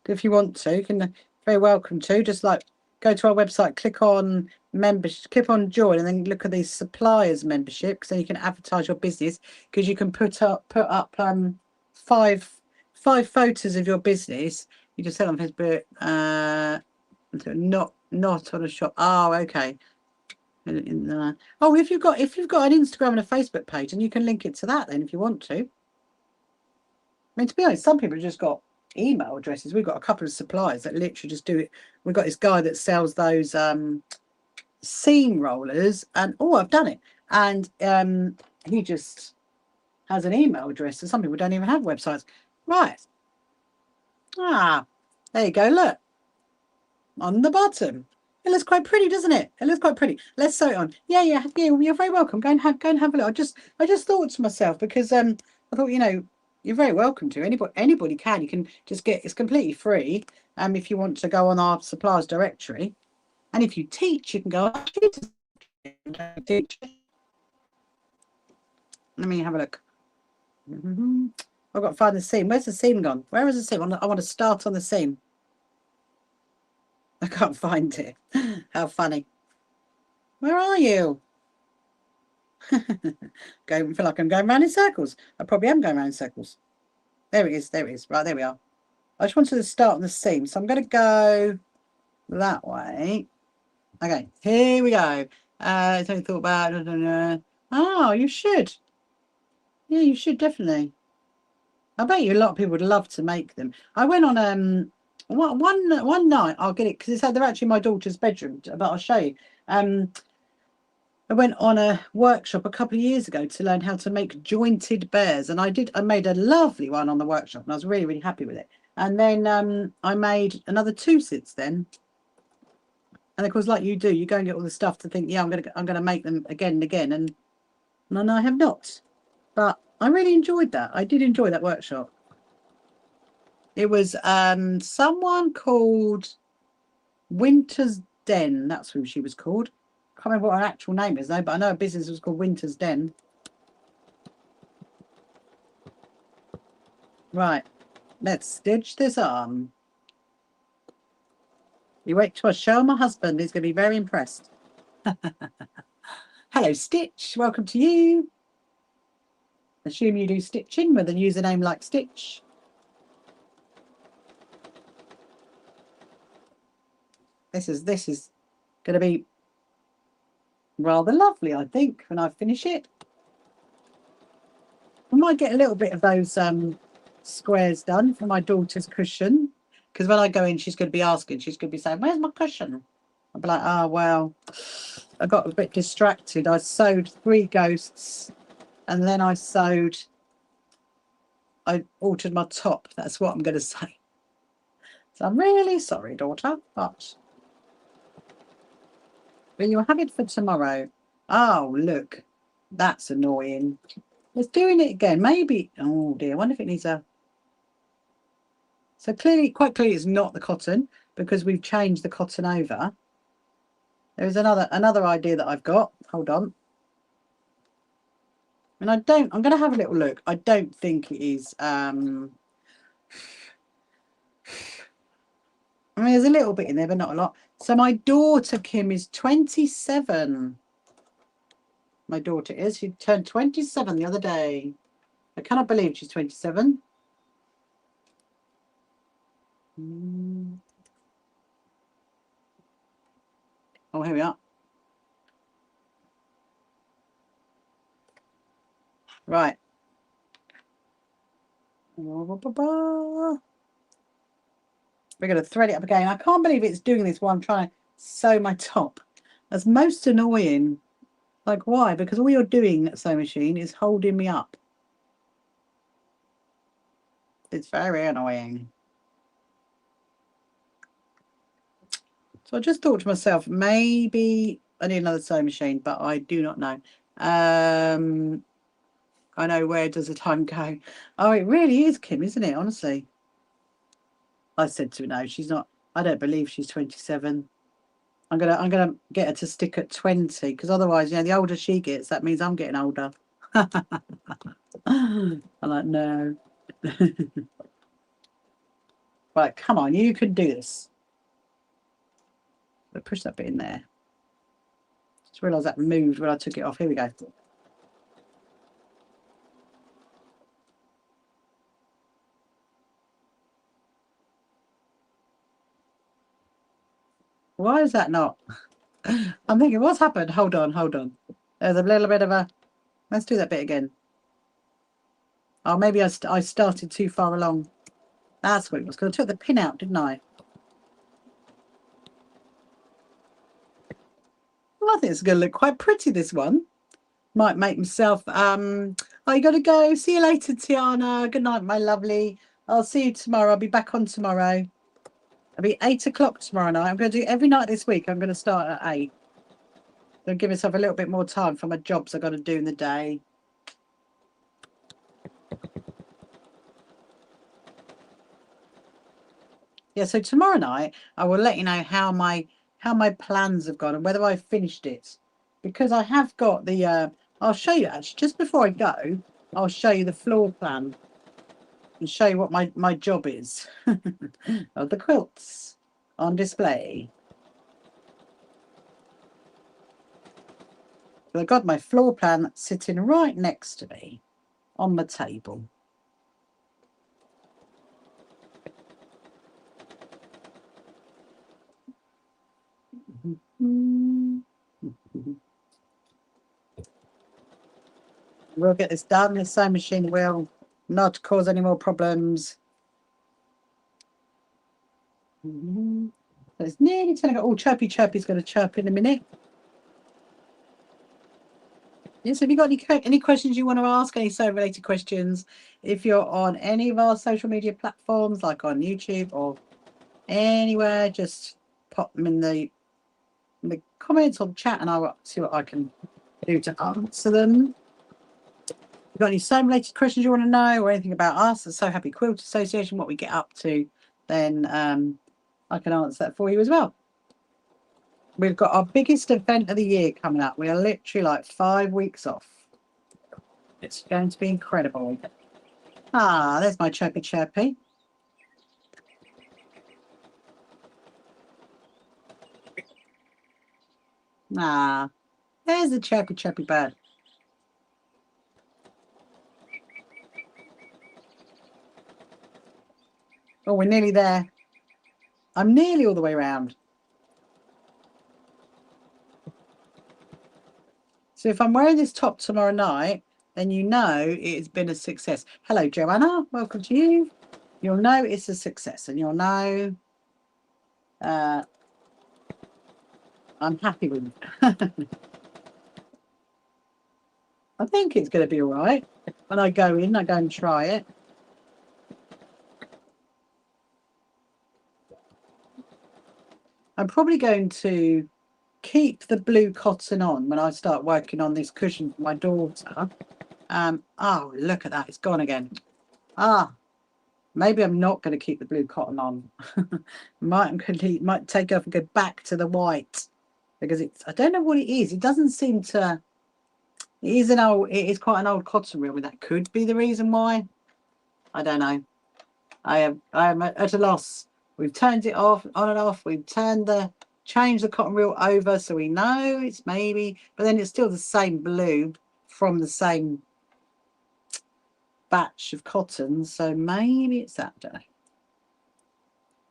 If you want to, you can. Very welcome to. Just like go to our website, click on membership, click on join, and then look at these suppliers membership, because then you can advertise your business. Because you can put up five photos of your business. You can sell on Facebook. Not on a shop. Oh, okay. Oh, if you've got an Instagram and a Facebook page, and you can link it to that then if you want to. I mean, to be honest, some people have just got email addresses. We've got a couple of suppliers that literally just do it. We've got this guy that sells those seam rollers, and I've done it. And he just has an email address. So some people don't even have websites. Right. There you go. Look. On the bottom. It looks quite pretty, doesn't it? It looks quite pretty. Let's sew it on. Yeah. You're very welcome. Go and have a look. I just thought to myself, because I thought, you're very welcome to. Anybody can. You can just it's completely free. If you want to go on our suppliers directory, and if you teach, you can go on tutors. Teach. Let me have a look. I've got to find the seam. Where's the seam gone? Where is the seam? I want to start on the seam. I can't find it. How funny. Where are you? Feel like I'm going round in circles. I probably am going round in circles. There it is. Right, there we are. I just wanted to start on the seam, so I'm going to go that way. Okay, here we go. Something thought about. Oh, you should. Yeah, you should definitely. I bet you a lot of people would love to make them. I went on one night. I'll get it because they're actually in my daughter's bedroom, but I'll show you. I went on a workshop a couple of years ago to learn how to make jointed bears, and I made a lovely one on the workshop, and I was really, really happy with it. And then I made another 2 since then. And of course, like you do, you go and get all the stuff to think, yeah, I'm gonna make them again and again, and I have not. But I really enjoyed that. I did enjoy that workshop. It was someone called Winter's Den. That's who she was called. Can't remember what her actual name is though, but I know her business was called Winter's Den. Right, let's stitch this on. You wait till I show my husband. He's going to be very impressed. Hello, Stitch. Welcome to you. Assume you do stitching with a username like Stitch. This is going to be rather lovely, I think, when I finish it. I might get a little bit of those squares done for my daughter's cushion, because when I go in, she's going to be asking. She's going to be saying, "Where's my cushion?" I'll be like, "Oh well, I got a bit distracted. I sewed 3 ghosts, and then I sewed I altered my top. That's what I'm going to say. So I'm really sorry, daughter, but will you have it for tomorrow? Oh, look, that's annoying. It's doing it again. Maybe. Oh dear. I wonder if it needs a. So clearly, quite clearly, it's not the cotton because we've changed the cotton over. There's another idea that I've got. Hold on. And I'm going to have a little look. I don't think it is. I mean, there's a little bit in there, but not a lot. So my daughter, Kim, is 27. My daughter is. She turned 27 the other day. I cannot believe she's 27. Oh, here we are. Right. We're going to thread it up again. I can't believe it's doing this while I'm trying to sew my top. That's most annoying. Like, why? Because all you're doing at sewing machine is holding me up. It's very annoying. So I just thought to myself, maybe I need another sewing machine, but I do not know. I know, where does the time go? Oh, it really is, Kim, isn't it? Honestly. I said to her, no, she's not. I don't believe she's 27. I'm gonna get her to stick at 20, because otherwise, the older she gets, that means I'm getting older. I'm like, no. Right, come on, you can do this. But push that bit in there. Just realised that moved when I took it off. Here we go. Why is that not? I'm thinking, what's happened? Hold on. There's a little bit of a. Let's do that bit again. Oh, maybe I started too far along. That's what it was, because I took the pin out, didn't I? Well, I think it's going to look quite pretty, this one. Might make myself. Oh, you got to go. See you later, Tiana. Good night, my lovely. I'll see you tomorrow. I'll be back on tomorrow. It'll be 8 o'clock tomorrow night. I'm going to do every night this week. I'm going to start at 8. I'll give myself a little bit more time for my jobs I've got to do in the day. Yeah, so tomorrow night I will let you know how my plans have gone and whether I finished it, because I have got the. I'll show you actually just before I go. I'll show you the floor plan and show you what my job is of the quilts on display. I've got my floor plan sitting right next to me on the table. We'll get this done. The sewing machine will not cause any more problems. So it's nearly 10 o'clock. Oh, Chirpy's going to chirp in a minute. Yes, have you got any questions you want to ask, any sewing related questions? If you're on any of our social media platforms, like on YouTube or anywhere, just pop them in the comments or chat, and I'll see what I can do to answer them. If you've got any sewing related questions you want to know, or anything about us, the So Happy Quilt Association, what we get up to, then I can answer that for you as well. We've got our biggest event of the year coming up. We are literally like 5 weeks off. It's going to be incredible. Ah, there's my Chirpy. Ah, there's the Chirpy bird. Oh, we're nearly there. I'm nearly all the way around. So if I'm wearing this top tomorrow night, then you know it's been a success. Hello, Joanna. Welcome to you. You'll know it's a success, and you'll know I'm happy with it. I think it's going to be all right. When I go in, I go and try it. I'm probably going to keep the blue cotton on when I start working on this cushion for my daughter. Oh, look at that. It's gone again. Maybe I'm not going to keep the blue cotton on. might take off and go back to the white, because I don't know what it is. It doesn't seem to. It is quite an old cotton reel, but that could be the reason why. I don't know. I am at a loss. We've turned it off, on and off. We've changed the cotton reel over, so we know it's maybe, but then it's still the same blue from the same batch of cotton, so maybe it's that. I don't know.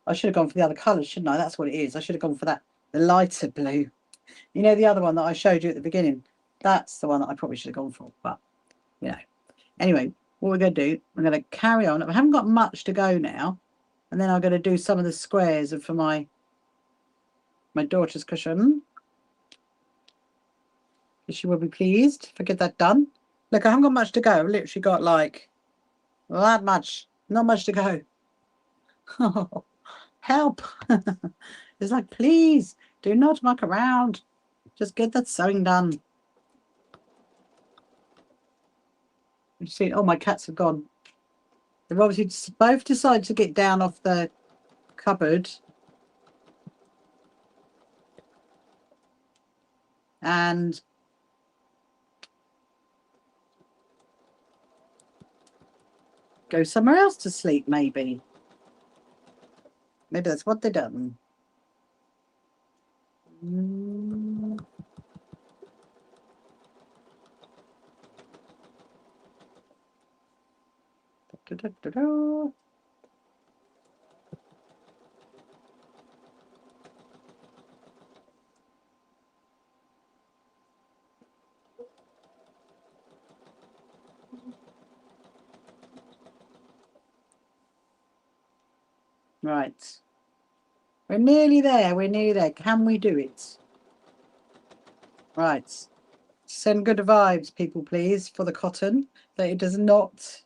I should have gone for the other colours, shouldn't I? That's what it is. I should have gone for the lighter blue. You know, the other one that I showed you at the beginning? That's the one that I probably should have gone for, but, you know. Anyway, what we're going to do, I'm going to carry on. I haven't got much to go now, and then I'm going to do some of the squares for my daughter's cushion. She will be pleased if I get that done. Look, I haven't got much to go. I've literally got like that much. Not much to go. Oh, help. It's like, please do not muck around. Just get that sewing done. You see, oh, my cats have gone. They've obviously both decided to get down off the cupboard. And go somewhere else to sleep, maybe. Maybe that's what they've done. Right. We're nearly there. We're nearly there. Can we do it? Right. Send good vibes, people, please, for the cotton. That it does not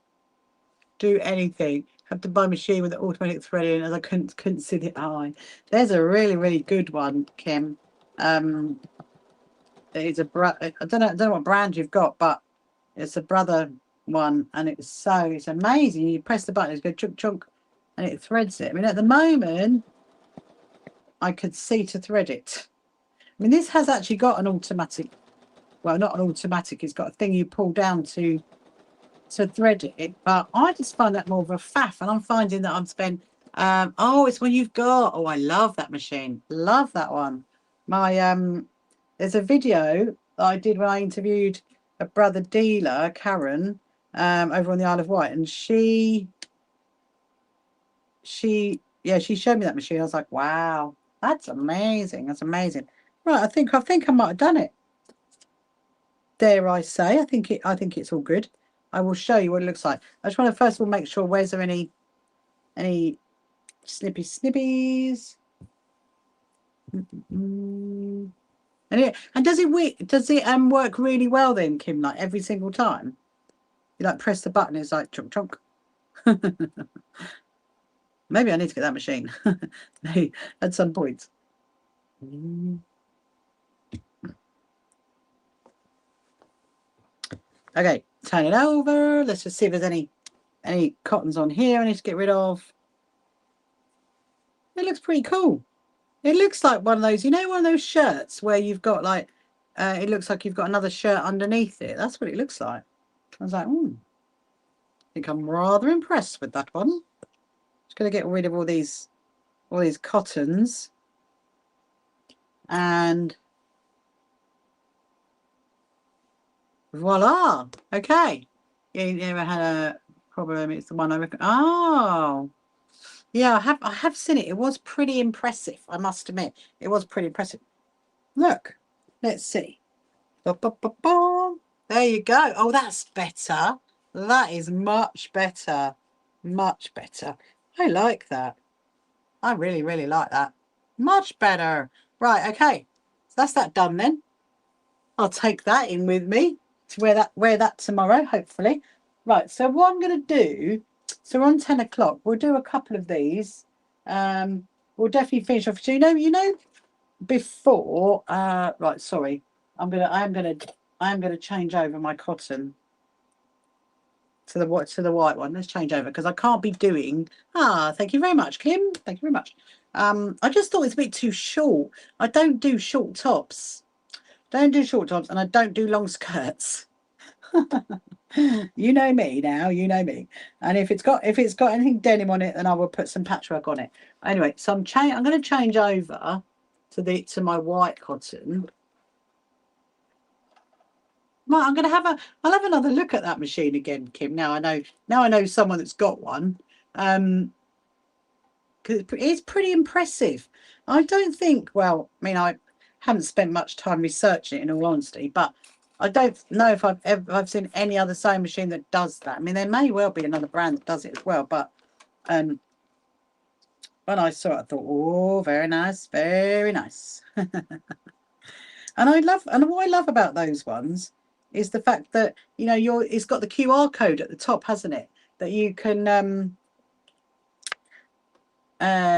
do anything. Have to buy a machine with automatic threading, as I couldn't see the eye. There's a really, really good one, Kim. It's a I don't know what brand you've got, but it's a Brother one, and it's amazing. You press the button, it's go chunk chunk, and it threads it. I mean, at the moment, I could see to thread it. I mean, this has actually got an automatic. Well, not an automatic. It's got a thing you pull down to thread it, but I just find that more of a faff, and I'm finding that I'm spent. Oh, it's when you've got. Oh, I love that machine. Love that one. There's a video that I did when I interviewed a Brother dealer, Karen, over on the Isle of Wight, and she showed me that machine. I was like, wow, that's amazing. That's amazing. Right, I think I might have done it. Dare I say? I think it's all good. I will show you what it looks like. I just want to first of all make sure, where's there any snippies? And does it work really well then, Kim? Like every single time, you like press the button, it's like chunk chunk. Maybe I need to get that machine at some point. Okay, turn it over. Let's just see if there's any cottons on here I need to get rid of. It looks pretty cool. It looks like one of those, one of those shirts where you've got like, it looks like you've got another shirt underneath it. That's what it looks like. I was like, I think I'm rather impressed with that one. Just going to get rid of all these cottons. And voila. Okay. You never had a problem. It's the one I reckon. Oh. Yeah, I have seen it. It was pretty impressive, I must admit. It was pretty impressive. Look, let's see. There you go. Oh, that's better. That is much better. Much better. I like that. I really, really like that. Much better. Right, okay. So that's that done then. I'll take that in with me to wear that tomorrow, hopefully. Right, so what I'm going to do, so we're on 10 o'clock. We'll do a couple of these. We'll definitely finish off. So, before, right, sorry, I am gonna change over my cotton to the white one. Let's change over because I can't be doing. Thank you very much, Kim. Thank you very much. I just thought it's a bit too short. I don't do short tops. Don't do short tops, and I don't do long skirts. You know me now. You know me. And if it's got anything denim on it, then I will put some patchwork on it. Anyway, so I'm going to change over to my white cotton. Well, I'll have another look at that machine again, Kim. Now I know someone that's got one. Because it's pretty impressive. I don't think. Well, I mean, I haven't spent much time researching it, in all honesty, but I don't know if I've seen any other sewing machine that does that. I mean, there may well be another brand that does it as well, but when I saw it, I thought, oh, very nice, very nice. And what I love about those ones is the fact that it's got the QR code at the top, hasn't it? That you can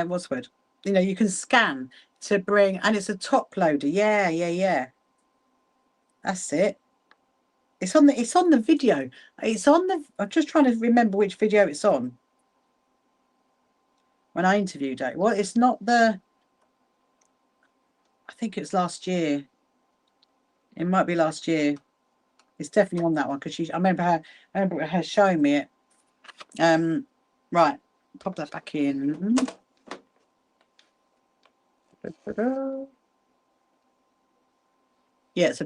what's the word? You can scan to bring, and it's a top loader. Yeah. That's it. It's on the video. I'm just trying to remember which video it's on. When I interviewed it. Well, it's not the. I think it's last year. It might be last year. It's definitely on that one because I remember her showing me it. Right. Pop that back in. Yeah, it's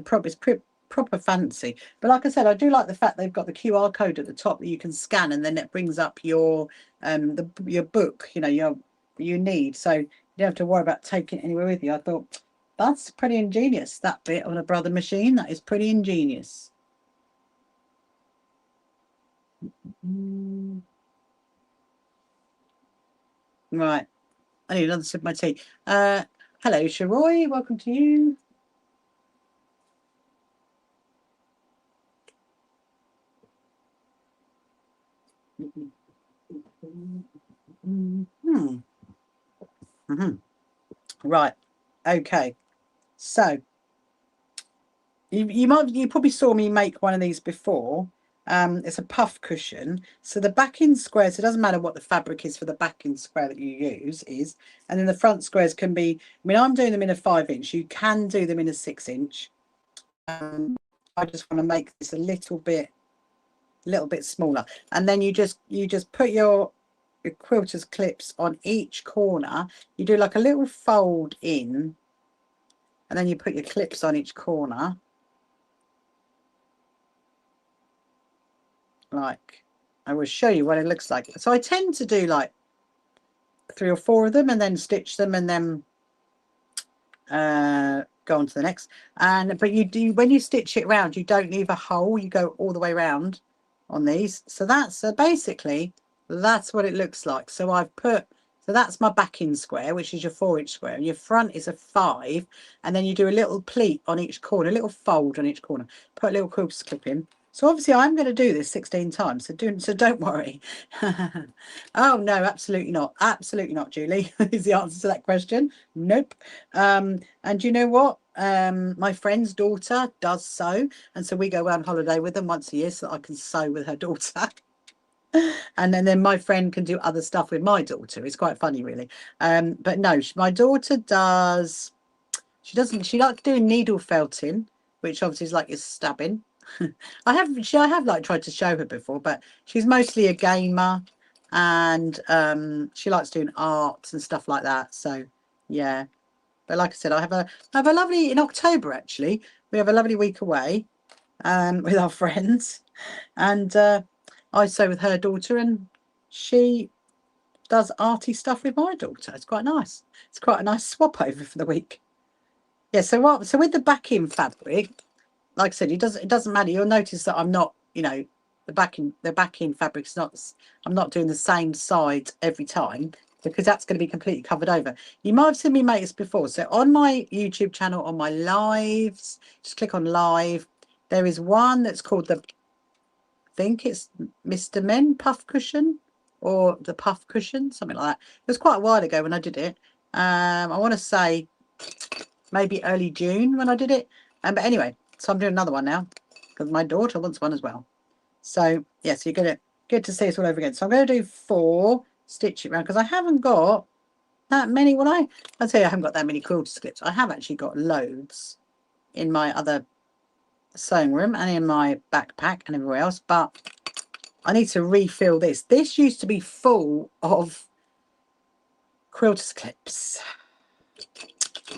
proper fancy. But like I said, I do like the fact they've got the QR code at the top that you can scan, and then it brings up your your book. You need, so you don't have to worry about taking it anywhere with you. I thought that's pretty ingenious. That bit on a brother machine, that is pretty ingenious. Right, I need another sip of my tea. Hello, Sharoy. Welcome to you. Right. Okay. So you probably saw me make one of these before. It's a puff cushion. So the backing squares, it doesn't matter what the fabric is for the backing square that you use and then the front squares can be, I mean, I'm doing them in a 5-inch. You can do them in a 6-inch. I just want to make this a little bit smaller. And then you just put your quilter's clips on each corner. You do like a little fold in, and then you put your clips on each corner. Like, I will show you what it looks like. So I tend to do like 3 or 4 of them and then stitch them and then go on to the next. But you do, when you stitch it round, you don't leave a hole. You go all the way around on these. So that's basically that's what it looks like. So that's my backing square, which is your 4-inch square, and your front is a 5, and then you do a little pleat on each corner, a little fold on each corner, put a little quilter's clip in. So obviously I'm going to do this 16 times, so don't worry. Oh no, absolutely not, Julie. Is the answer to that question. Nope. And you know what, my friend's daughter does sew, and so we go on holiday with them once a year so that I can sew with her daughter. And then my friend can do other stuff with my daughter. It's quite funny, really. But no, my daughter does. She likes doing needle felting, which obviously is like stabbing. I have like tried to show her before, but she's mostly a gamer, and she likes doing art and stuff like that. So yeah. But like I said, I have a lovely, in October actually. We have a lovely week away with our friends, and I sew with her daughter, and she does arty stuff with my daughter. It's quite nice. It's quite a nice swap over for the week. Yeah. So with the backing fabric, like I said, it doesn't matter. You'll notice that I'm not, the backing fabric's not. I'm not doing the same side every time because that's going to be completely covered over. You might have seen me make this before. So on my YouTube channel, on my lives, just click on live. There is one that's called I think it's Mr. Men puff cushion or the puff cushion, something like that. It was quite a while ago when I did it. I want to say maybe early June when I did it. But anyway, so I'm doing another one now because my daughter wants one as well. So yes, you're gonna get to see us all over again. So I'm going to do 4, stitch it around because I haven't got that many. I'll tell you, I haven't got that many quilter slips. I have actually got loads in my other sewing room and in my backpack and everywhere else, but I need to refill this. This used to be full of quilter clips.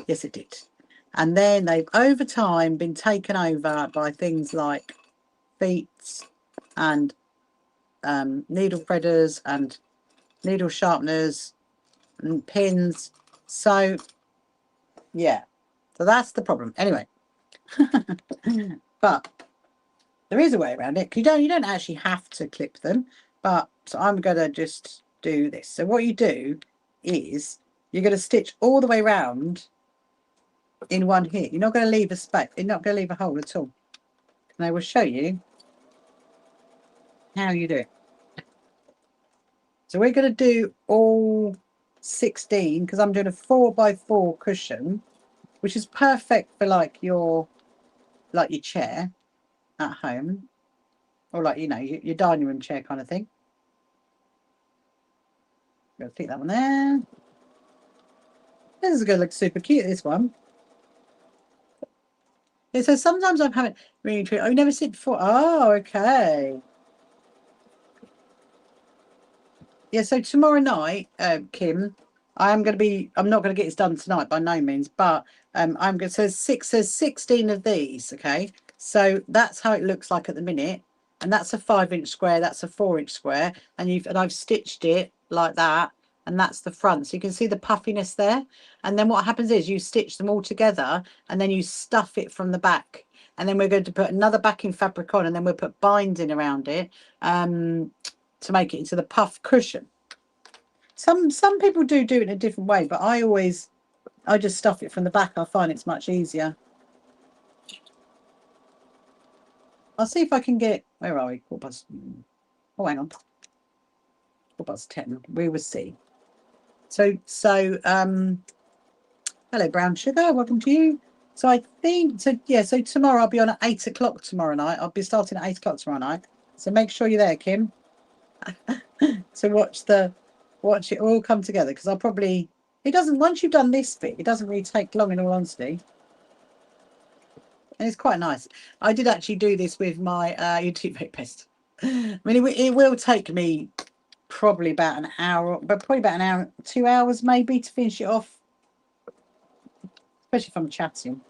Yes, it did. And then they've over time been taken over by things like feet and needle threaders and needle sharpeners and pins. So yeah, so that's the problem. Anyway, but there is a way around it. You don't actually have to clip them, but so I'm gonna just do this. So what you do is you're gonna stitch all the way around in one hit. You're not going to leave a space. You're not going to leave a hole at all. And I will show you how you do it. So we're going to do all 16 because I'm doing a 4x4 cushion, which is perfect for like your chair at home, or like, you know, your dining room chair kind of thing. Go stick that one there. This is going to look super cute, this one. Yeah, so sometimes I'm having really true. I've never seen it before. Oh, okay. Yeah, so tomorrow night, Kim, I'm not going to get this done tonight by no means, but I'm going to, there's 16 of these, okay? So that's how it looks like at the minute. And that's a 5-inch square, that's a 4-inch square, and I've stitched it like that, and that's the front. So you can see the puffiness there. And then what happens is you stitch them all together, and then you stuff it from the back. And then we're going to put another backing fabric on, and then we'll put binding around it. To make it into the puff cushion. Some people do it in a different way, but I just stuff it from the back. I find it's much easier. I'll see if I can get, where are we? Oh, hang on. 10. We will see. So hello, Brown Sugar. Welcome to you. So I think, so yeah, so tomorrow I'll be on at 8 o'clock tomorrow night. I'll be starting at 8 o'clock tomorrow night. So make sure you're there, Kim. To watch it all come together, because once you've done this bit, it doesn't really take long, in all honesty, and it's quite nice. I did actually do this with my YouTube Best. I mean, it will take me probably about an hour, but probably about an hour, 2 hours maybe to finish it off, especially if I'm chatting.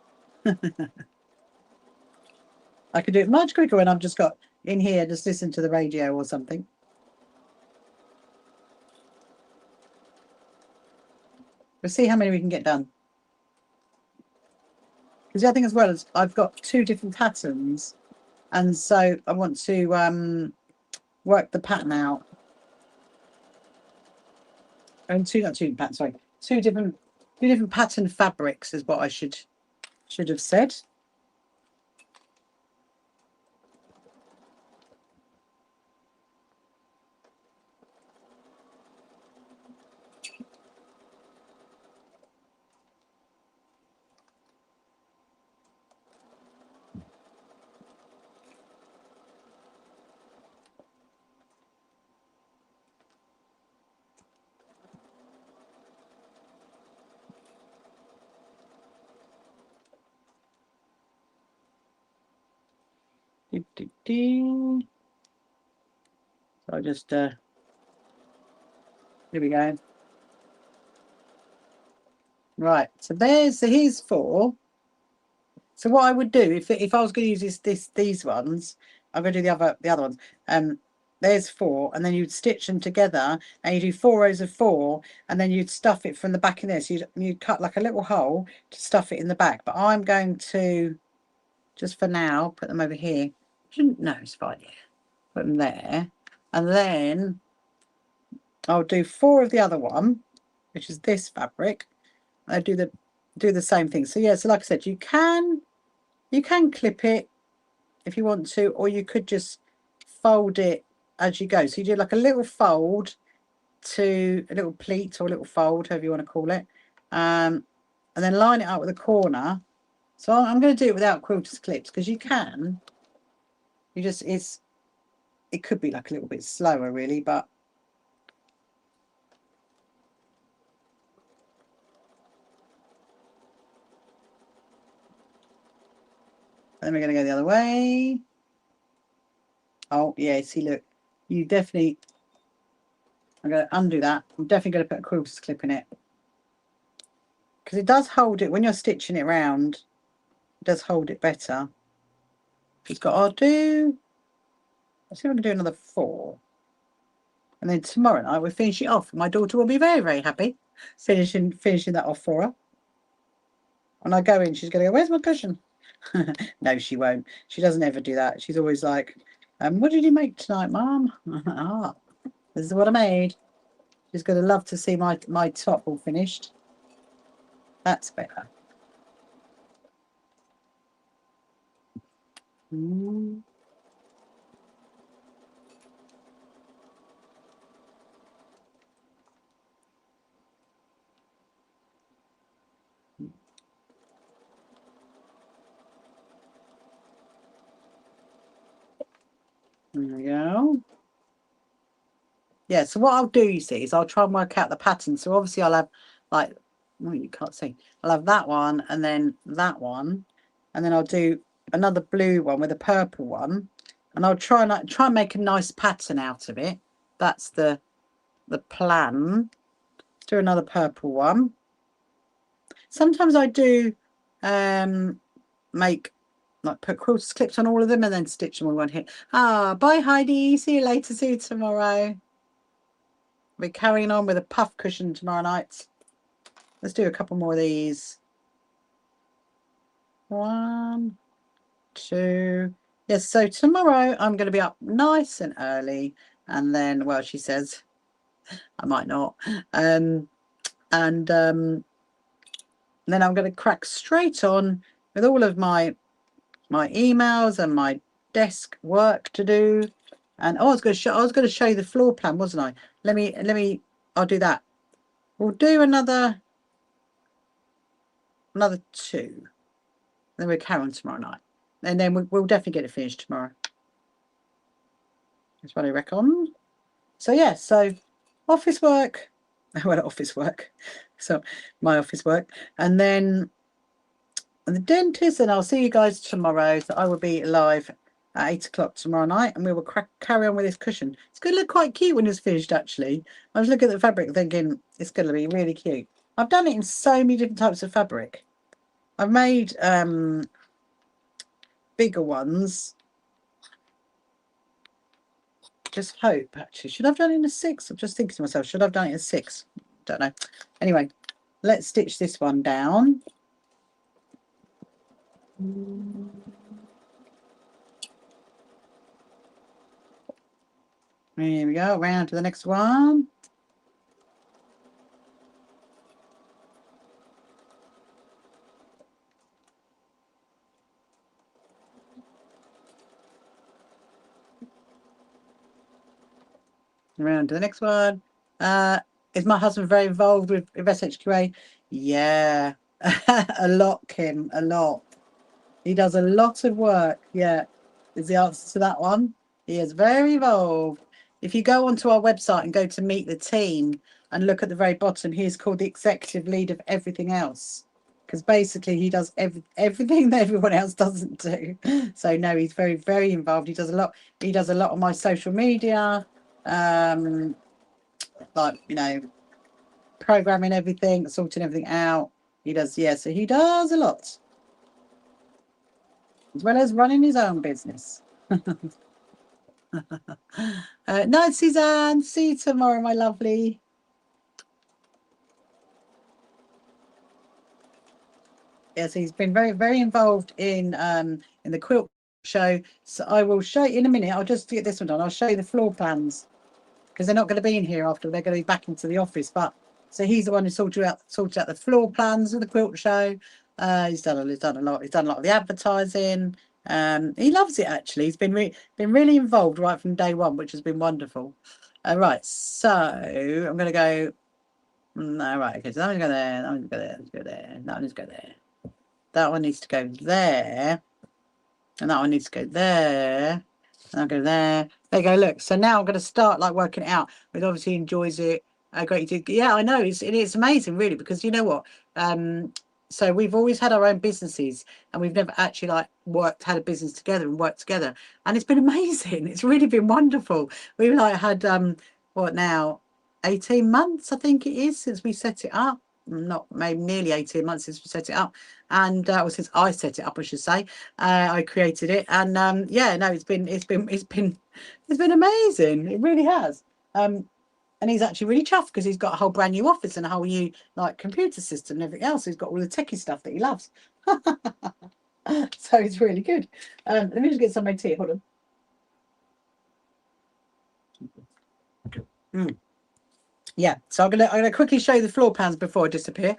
I could do it much quicker when I've just got in here, just listen to the radio or something. We'll see how many we can get done. Because the other thing as well is I've got 2 different patterns, and so I want to work the pattern out. And two different pattern fabrics is what I should have said. So I just here we go. Right, so here's 4. So what I would do if I was going to use these ones, I'm going to do the other ones. There's 4, and then you'd stitch them together, and you do 4 rows of 4, and then you'd stuff it from the back in there. So you'd cut like a little hole to stuff it in the back. But I'm going to, just for now, put them over here. No, it's fine. Yeah, put them there, and then I'll do 4 of the other one, which is this fabric. I do the same thing. So yeah, so like I said, you can clip it if you want to, or you could just fold it as you go. So you do like a little fold to a little pleat, or a little fold, however you want to call it, and then line it up with a corner. So I'm going to do it without quilters clips, because you can. You just, it could be like a little bit slower really, but then we're going to go the other way. Oh yeah, see, look, you definitely, I'm going to undo that. I'm definitely going to put a quilters clip in it, because it does hold it when you're stitching it round. It does hold it better. Just got, I'll do, let's see if I can do another 4. And then tomorrow night we'll finish it off. My daughter will be very, very happy finishing that off for her. When I go in, she's going to go, where's my cushion? No, she won't. She doesn't ever do that. She's always like, what did you make tonight, Mum? Ah, this is what I made. She's going to love to see my top all finished. That's better. Mm. There we go. Yeah, so what I'll do, you see, is I'll try and work out the pattern. So obviously I'll have, like, oh, you can't see. I'll have that one and then that one. And then I'll do another blue one with a purple one. And I'll try and make a nice pattern out of it. That's the plan. Do another purple one. Sometimes I do make, like, put quilters clips on all of them and then stitch them all one hit. Ah, bye Heidi. See you later. See you tomorrow. We're carrying on with a puff cushion tomorrow night. Let's do a couple more of these. 1, 2. Yes, so tomorrow I'm going to be up nice and early. And then, well, she says, I might not. And then I'm going to crack straight on with all of my emails and my desk work to do. And oh, I was going to show you the floor plan, wasn't I? Let me. I'll do that. We'll do another 2. Then we'll carry on tomorrow night, and then we'll definitely get it finished tomorrow. That's what I reckon. So yeah, so office work. Well, office work. So my office work, and then the dentist, and I'll see you guys tomorrow. So I will be live at 8 o'clock tomorrow night, and we will carry on with this cushion. It's going to look quite cute when it's finished, actually. I was looking at the fabric thinking it's going to be really cute. I've done it in so many different types of fabric. I've made bigger ones. Just hope, actually. Should I have done it in a 6? I'm just thinking to myself, should I have done it in a 6? Don't know. Anyway, let's stitch this one down. Here we go, around to the next one. Around to the next one. Is my husband very involved with SHQA? Yeah, a lot, Kim, a lot. He does a lot of work. Yeah, is the answer to that one. He is very involved. If you go onto our website and go to meet the team and look at the very bottom, he is called the executive lead of everything else, because basically he does everything that everyone else doesn't do. So no, he's very, very involved. He does a lot. He does a lot on my social media, like, you know, programming everything, sorting everything out. He does, yeah, so he does a lot, as well as running his own business. Night, Suzanne. See you tomorrow, my lovely. Yes, he's been very, very involved in the quilt show. So I will show you in a minute. I'll just get this one done. I'll show you the floor plans, because they're not going to be in here after. They're going to be back into the office. But so he's the one who sorted out the floor plans of the quilt show. He's done a lot. He's done a lot of the advertising. He loves it, actually. He's been really involved right from day one, which has been wonderful. Right, so I'm going to go No, right, okay, so that one's go there, that one's go there, let's go there, that one's go there. That one needs to go there. And that one needs to go there. And I'll go there. There you go, look. So now I'm going to start like working it out. It obviously enjoys it. Great. Yeah, I know. It's amazing, really, because you know what? So we've always had our own businesses and we've never actually like had a business together and worked together. And it's been amazing. It's really been wonderful. We've like had, what now, 18 months, I think it is, since we set it up. Not maybe nearly 18 months since we set it up. And or since I set it up, I should say. I created it, and yeah, no, it's been amazing. It really has. And he's actually really chuffed because he's got a whole brand new office and a whole new like computer system and everything else. He's got all the techie stuff that he loves. So it's really good. Let me just get some of my tea. Hold on. Yeah, so I'm gonna quickly show you the floor plans before I disappear.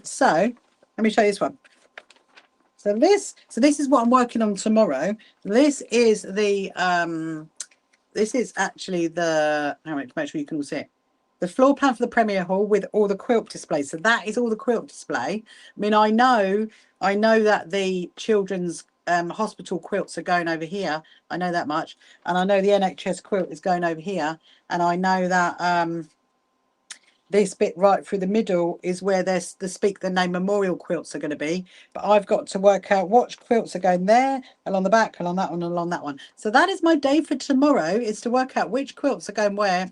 So let me show you this one. So this is what I'm working on tomorrow. This is the this is actually the, hang on, to make sure you can all see it. The floor plan for the Premier Hall with all the quilt displays. So that is all the quilt display. I mean, I know that the children's hospital quilts are going over here. I know that much. And I know the NHS quilt is going over here. And I know that this bit right through the middle is where there's the Speak the Name memorial quilts are going to be. But I've got to work out what quilts are going there, along the back, along that one, along that one. So that is my day for tomorrow, is to work out which quilts are going where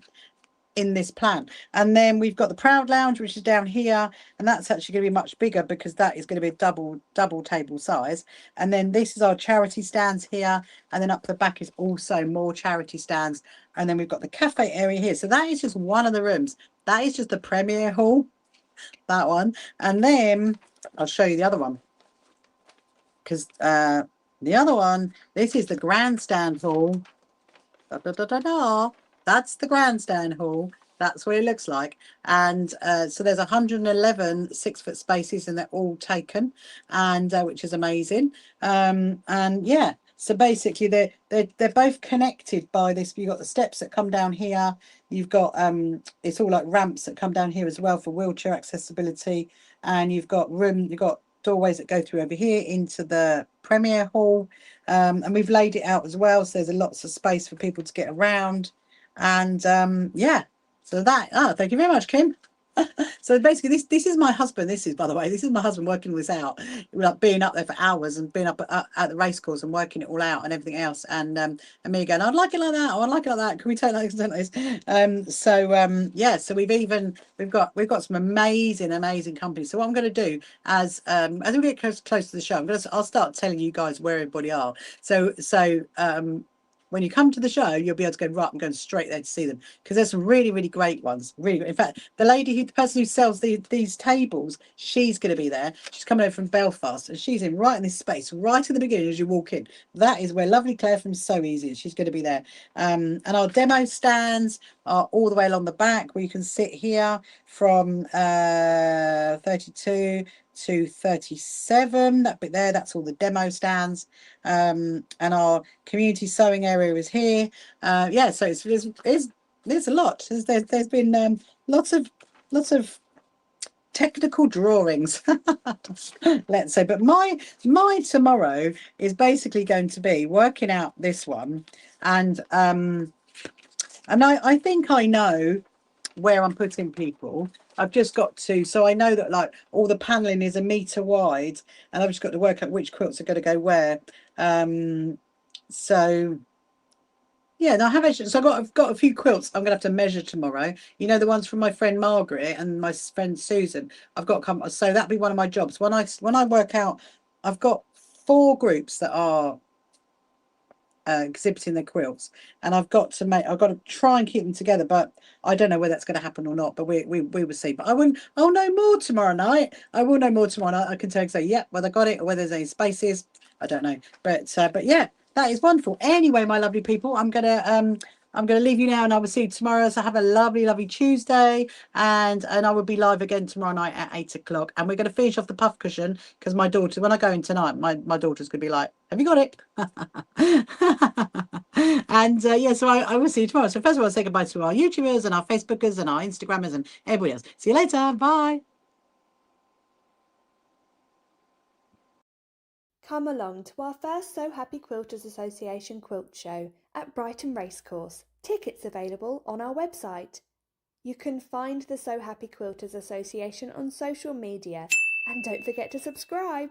in this plan. And then we've got the Proud Lounge, which is down here, and that's actually going to be much bigger because that is going to be a double table size. And then this is our charity stands here, and then up the back is also more charity stands. And then we've got the cafe area here. So that is just one of the rooms. That is just the Premier Hall, that one. And then I'll show you the other one, because the other one, this is the grandstand hall. Da, da, da, da, da. That's the grandstand hall. That's what it looks like. And so there's 111 6-foot spaces, and they're all taken, and which is amazing. And yeah, so basically they're both connected by this. You've got the steps that come down here. You've got it's all like ramps that come down here as well for wheelchair accessibility, and you've got doorways that go through over here into the Premier Hall. And we've laid it out as well, so there's lots of space for people to get around. And yeah, so that, thank you very much, Kim. So basically this is my husband. This is, by the way, this is my husband working this out, like being up there for hours and being up at the race course and working it all out and everything else, and me going, I'd like it like that, or I'd like it like that, can we take this? So yeah, so we've got some amazing companies. So what I'm going to do as we get close to the show, I'll start telling you guys where everybody are. So when you come to the show, you'll be able to go, right, I'm going straight there to see them, because there's some really great ones. Really great. In fact, the person who sells these tables, she's going to be there. She's coming over from Belfast, and she's right in this space, right at the beginning as you walk in. That is where lovely Claire from So Easy is. She's going to be there. And our demo stands are all the way along the back, where you can sit here from 32 to 37. That bit there, that's all the demo stands. And our community sewing area is here. Yeah, so there's a lot. There's been lots of technical drawings, let's say. But my tomorrow is basically going to be working out this one, and I think I know where I'm putting people. I've just got to, so I know that like all the paneling is 1 meter wide, and I've just got to work out which quilts are going to go where. So yeah, no, I have actually. So I've got a few quilts I'm gonna have to measure tomorrow. You know, the ones from my friend Margaret and my friend Susan. I've got to come. So that'll be one of my jobs when I work out. I've got 4 groups that are exhibiting their quilts, and I've got to try and keep them together, but I don't know whether that's going to happen or not, but we will see. But I'll know more tomorrow night. I will know more tomorrow night. I can tell you, say, yeah, whether I got it or whether there's any spaces, I don't know, but yeah, that is wonderful. Anyway, my lovely people, I'm gonna leave you now, and I will see you tomorrow. So have a lovely Tuesday, and I will be live again tomorrow night at 8 o'clock. And we're going to finish off the puff cushion, because my daughter, when I go in tonight, my daughter's going to be like, have you got it? And yeah, so I will see you tomorrow. So first of all, I'll say goodbye to our YouTubers and our Facebookers and our Instagrammers and everybody else. See you later. Bye. Come along to our first So Happy Quilters Association quilt show at Brighton Racecourse. Tickets available on our website. You can find the So Happy Quilters Association on social media, and don't forget to subscribe.